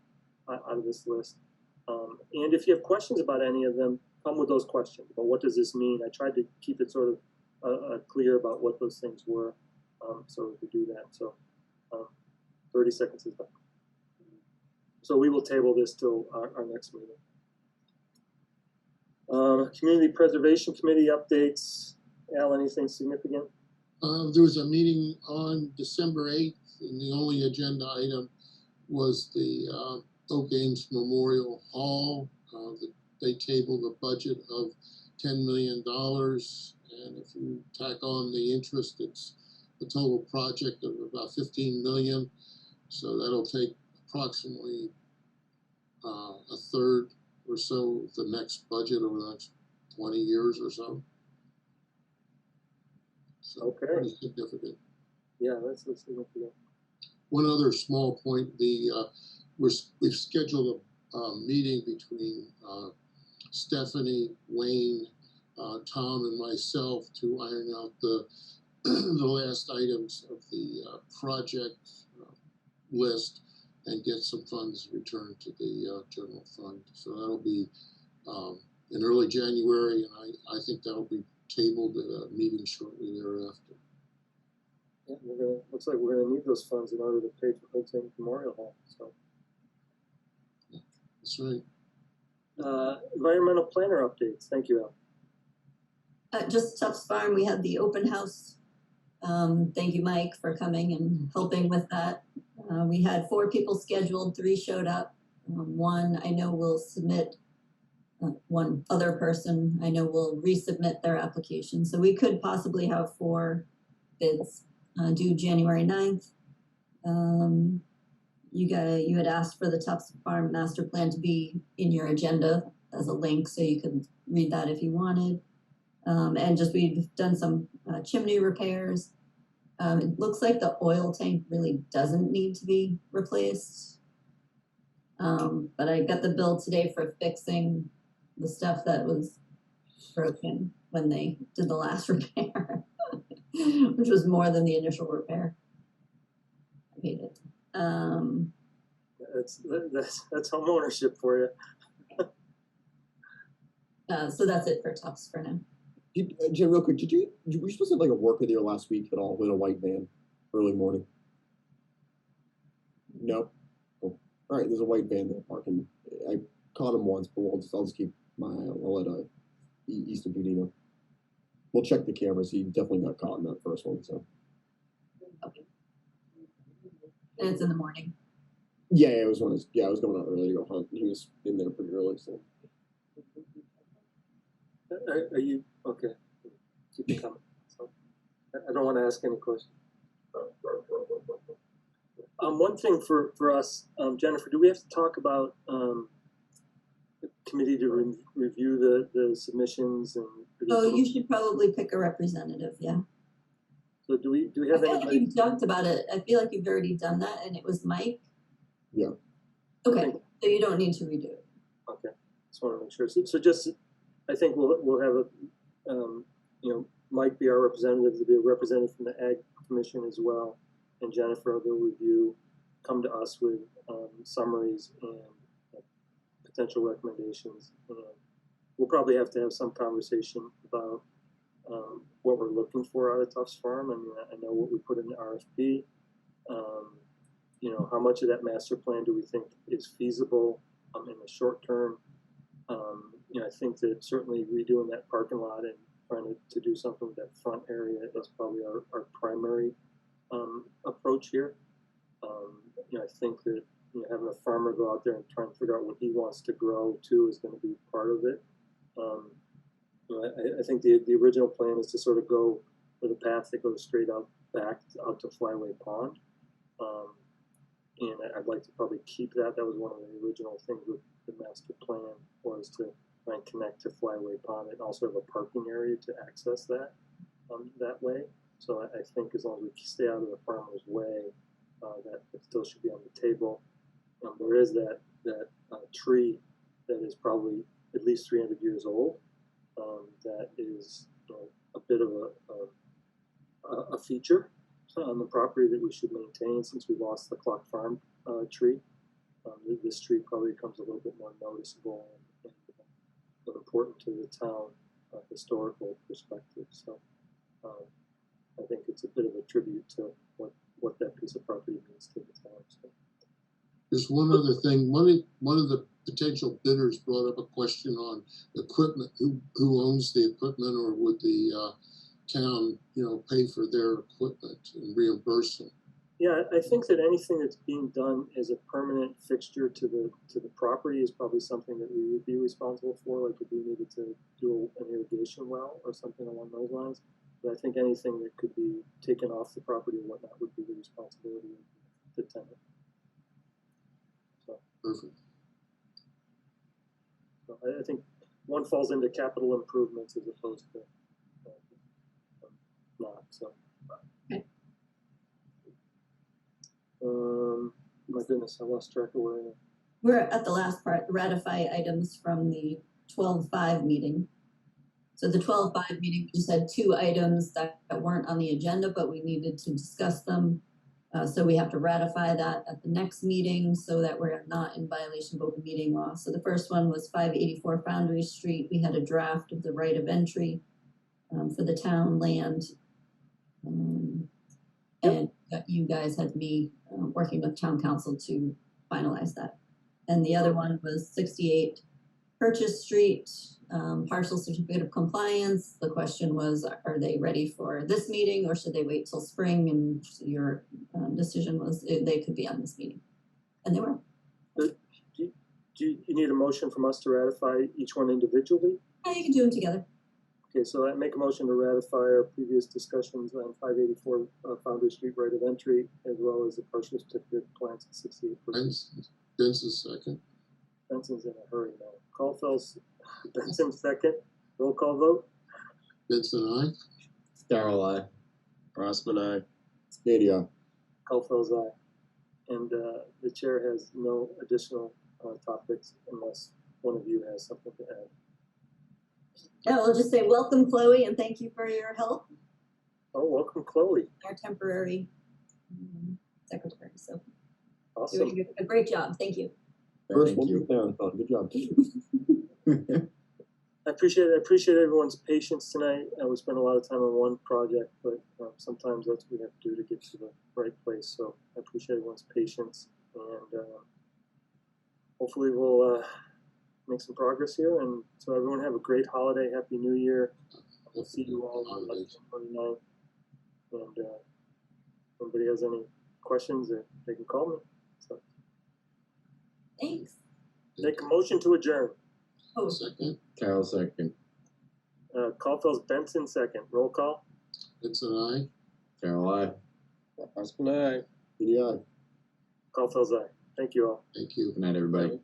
out of this list. And if you have questions about any of them, come with those questions. But what does this mean? I tried to keep it sort of clear about what those things were, so we could do that. So 30 seconds is done. So we will table this till our next meeting. Community Preservation Committee updates. Al, anything significant? There was a meeting on December 8th, and the only agenda item was the Oak Ames Memorial Hall. They tabled a budget of $10 million, and if you tack on the interest, it's a total project of about $15 million. So that'll take approximately a third or so of the next budget over the next 20 years or so. So okay. pretty significant. Yeah, that's significant. one other small point, we've scheduled a meeting between Stephanie, Wayne, Tom, and myself to iron out the the last items of the project list and get some funds returned to the general fund. So that'll be in early January, and I think that'll be tabled at a meeting shortly thereafter. Yeah, looks like we're gonna need those funds in order to pay for Hilton Memorial Hall, so. That's right. Environmental planner updates, thank you, Al. Just Tufts Farm, we had the open house. Thank you, Mike, for coming and helping with that. We had 4 people scheduled, 3 showed up. One I know will submit, one other person I know will resubmit their application. So we could possibly have 4 bids due January 9th. You had asked for the Tufts Farm master plan to be in your agenda as a link so you could read that if you wanted. And just we've done some chimney repairs. It looks like the oil tank really doesn't need to be replaced. But I got the bill today for fixing the stuff that was broken when they did the last repair, which was more than the initial repair. I hate it. That's home ownership for you. So that's it for Tufts for now. Jim, real quick, were you supposed to have like a worker there last week at all in a white van, early morning? No. Oh. All right, there's a white van there parking. I caught him once, but I'll just keep my eye out. I'll let Easton PD know. We'll check the cameras. He definitely got caught in that first one. So. Okay. And it's in the morning. Yeah, I was going out early to go hunt. He was in there pretty early, so. Are you okay? Keep it coming. So, I don't want to ask any questions. One thing for us, Jennifer, do we have to talk about the committee to review the submissions and? Oh, you should probably pick a representative. Yeah. So do we have I feel anybody? like you've talked about it. I feel like you've already done that, and it was Mike. Yeah. Okay, so you don't need to redo it. Okay, just want to make sure. So just, I think we'll have a, Mike be our representative, to be a representative from the Ag Commission as well, and Jennifer will review, come to us with summaries and potential recommendations. We'll probably have to have some conversation about what we're looking for out of Tufts Farm. I mean, I know what we put in the RFP. How much of that master plan do we think is feasible in the short term? I think that certainly redoing that parking lot and trying to do something with that front area is probably our primary approach here. I think that having a farmer go out there and try and figure out what he wants to grow too is going to be part of it. I think the original plan is to sort of go with a path that goes straight out to Flyway Pond. And I'd like to probably keep that. That was one of the original things with the master plan, was to try and connect to Flyway Pond and also have a parking area to access that that way. So I think as long as we stay out of the farmer's way, that still should be on the table. There is that tree that is probably at least 300 years old. That is a bit of a feature on the property that we should maintain, since we lost the Clock Farm tree. This tree probably becomes a little bit more noticeable and important to the town historical perspective. So I think it's a bit of a tribute to what that piece of property means to the town. So. There's one other thing. One of the potential bidders brought up a question on equipment. Who owns the equipment, or would the town, pay for their equipment and reimburse them? Yeah, I think that anything that's being done as a permanent fixture to the property is probably something that we would be responsible for. Like if we needed to do an irrigation well or something along those lines. But I think anything that could be taken off the property or whatnot would be the responsibility of the tenant. So. Perfect. So I think one falls into capital improvements as opposed to not. So. Okay. My goodness, I lost track of where I am. We're at the last part, ratify items from the 12-5 meeting. So the 12-5 meeting, we just had 2 items that weren't on the agenda, but we needed to discuss them. So we have to ratify that at the next meeting so that we're not in violation of open meeting law. So the first one was 584 Foundry Street. We had a draft of the right of entry for the town land. And you guys had me working with town council to finalize that. And the other one was 68 Purchase Street, partial certificate of compliance. The question was, are they ready for this meeting or should they wait till spring? And your decision was they could be on this meeting. And they were. Do you need a motion from us to ratify each one individually? Yeah, you can do them together. Okay, so I make a motion to ratify our previous discussions on 584 Foundry Street right of entry, as well as the partial certificate of compliance at 68. Benson's second. Benson's in a hurry now. Caulfield's Benson second. Roll call vote. Benson, aye. Darrell, aye. Rossman, aye. Stadia. Caulfield's aye. And the chair has no additional topics unless one of you has something to add. Yeah, we'll just say welcome, Chloe, and thank you for your help. Oh, welcome, Chloe. Our temporary secretary. So Awesome. doing a great job. Thank you. First woman down. Good job. I appreciate everyone's patience tonight. We spent a lot of time on one project, but sometimes that's what we have to do to get to the right place. So I appreciate everyone's patience, and hopefully we'll make some progress here. And so everyone have a great holiday, Happy New Year. We'll see you all on January 9th. And if anybody has any questions, they can call me. So Thanks. make a motion to adjourn. Oh, Second. Carol, second. Caulfield's Benson second. Roll call. Benson, aye. Carol, aye. Rossman, aye. Stadia. Caulfield's aye. Thank you all. Thank you. Good night, everybody.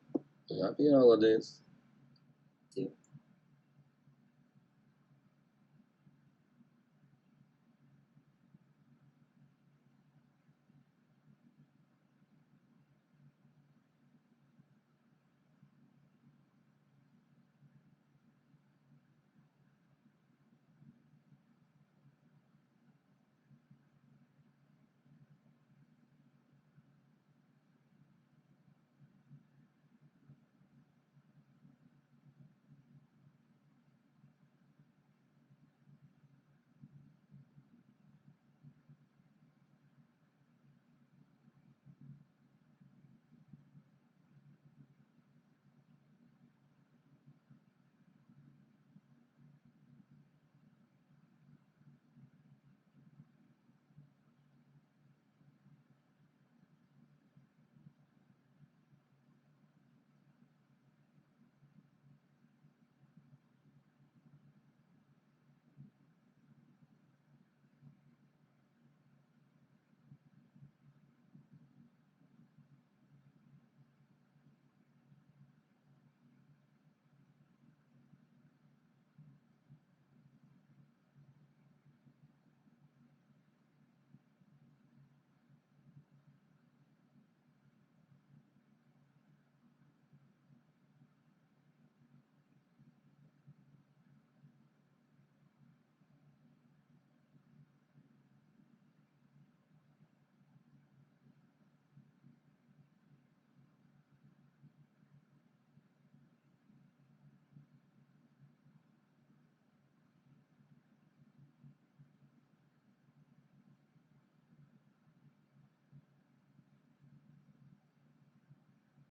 Happy holidays.